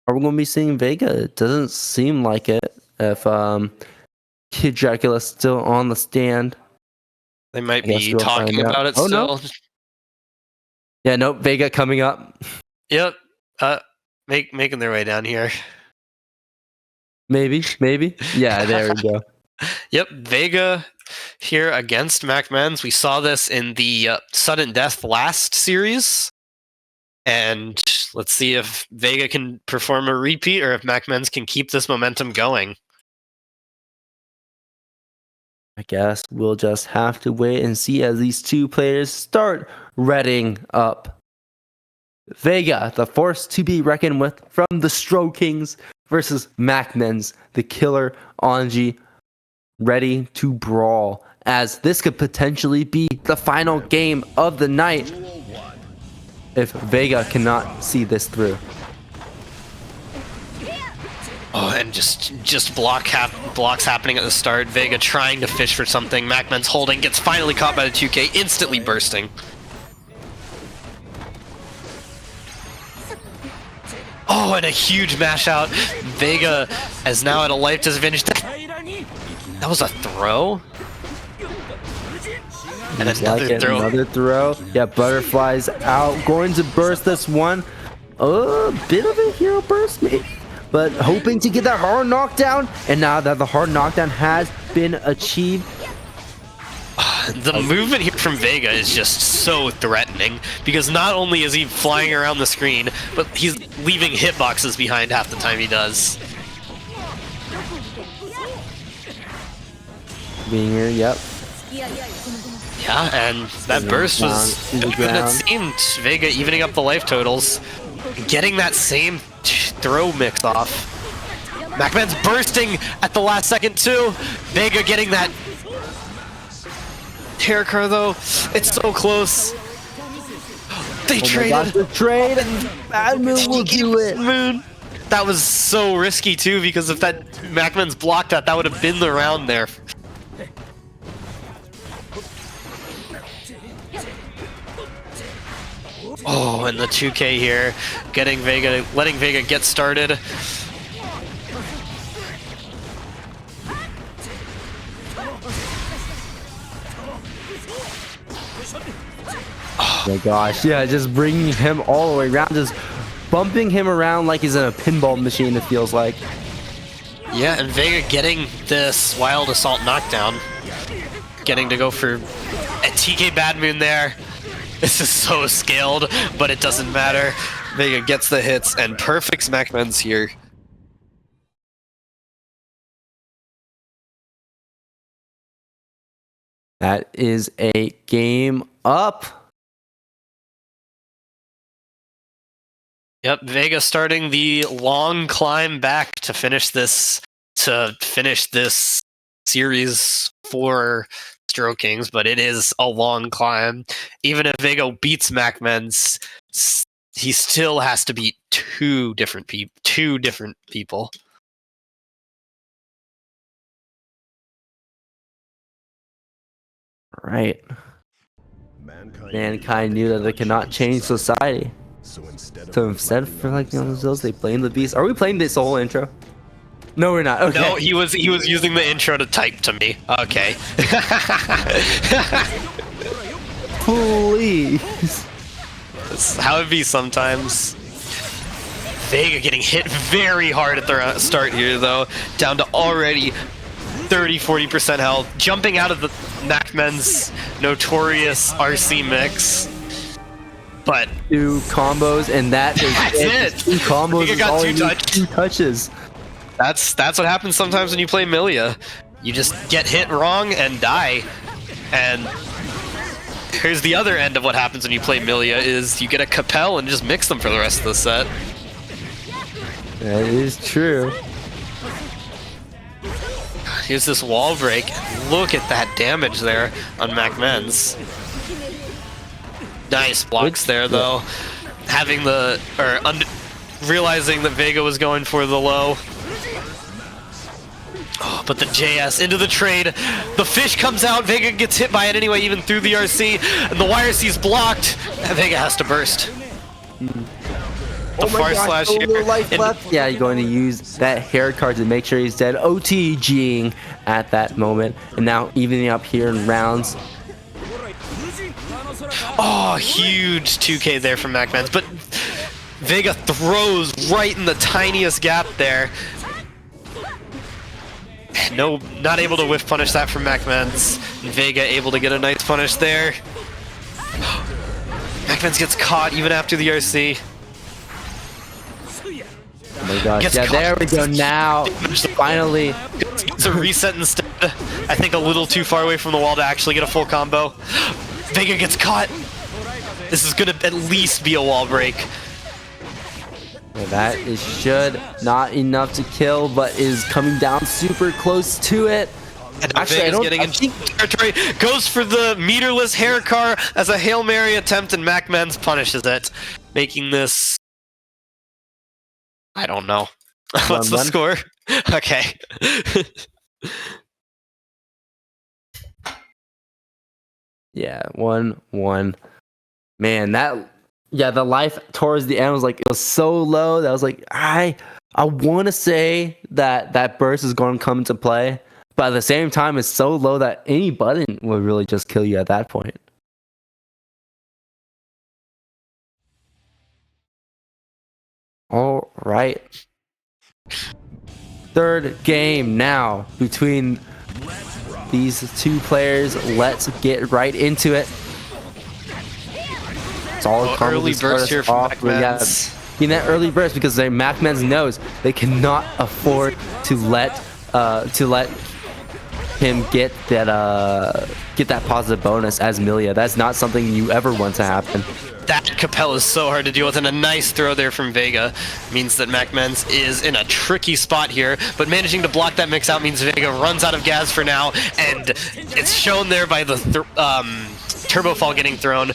Are we going to be seeing Vega? It doesn't seem like it. If Kid Dracula's still on the stand. They might be talking about it still. No. Yeah, nope. Vega coming up. Yep. Making their way down here. Maybe. Yeah, there we go. Yep, Vega here against Macmens. We saw this in the sudden death last series. And let's see if Vega can perform a repeat or if Macmens can keep this momentum going. I guess we'll just have to wait and see as these 2 players start redding up. Vega, the force to be reckoned with from the Stro Kings versus Macmens, the killer Anji, ready to brawl, as this could potentially be the final game of the night if Vega cannot see this through. Oh, and just blocks happening at the start. Vega trying to fish for something. Macmens holding, gets finally caught by the 2K, instantly bursting. Oh, and a huge mash out. Vega is now at a life disadvantage. That was a throw? And another throw. Yeah, Butterfly's out. Going to burst this one. A bit of a hero burst, maybe. But hoping to get that hard knockdown. And now that the hard knockdown has been achieved. The movement here from Vega is just so threatening. Because not only is he flying around the screen, but he's leaving hitboxes behind half the time he does. Being here, yep. Yeah, and that burst was it seemed Vega evening up the life totals, getting that same throw mix off. Macmen's bursting at the last second too. Vega getting that hair car though. It's so close. They traded. The trade. Bad Moon will do it. Moon. That was so risky too, because if that Macmens blocked that, that would have been the round there. Oh, and the 2K here, letting Vega get started. Oh my gosh, yeah, just bringing him all the way around, just bumping him around like he's in a pinball machine, it feels like. Yeah, and Vega getting this wild assault knockdown. Getting to go for a TK Bad Moon there. This is so scaled, but it doesn't matter. Vega gets the hits and perfects Macmens here. That is a game up. Yep, Vega starting the long climb back to finish this series for Strokings, but it is a long climb. Even if Vega beats Macmens, he still has to beat two different people. Right. Mankind knew that they cannot change society. So instead for like those, they blame the beast. Are we playing this whole intro? No, we're not. Okay. No, he was using the intro to type to me. Okay. Please. That's how it be sometimes. Vega getting hit very hard at the start here, though. Down to already 30-40% health. Jumping out of the Macmens' notorious RC mix. But 2 combos, and that is it. 2 combos. Vega got all 2 2 touches. That's what happens sometimes when you play Milia. You just get hit wrong and die. And here's the other end of what happens when you play Milia is you get a Capel and just mix them for the rest of the set. That is true. Here's this wall break. Look at that damage there on Macmens. Nice blocks there though. Having realizing that Vega was going for the low. Oh, but the JS into the trade. The fish comes out. Vega gets hit by it anyway, even through the RC. And the YRC's blocked. And Vega has to burst. The far slash here. Life left. Yeah, you're going to use that hair card to make sure he's dead. OTGing at that moment. And now evening up here in rounds. Oh, huge 2K there from Macmens. But Vega throws right in the tiniest gap there. No, not able to whiff punish that from Macmens. Vega able to get a nice punish there. Macmens gets caught even after the RC. Oh my gosh, Gets yeah, caught. there we go now. Finally. It's a reset instead. I think a little too far away from the wall to actually get a full combo. Vega gets caught. This is going to at least be a wall break. Yeah, that is should not enough to kill, but is coming down super close to it. And actually, Vega's getting into territory. Goes for the meterless hair car as a Hail Mary attempt, and Macmens punishes it, making this... I don't know. What's the score? Okay. Yeah, 1-1. Man, that... Yeah, the life towards the end was like, it was so low that I was like, I want to say that burst is going to come into play, but at the same time, it's so low that any button would really just kill you at that point. All right. Third game now between these 2 players. Let's get right into it. Solid early burst here from Macmens. In that early burst, because Macmens knows they cannot afford to let him get that positive bonus as Milia. That's not something you ever want to happen. That Capel is so hard to deal with, and a nice throw there from Vega means that Macmens is in a tricky spot here, but managing to block that mix out means Vega runs out of gas for now, and it's shown there by the Turbo Fall getting thrown.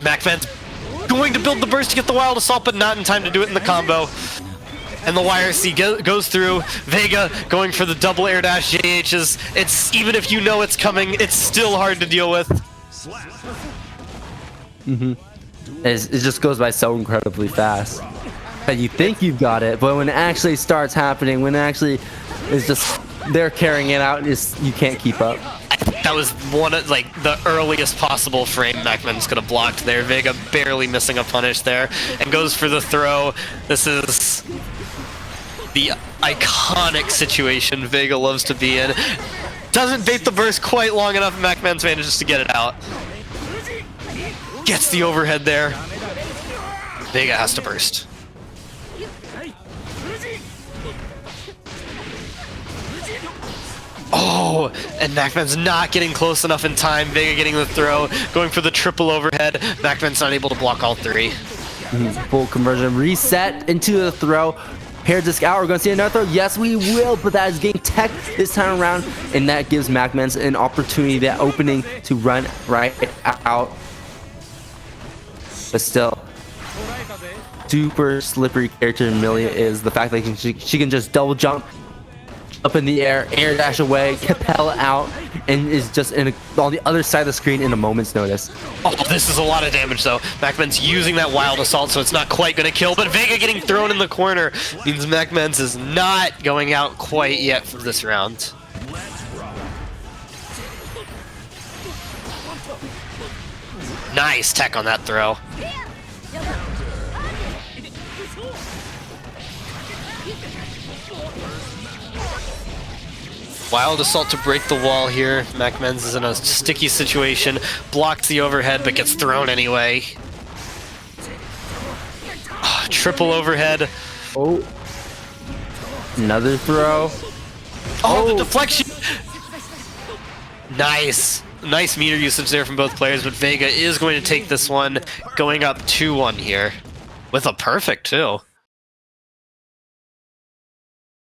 Macmens going to build the burst to get the Wild Assault, but not in time to do it in the combo. And the YRC goes through. Vega going for the double air dash JHs. It's, even if you know it's coming, it's still hard to deal with. It just goes by so incredibly fast. That you think you've got it, but when it actually starts happening, when it actually is just, they're carrying it out, you can't keep up. That was one of, like, the earliest possible frame Macmens could have blocked there. Vega barely missing a punish there, and goes for the throw. This is the iconic situation Vega loves to be in. Doesn't bait the burst quite long enough, Macmens manages to get it out. Gets the overhead there. Vega has to burst. Oh, and Macmen's not getting close enough in time. Vega getting the throw, going for the triple overhead. Macmen's not able to block all three. Full conversion, reset into the throw. Hair disc out, we're going to see another throw. Yes, we will, but that is getting tech this time around, and that gives Macmens an opportunity, that opening to run right out. But still, super slippery character Amelia is. The fact that she can just double jump up in the air dash away, Capel out, and is just on the other side of the screen in a moment's notice. Oh, this is a lot of damage though. Macmens using that Wild Assault, so it's not quite going to kill, but Vega getting thrown in the corner means Macmens is not going out quite yet for this round. Nice tech on that throw. Wild Assault to break the wall here. Macmens is in a sticky situation, blocks the overhead but gets thrown anyway. Oh, triple overhead. Oh, another throw. Oh, the deflection. Nice. Nice meter usage there from both players, but Vega is going to take this one, going up 2-1 here. With a perfect, too.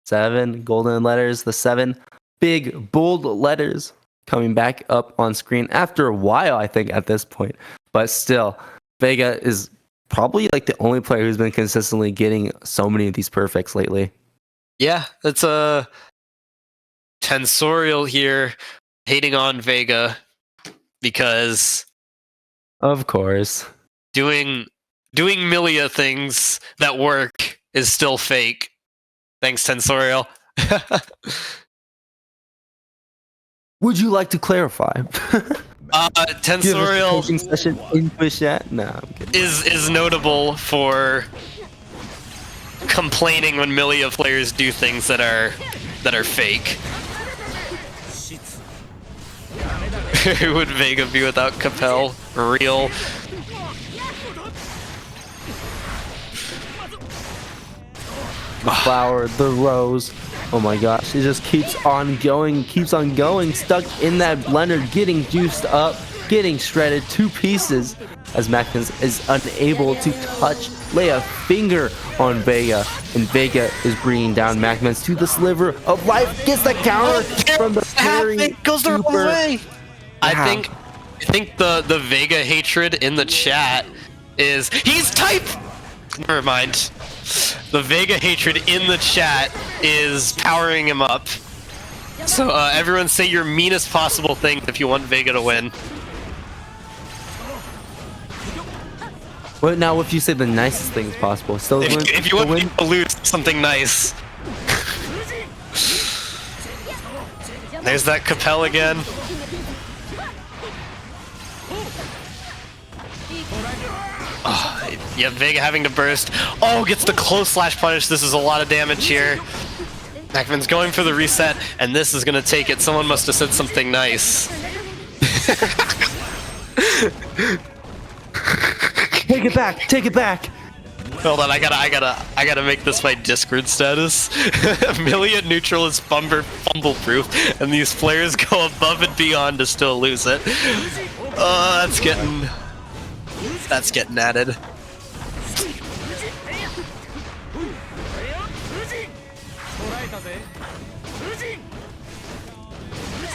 7 golden letters, the 7 big bold letters coming back up on screen after a while, I think, at this point. But still, Vega is probably like the only player who's been consistently getting so many of these perfects lately. Yeah, it's a Tensorial here hating on Vega because of course doing Milia things that work is still fake. Thanks, Tensorial. Would you like to clarify? Tensorial session in Twitch chat? No, I'm kidding. is notable for complaining when Milia players do things that are fake. Who would Vega be without Capel? Real. The flower, the rose. Oh my gosh, it just keeps on going, stuck in that blender, getting juiced up, getting shredded, 2 pieces, as Macmens is unable to lay a finger on Vega, and Vega is bringing down Macmens to the sliver of life, gets the counter from the parry. Goes the wrong way. I think the Vega hatred in the chat is, he's type! Never mind. The Vega hatred in the chat is powering him up. So everyone say your meanest possible thing if you want Vega to win. Well, now if you say the nicest things possible, still if you want me to lose something nice. There's that Capel again. Oh, yeah, Vega having to burst. Oh, gets the close slash punish. This is a lot of damage here. Macmen's going for the reset, and this is going to take it. Someone must have said something nice. Take it back! Take it back! Hold on, I gotta make this my Discord status. Milia neutral is fumble proof, and these players go above and beyond to still lose it. That's getting added.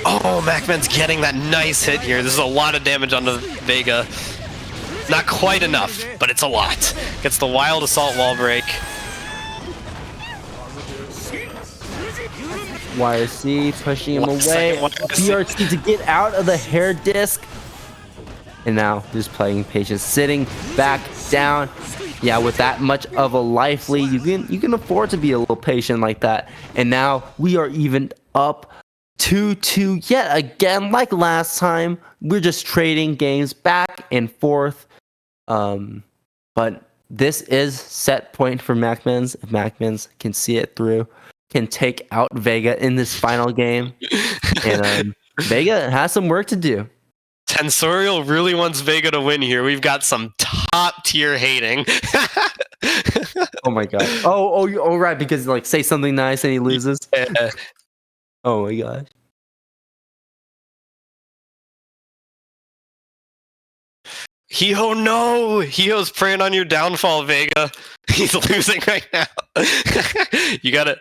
Oh, Macmen's getting that nice hit here. This is a lot of damage onto Vega. Not quite enough, but it's a lot. Gets the wild assault wall break. YRC pushing him One away. second, YRC. BRT to get out of the hair disc. And now just playing patience, sitting back down. Yeah, with that much of a life lead, you can afford to be a little patient like that. And now we are even up 2-2 yet again, like last time. We're just trading games back and forth. But this is set point for Macmens. If Macmens can see it through, can take out Vega in this final game. And Vega has some work to do. Tensorial really wants Vega to win here. We've got some top tier hating. Oh my god. Oh, right, because like say something nice and he loses. Yeah. Oh my gosh. Hee-ho, no! Hee-ho's preying on your downfall, Vega. He's losing right now. You gotta...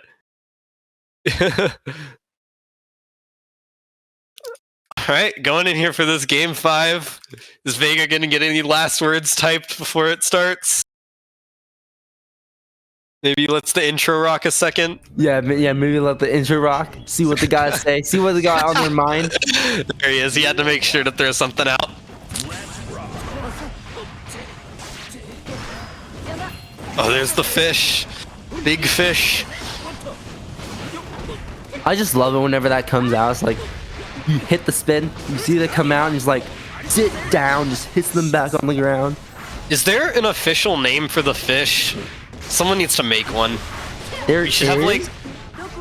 Alright, going in here for this game 5. Is Vega gonna get any last words typed before it starts? Maybe let's the intro rock a second. Yeah, maybe let the intro rock. See what the guys say. See what they got on their mind. There he is. He had to make sure to throw something out. Oh, there's the fish. Big fish. I just love it whenever that comes out. It's like you hit the spin, you see it come out, and he's like, sit down, just hits them back on the ground. Is there an official name for the fish? Someone needs to make one. There You should have like...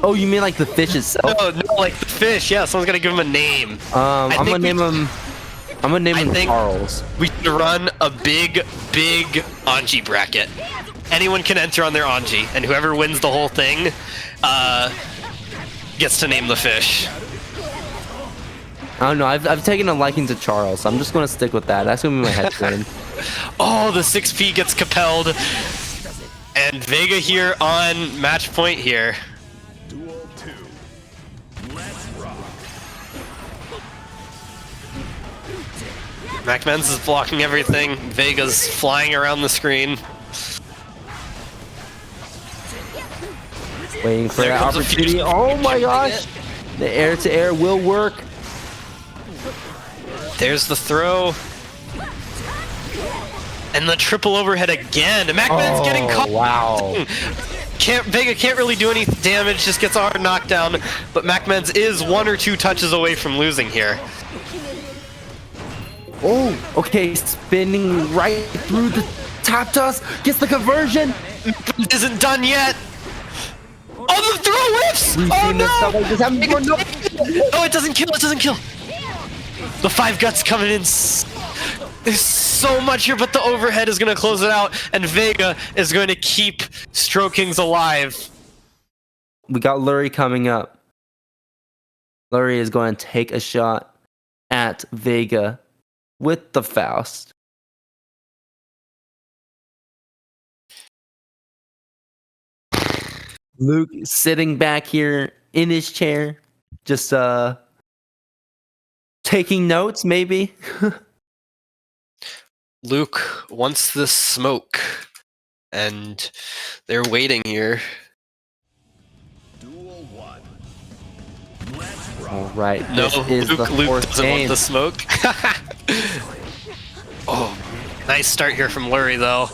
Oh, you mean like the fish itself? No, like the fish. Yeah, someone's gotta give him a name. I'm gonna name him think Charles. We should run a big Anji bracket. Anyone can enter on their Anji, and whoever wins the whole thing gets to name the fish. I don't know. I've taken a liking to Charles, so I'm just gonna stick with that. That's gonna be my headline. Oh, the 6P gets compelled. And Vega here on match point here. Duel 2. Let's rock. Macmens is blocking everything. Vega's flying around the screen. Waiting for There that comes a opportunity. fusion. Oh my gosh! The air to air will work. There's the throw. And the triple overhead again. Macmens getting caught. Wow. Vega can't really do any damage, just gets a hard knockdown. But Macmens is 1 or 2 touches away from losing here. Oh, okay, spinning right through the top toss, gets the conversion. Isn't done yet. Oh, the throw whips! We've Oh seen this stuff no! like this happen before. No. Oh, it doesn't kill, it doesn't kill. The 5 guts coming in. There's so much here, but the overhead is going to close it out, and Vega is going to keep Strokings alive. We got Lurie coming up. Lurie is going to take a shot at Vega with the Faust. Luke sitting back here in his chair, just taking notes, maybe. Luke wants the smoke, and they're waiting here. Duel 1. Let's rock. All right, No, this is the Luke fourth doesn't game. want the smoke. Oh, nice start here from Lurie, though.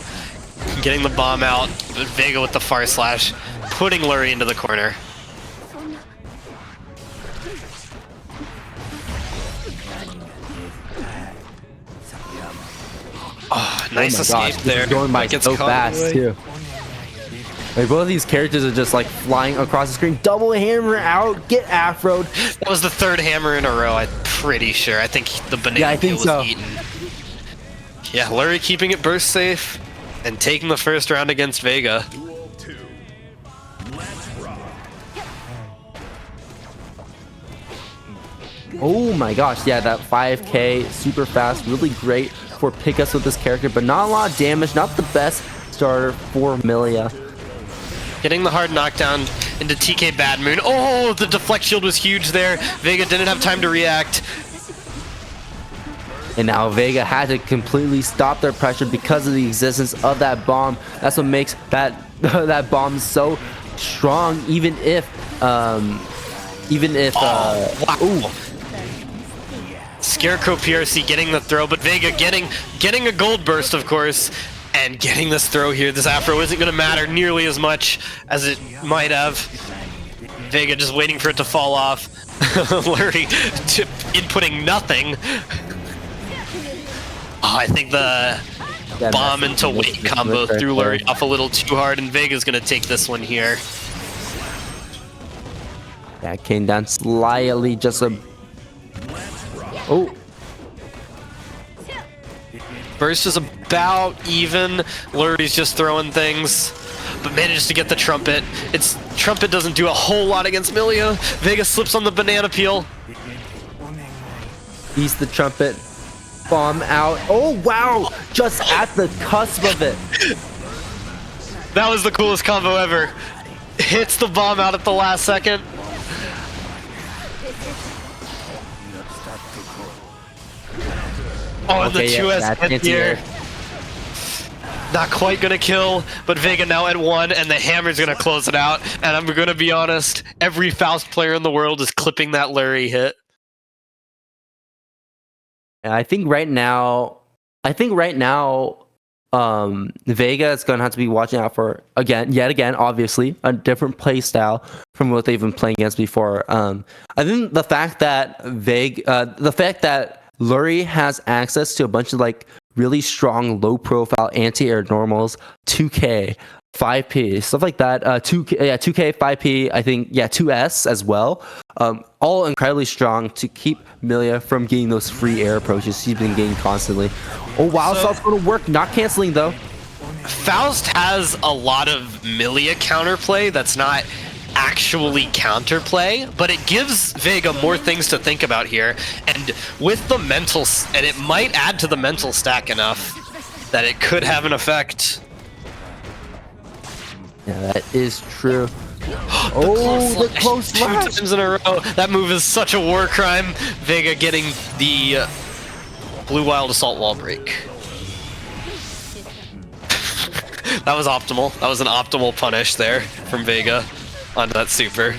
Getting the bomb out, but Vega with the far slash, putting Lurie into the corner. Oh, nice Oh my escape gosh, there. this is going by Gets so caught fast away. too. Like both of these characters are just like flying across the screen. Double hammer out, get afroed. That was the 3rd hammer in a row, I'm pretty sure. I think the banana Yeah, I think peel was so. eaten. Yeah, Lurie keeping it burst safe and taking the first round against Vega. Duel 2. Let's rock. Oh my gosh, yeah, that 5k super fast, really great for pickups with this character, but not a lot of damage, not the best starter for Milia. Getting the hard knockdown into TK Bad Moon. Oh, the deflect shield was huge there. Vega didn't have time to react. And now Vega had to completely stop their pressure because of the existence of that bomb. That's what makes that that bomb so strong, even if Wow. ooh. Scarecrow PRC getting the throw, but Vega getting a gold burst, of course, and getting this throw here. This Afro isn't going to matter nearly as much as it might have. Vega just waiting for it to fall off. Lurie inputting nothing. Oh, I think the bomb into weight combo threw Lurie off a little too hard, and Vega's going to take this one here. That came down slightly, just a... Oh. Burst is about even. Lurie's just throwing things, but manages to get the trumpet. Trumpet doesn't do a whole lot against Millia. Vega slips on the banana peel. He's the trumpet. Bomb out. Oh, wow. Just at the cusp of it. That was the coolest combo ever. Hits the bomb out at the last second. Oh, and Okay, the yeah, 2S hit here. Not quite gonna kill, but Vega now at 1, and the hammer's gonna close it out. And I'm gonna be honest, every Faust player in the world is clipping that Lurie hit. And I think right now, Vega is gonna have to be watching out for yet again, obviously, a different play style from what they've been playing against before. I think the fact that Lurie has access to a bunch of like really strong low profile anti-air normals, 2K, 5P, stuff like that. 2K, 5P, I think, 2S as well. All incredibly strong to keep Millia from getting those free air approaches she's been getting constantly. Oh wow, so it's going to work. Not canceling though. Faust has a lot of Millia counterplay that's not actually counterplay, but it gives Vega more things to think about here. And with the mental, and it might add to the mental stack enough that it could have an effect. Yeah, that is true. The close slash. 2 times in a row. That move is such a war crime. Vega getting the Blue Wild Assault wall break. That was optimal. That was an optimal punish there from Vega onto that super.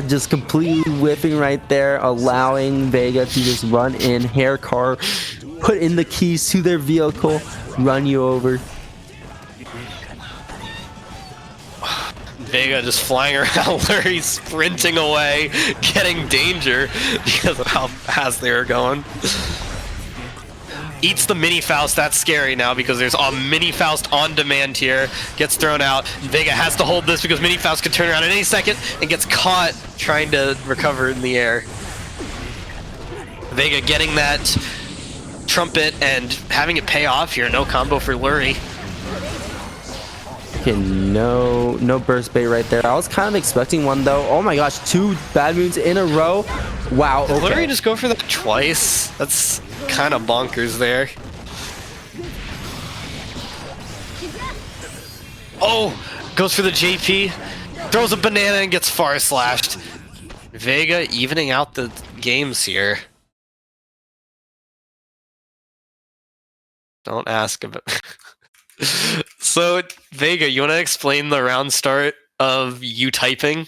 Just completely whiffing right there, allowing Vega to just run in, hair car, put in the keys to their vehicle, run you over. Vega just flying around where he's sprinting away, getting danger because of how fast they were going. Eats the mini Faust. That's scary now because there's a mini Faust on demand here. Gets thrown out. Vega has to hold this because mini Faust could turn around at any second and gets caught trying to recover in the air. Vega getting that trumpet and having it pay off here. No combo for Lurie. Okay, no burst bait right there. I was kind of expecting one though. Oh my gosh, 2 bad moons in a row. Wow. Did okay. Lurie just go for that twice? That's kind of bonkers there. Oh, goes for the JP, throws a banana and gets far slashed. Vega evening out the games here. Don't ask about. So Vega, you want to explain the round start of you typing?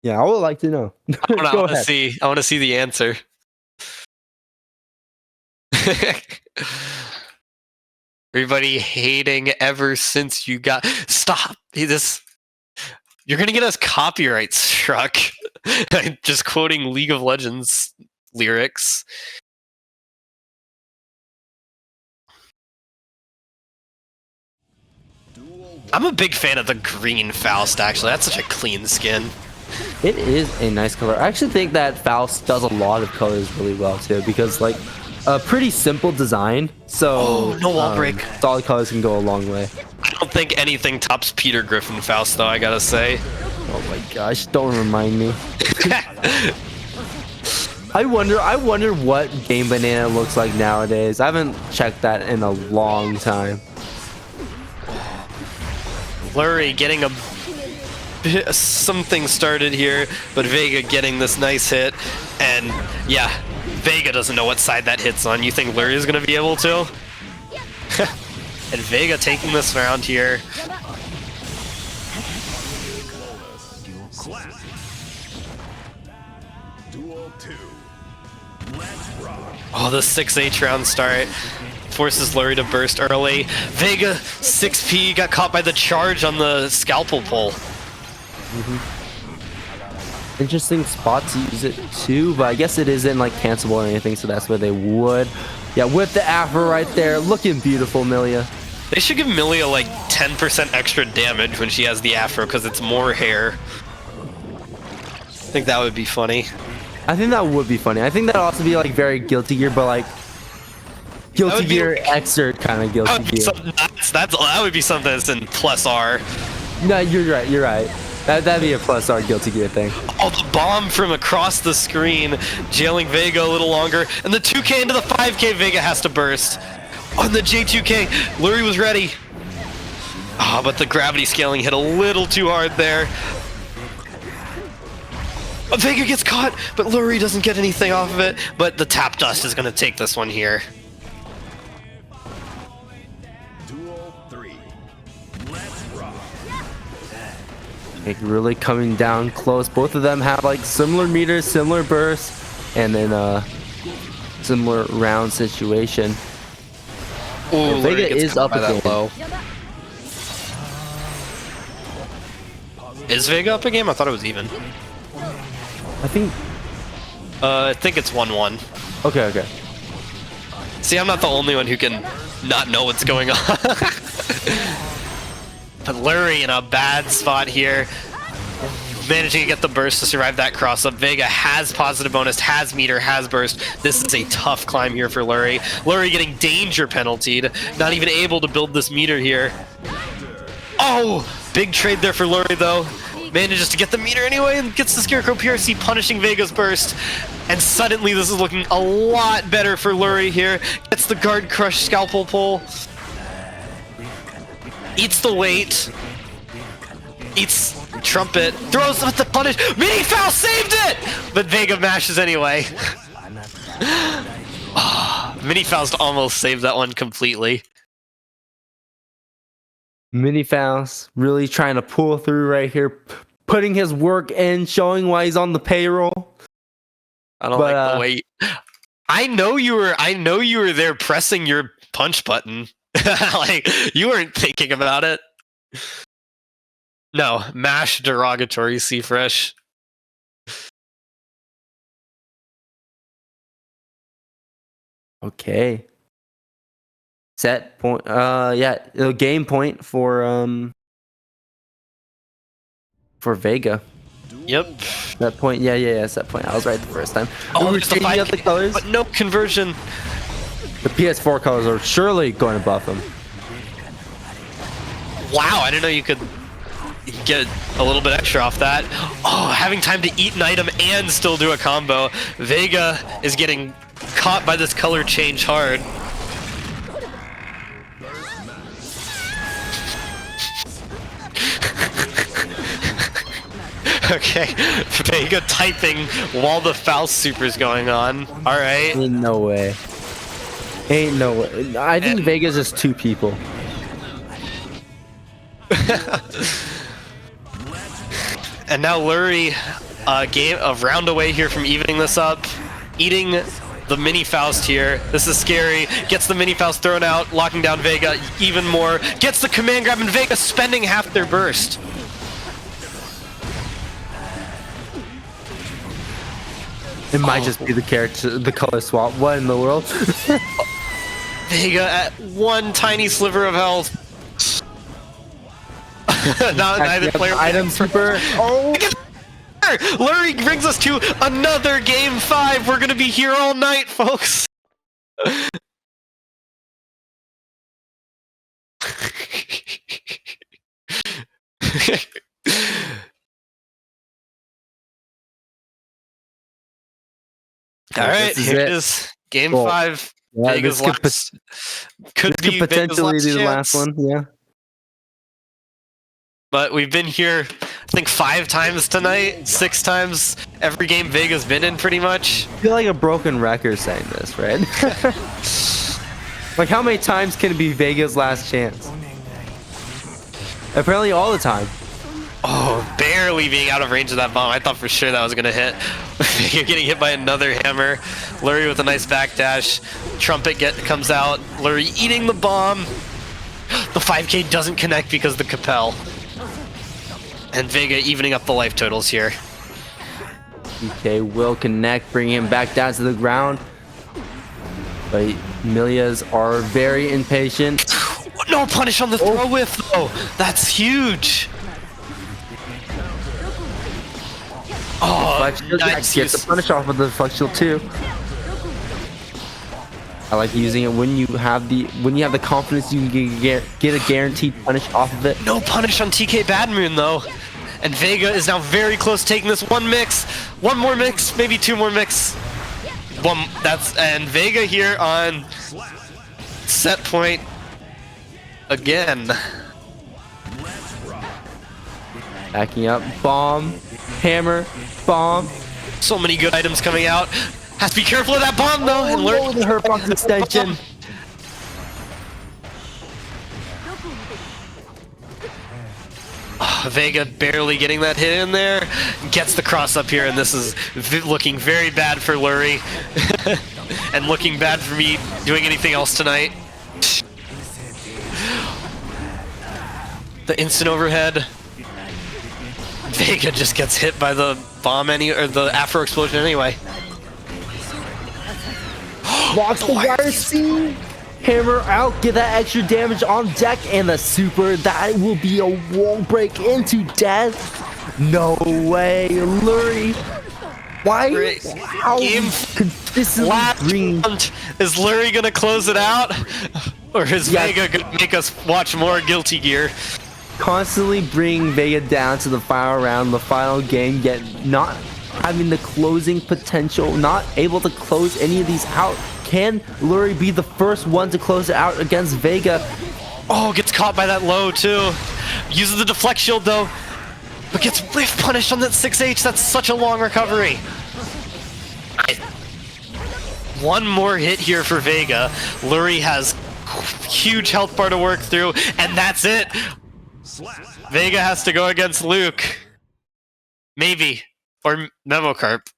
Yeah, I would like to know. I want to see. I want to see the answer. Everybody hating ever since you got. Stop this. You're gonna get us copyright struck. Just quoting League of Legends lyrics. I'm a big fan of the green Faust, actually. That's such a clean skin. It is a nice color. I actually think that Faust does a lot of colors really well too, because like a pretty simple design. So no wall break. Solid colors can go a long way. I don't think anything tops Peter Griffin Faust, though, I gotta say. Oh my gosh, don't remind me. I wonder what Game Banana looks like nowadays. I haven't checked that in a long time. Flurry getting something started here, but Vega getting this nice hit, and yeah, Vega doesn't know what side that hits on. You think Flurry is going to be able to? And Vega taking this round here. Clap. Duel 2. Let's rock. Oh, the 6H round start forces Flurry to burst early. Vega 6P got caught by the charge on the scalpel pull. Interesting spot to use it too, but I guess it isn't like cancelable or anything, so that's where they would. Yeah, with the afro right there, looking beautiful, Milia. They should give Milia like 10% extra damage when she has the afro because it's more hair. I think that would be funny. I think that would be funny. I think that'd also be like very Guilty Gear, but like Guilty Gear Xrd kind of Guilty Gear. That would be something that's in plus R. No, you're right. You're right. That'd be a plus R Guilty Gear thing. Oh, the bomb from across the screen, jailing Vega a little longer, and the 2K into the 5K. Vega has to burst. On the J2K, Flurry was ready. Ah, but the gravity scaling hit a little too hard there. Vega gets caught, but Flurry doesn't get anything off of it. But the tap dust is going to take this one here. Duel 3. Let's rock. Like really coming down close. Both of them have like similar meters, similar bursts, and then similar round situation. Ooh, Vega is up that again. low. Is Vega up a game? I thought it was even. I think it's 1-1. Okay. See, I'm not the only one who can not know what's going on. But Flurry in a bad spot here. Managing to get the burst to survive that cross-up. Vega has positive bonus, has meter, has burst. This is a tough climb here for Flurry. Flurry getting danger penaltied. Not even able to build this meter here. Oh! Big trade there for Flurry, though. Manages to get the meter anyway and gets the Scarecrow PRC, punishing Vega's burst. And suddenly this is looking a lot better for Flurry here. Gets the guard crush scalpel pull. Eats the weight. Eats trumpet. Throws with the punish. Mini foul saved it! But Vega mashes anyway. Mini Faust almost saved that one completely. Mini Faust really trying to pull through right here, putting his work in, showing why he's on the payroll. I don't like the weight. I know you were there pressing your punch button. Like you weren't thinking about it. No, mash derogatory C-Fresh. Okay. Set point. Yeah, game point for Vega. Yep. That point. Yeah. Set point. I was right the first time. Oh, We're there's the changing up 5K, the colors. but no conversion. The PS4 colors are surely going to buff them. Wow, I didn't know you could get a little bit extra off that. Oh, having time to eat an item and still do a combo. Vega is getting caught by this color change hard. Okay, Vega typing while the Faust super's going on. All right. Ain't no way. Ain't no way. I think Vega's just two people. And now Flurry, a round away here from evening this up, eating the mini Faust here. This is scary. Gets the mini Faust thrown out, locking down Vega even more. Gets the command grab, and Vega spending half their burst. It might just be the color swap. What in the world? Vega at one tiny sliver of health. Neither player item super. Oh, Flurry brings us to another game 5. We're gonna be here all night, folks. All right, here it is. Game 5. Yeah, Vega's this could be potentially Vega's be the last chance. one. Yeah. But we've been here, I think 5 times tonight, 6 times every game Vega's been in pretty much. I feel like a broken record saying this, right? Like, how many times can it be Vega's last chance? Apparently all the time. Oh, barely being out of range of that bomb. I thought for sure that was going to hit. Vega getting hit by another hammer. Lurie with a nice backdash. Trumpet comes out. Lurie eating the bomb. The 5K doesn't connect because of the Capel. And Vega evening up the life totals here. DK will connect, bring him back down to the ground. But Milias are very impatient. No punish on the throw whiff though. That's huge. Oh, nice gets the punish off of the flex shield too. I like using it when you have the confidence you can get a guaranteed punish off of it. No punish on TK Badmoon though. And Vega is now very close to taking this one more mix, maybe 2 more mix. And Vega here on set point again. Backing up, bomb, hammer, bomb. So many good items coming out. Has to be careful of that bomb though, and learn the hurt box extension. Vega barely getting that hit in there. Gets the cross up here, and this is looking very bad for Lurie. And looking bad for me doing anything else tonight. The instant overhead. Vega just gets hit by the bomb or the Afro explosion anyway. Blocks the wire C. Hammer out, get that extra damage on deck, and the super, that will be a wall break into death. No way, Lurie. Why? How consistently green? Is Lurie gonna close it out? Or is Vega gonna make us watch more Guilty Gear? Constantly bring Vega down to the final round, the final game, yet not having the closing potential, not able to close any of these out. Can Lurie be the first one to close it out against Vega? Oh, gets caught by that low too. Uses the deflect shield though, but gets whiff punished on that 6H. That's such a long recovery. One more hit here for Vega. Lurie has huge health bar to work through, and that's it. Vega has to go against Luke. Maybe. Or Memo Carp.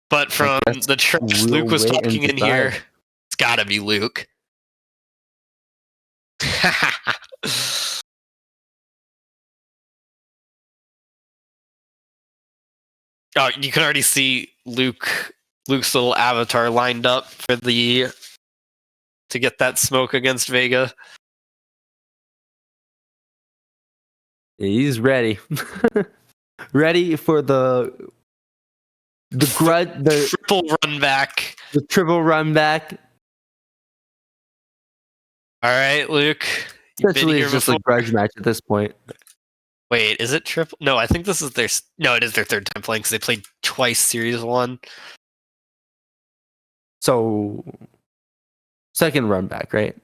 But from the trash Luke was talking in here, it's gotta be Luke. Oh, you can already see Luke's little avatar lined up for to get that smoke against Vega. He's ready. Ready for the triple run back. The triple run back. All right, Luke. Essentially, it's just a grudge match at this point. Wait, is it triple? No, I think this is their. No, it is their 3rd time playing because they played twice Series 1. So, 2nd run back, right?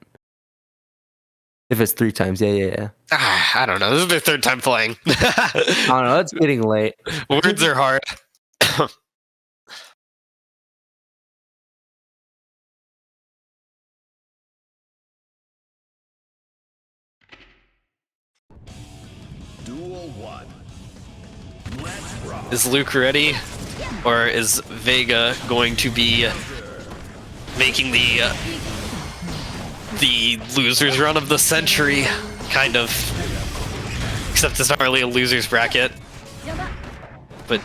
If it's 3 times, yeah. I don't know. This is their 3rd time playing. I don't know. It's getting late. Words are hard. Duel 1. Let's rock. Is Luke ready, or is Vega going to be making the losers run of the century, kind of? Except it's not really a losers bracket. But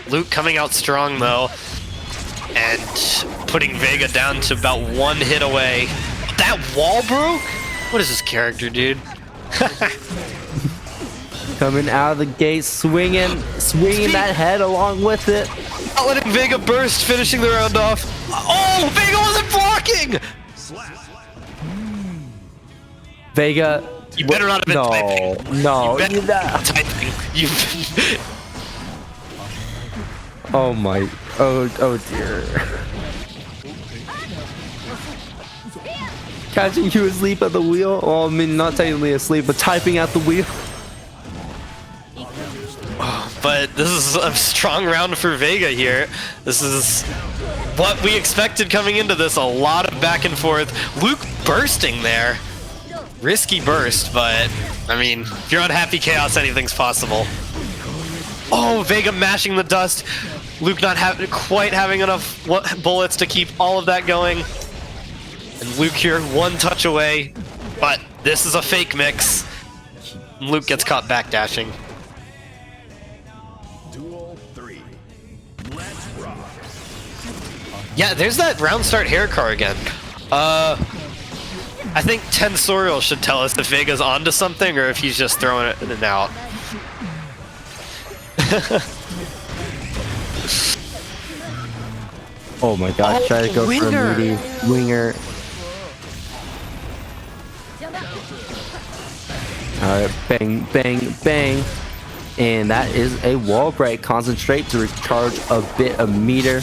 Luke coming out strong though, and putting Vega down to about 1 hit away. That wall broke? What is this character, dude? Coming out of the gate, swinging that head along with it. Not letting Vega burst, finishing the round off. Oh, Vega wasn't blocking! Vega. You better not have been typing. No, you typing. Oh my, oh dear. Catching you asleep at the wheel. Well, I mean, not technically asleep, but typing at the wheel. But this is a strong round for Vega here. This is what we expected coming into this. A lot of back and forth. Luke bursting there. Risky burst, but I mean, if you're on Happy Chaos, anything's possible. Oh, Vega mashing the dust. Luke not quite having enough bullets to keep all of that going. And Luke here, one touch away. But this is a fake mix. Luke gets caught backdashing. Duel 3. Let's rock. Yeah, there's that round start hair car again. I think Tensorial should tell us if Vega's onto something or if he's just throwing it in and out. Oh my gosh, try to go for a meaty winger. Alright, bang, bang, bang. And that is a wall break. Concentrate to recharge a bit of meter.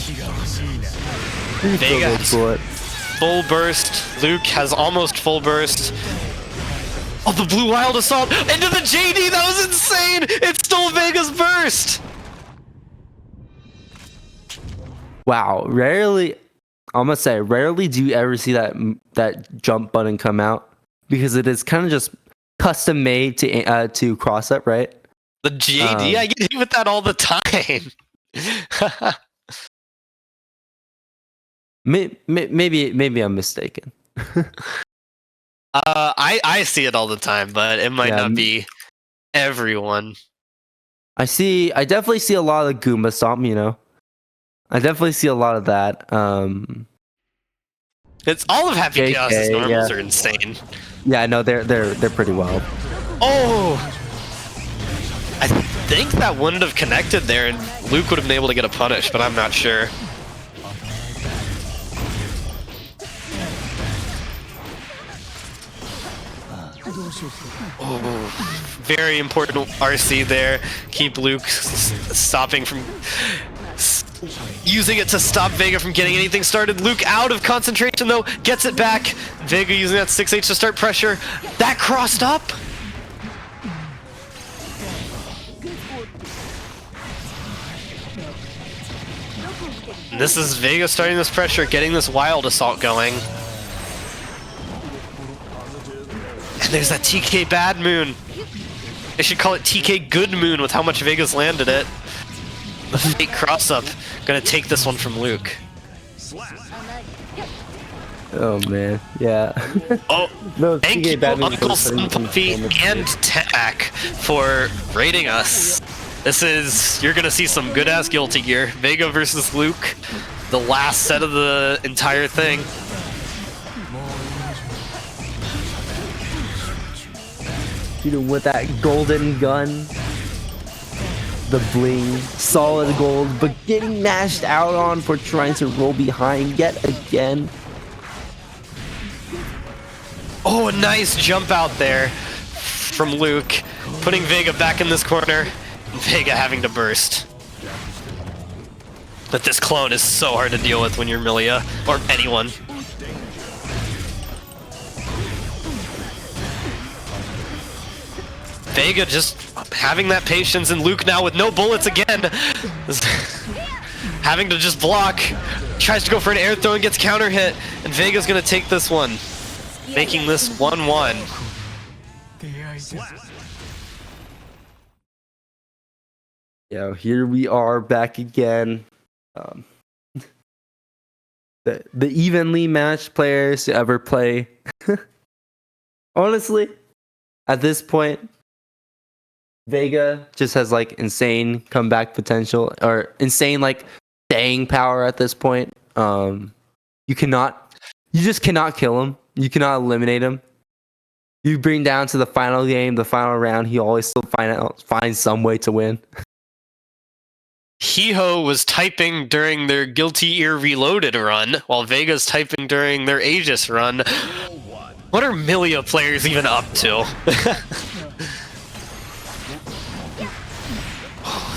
Vega full burst. Luke has almost full burst. Oh, the blue wild assault into the JD. That was insane. It stole Vega's burst. Wow, rarely, I'm gonna say, rarely do you ever see that jump button come out, because it is kind of just custom made to cross up, right? The JD, I get hit with that all the time. Maybe I'm mistaken. I see it all the time, but it might not be everyone. I definitely see a lot of the Goomba Stomp, you know. I definitely see a lot of that. It's all of Happy Chaos's normals are insane. Yeah, I know they're pretty wild. Oh, I think that wouldn't have connected there, and Luke would have been able to get a punish, but I'm not sure. Oh, very important RC there. Keep Luke stopping from using it to stop Vega from getting anything started. Luke out of concentration though, gets it back. Vega using that 6H to start pressure. That crossed up. And this is Vega starting this pressure, getting this wild assault going. And there's that TK Bad Moon. They should call it TK Good Moon with how much Vega's landed it. The fake cross up. Gonna take this one from Luke. Oh man, yeah. Oh, no, thank you, Uncle Puffy and Tack, for rating us. This is, you're gonna see some good ass guilty gear. Vega versus Luke, the last set of the entire thing. With that golden gun, the bling, solid gold, but getting mashed out on for trying to roll behind yet again. Oh, a nice jump out there from Luke, putting Vega back in this corner. Vega having to burst. But this clone is so hard to deal with when you're Milia, or anyone. Vega just having that patience, and Luke now with no bullets again. Having to just block. Tries to go for an air throw and gets counter hit, and Vega's gonna take this one, making this 1-1. Yeah, here we are back again. The evenly matched players to ever play. Honestly, at this point, Vega just has like insane comeback potential, or insane like staying power at this point. You just cannot kill him. You cannot eliminate him. You bring down to the final game, the final round, he always still finds some way to win. Hiho was typing during their Guilty Ear Reloaded run, while Vega's typing during their Aegis run. What are Milia players even up to?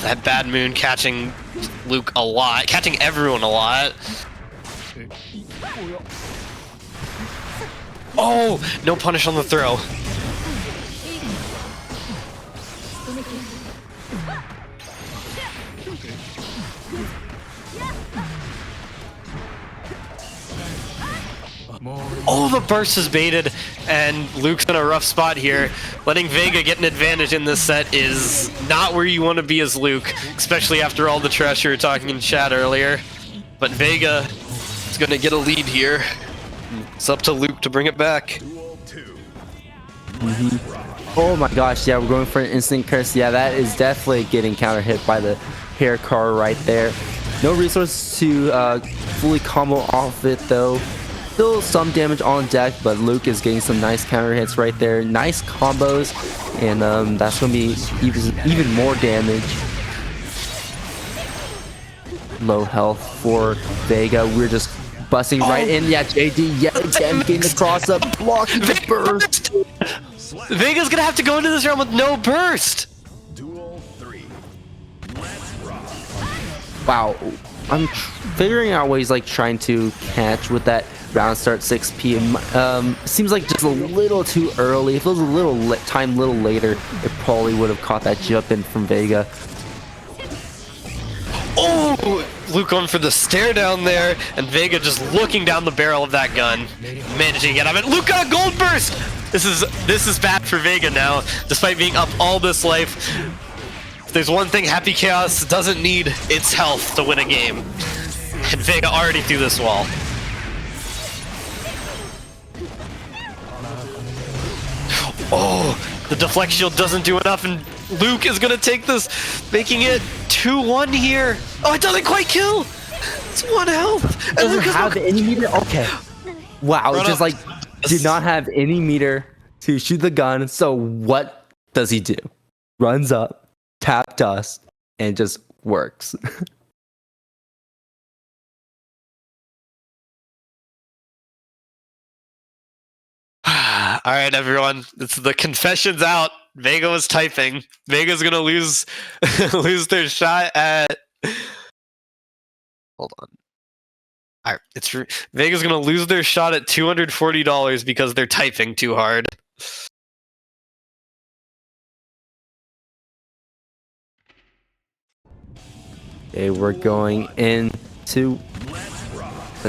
That Bad Moon catching Luke a lot, catching everyone a lot. Oh, no punish on the throw. Oh, the burst is baited, and Luke's in a rough spot here. Letting Vega get an advantage in this set is not where you want to be as Luke, especially after all the trash you were talking in chat earlier. But Vega is going to get a lead here. It's up to Luke to bring it back. Oh my gosh, yeah, we're going for an instant curse. Yeah, that is definitely getting counter hit by the hair car right there. No resources to fully combo off it though. Still some damage on deck, but Luke is getting some nice counter hits right there. Nice combos, and that's going to be even more damage. Low health for Vega. We're just busting right in. Yeah, JD yet again getting the cross up, blocking the burst. Vega's going to have to go into this round with no burst. Duel 3. Let's rock. Wow. I'm figuring out ways like trying to catch with that round start 6p. Seems like just a little too early. If it was a little little later, it probably would have caught that jump in from Vega. Oh, Luke going for the stare down there, and Vega just looking down the barrel of that gun, managing to get out of it. Luke got a gold burst. This is bad for Vega now, despite being up all this life. If there's one thing Happy Chaos doesn't need, it's health to win a game, and Vega already threw this wall. Oh, the deflect shield doesn't do enough, and Luke is gonna take this, making it 2-1 here. Oh, it doesn't quite kill. It's 1 health. And Doesn't Luke is have any meter. Okay. Wow, Run just up. like did not have any meter to shoot the gun. So what does he do? Runs up, tap dust, and just works. All right, everyone. It's the confessions out. Vega was typing. Vega's gonna lose lose their shot at. Hold on. All right, Vega's gonna lose their shot at $240 because they're typing too hard. Okay, we're going into.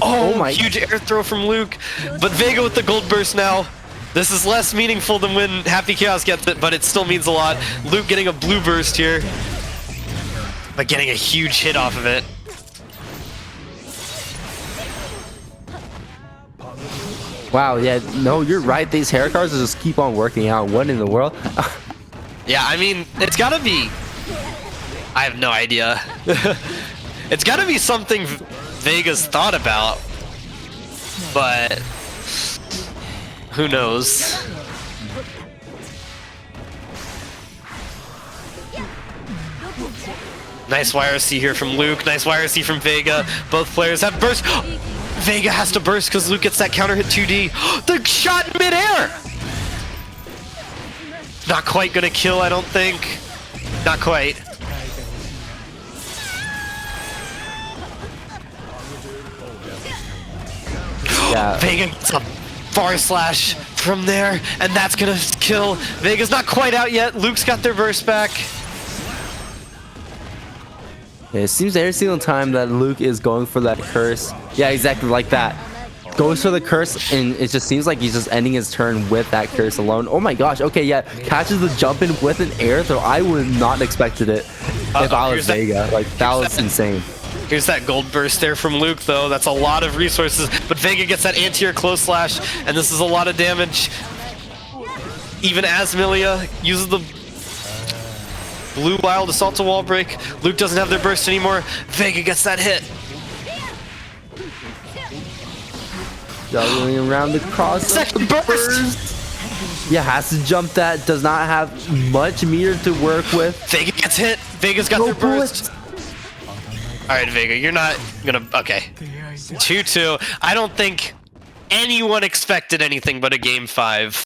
Oh, my! huge air throw from Luke, but Vega with the gold burst now. This is less meaningful than when Happy Chaos gets it, but it still means a lot. Luke getting a blue burst here, but getting a huge hit off of it. Wow, yeah, no, you're right. These hair cards just keep on working out. What in the world? Yeah, I mean, it's gotta be... I have no idea. It's gotta be something Vega's thought about, but who knows? Nice YRC here from Luke, nice YRC from Vega. Both players have burst. Vega has to burst because Luke gets that counter hit 2D. The shot in midair! Not quite gonna kill, I don't think. Not quite. Yeah. Vega gets a bar slash from there, and that's gonna kill. Vega's not quite out yet. Luke's got their burst back. Yeah, it seems every single time that Luke is going for that curse. Yeah, exactly like that. Goes for the curse, and it just seems like he's just ending his turn with that curse alone. Oh my gosh. Okay, yeah. Catches the jump in with an air throw. I would not expected it if I was Vega. Like, that was insane. Here's that gold burst there from Luke, though. That's a lot of resources, but Vega gets that anti-air close slash, and this is a lot of damage. Even as Milia uses the blue wild assault to wall break, Luke doesn't have their burst anymore. Vega gets that hit. Juggling around the cross. Second burst! Yeah, has to jump that. Does not have much meter to work with. Vega gets hit. Vega's got their burst. Alright, Vega, you're not gonna... Okay. 2-2. I don't think anyone expected anything but a game 5.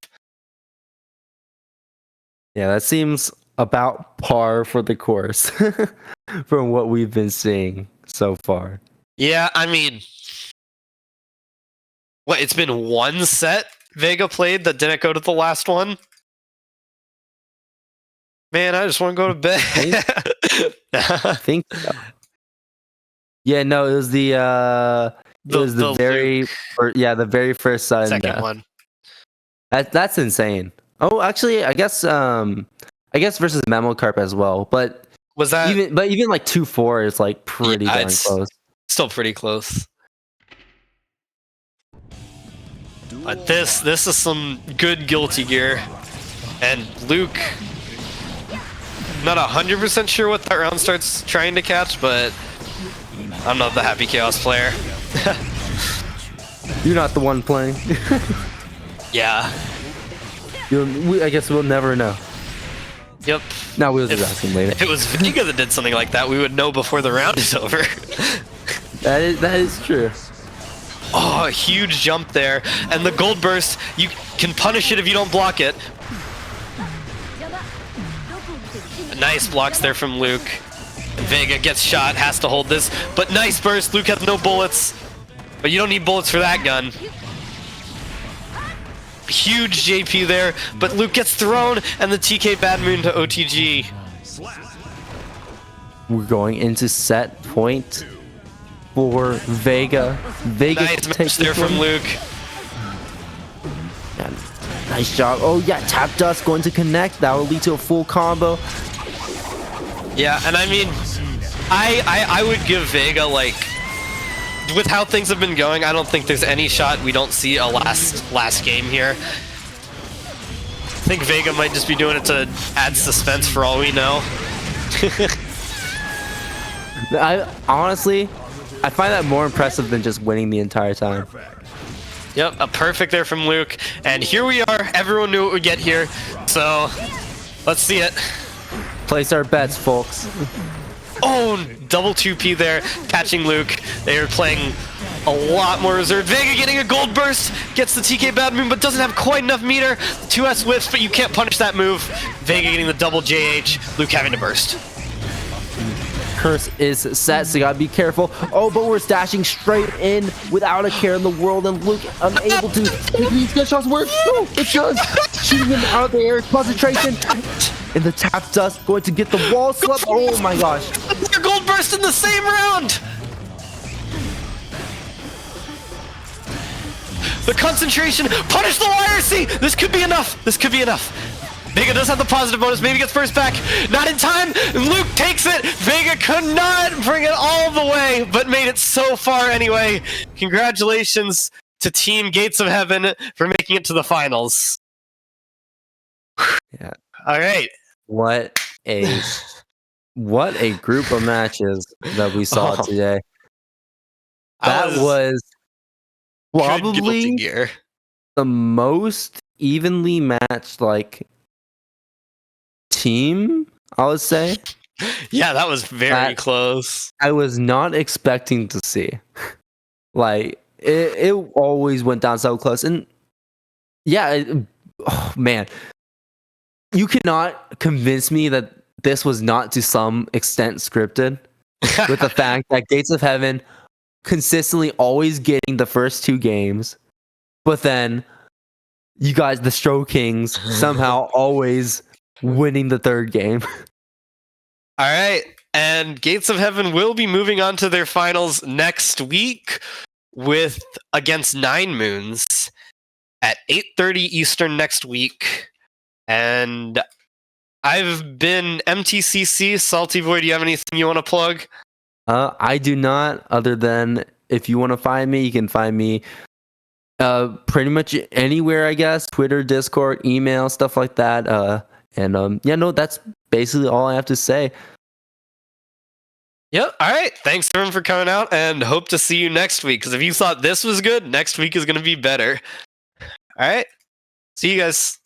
Yeah, that seems about par for the course from what we've been seeing so far. Yeah, I mean... What, it's been one set Vega played that didn't go to the last one? Man, I just want to go to bed. I think so. Yeah, no, it was the The very Luke the very first sun. second one. That's insane. Oh, actually, I guess versus Memo Carp as well, but Was that even like 2-4 is like pretty Yeah, darn it's close. still pretty close. But this is some good Guilty Gear. And Luke, not 100% sure what that round starts trying to catch, but I'm not the Happy Chaos player. You're not the one playing. Yeah. I guess we'll never know. Yep. No, we'll just ask him later. If it was Vega that did something like that, we would know before the round is over. That is true. Oh, a huge jump there. And the gold burst, you can punish it if you don't block it. Nice blocks there from Luke. Vega gets shot, has to hold this, but nice burst. Luke has no bullets, but you don't need bullets for that gun. Huge JP there, but Luke gets thrown, and the TK Bad Moon to OTG. We're going into set point for Vega. Vega Nice match there from Luke. Yeah, nice job. Oh yeah, tap dust going to connect. That will lead to a full combo. Yeah, and I mean, I would give Vega, like, with how things have been going, I don't think there's any shot we don't see a last game here. I think Vega might just be doing it to add suspense for all we know. Honestly, I find that more impressive than just winning the entire time. Yep, a perfect there from Luke. And here we are. Everyone knew what would get here. So, let's see it. Place our bets, folks. Oh, double 2P there, catching Luke. They are playing a lot more reserved. Vega getting a gold burst, gets the TK Bad Moon, but doesn't have quite enough meter. 2S whiffs, but you can't punish that move. Vega getting the double JH, Luke having to burst. Curse is set, so you gotta be careful. Oh, but we're stashing straight in without a care in the world, and Luke unable to make these good shots work. Oh, it does. Shooting him out of the air, concentration. And the tap dust going to get the wall slap. Oh my gosh. Your gold burst in the same round. The concentration, punish the YRC. This could be enough. This could be enough. Vega does have the positive bonus, maybe gets first back. Not in time, Luke takes it. Vega could not bring it all the way, but made it so far anyway. Congratulations to Team Gates of Heaven for making it to the finals. Yeah. All right. What a group of matches that we saw today. That was probably the most evenly matched team, I would say. Yeah, that was very close. I was not expecting to see. It always went down so close. And yeah, oh man. You cannot convince me that this was not to some extent scripted with the fact that Gates of Heaven consistently always getting the first two games, but then you guys, the Stro Kings, somehow always winning the third game. All right, and Gates of Heaven will be moving on to their finals next week against Nine Moons at 8:30 Eastern next week. And I've been MTCC. Salty Boy, do you have anything you want to plug? I do not, other than if you want to find me, you can find me pretty much anywhere, I guess. Twitter, Discord, email, stuff like that. That's basically all I have to say. Yep. All right. Thanks, everyone, for coming out, and hope to see you next week. Because if you thought this was good, next week is going to be better. All right. See you guys.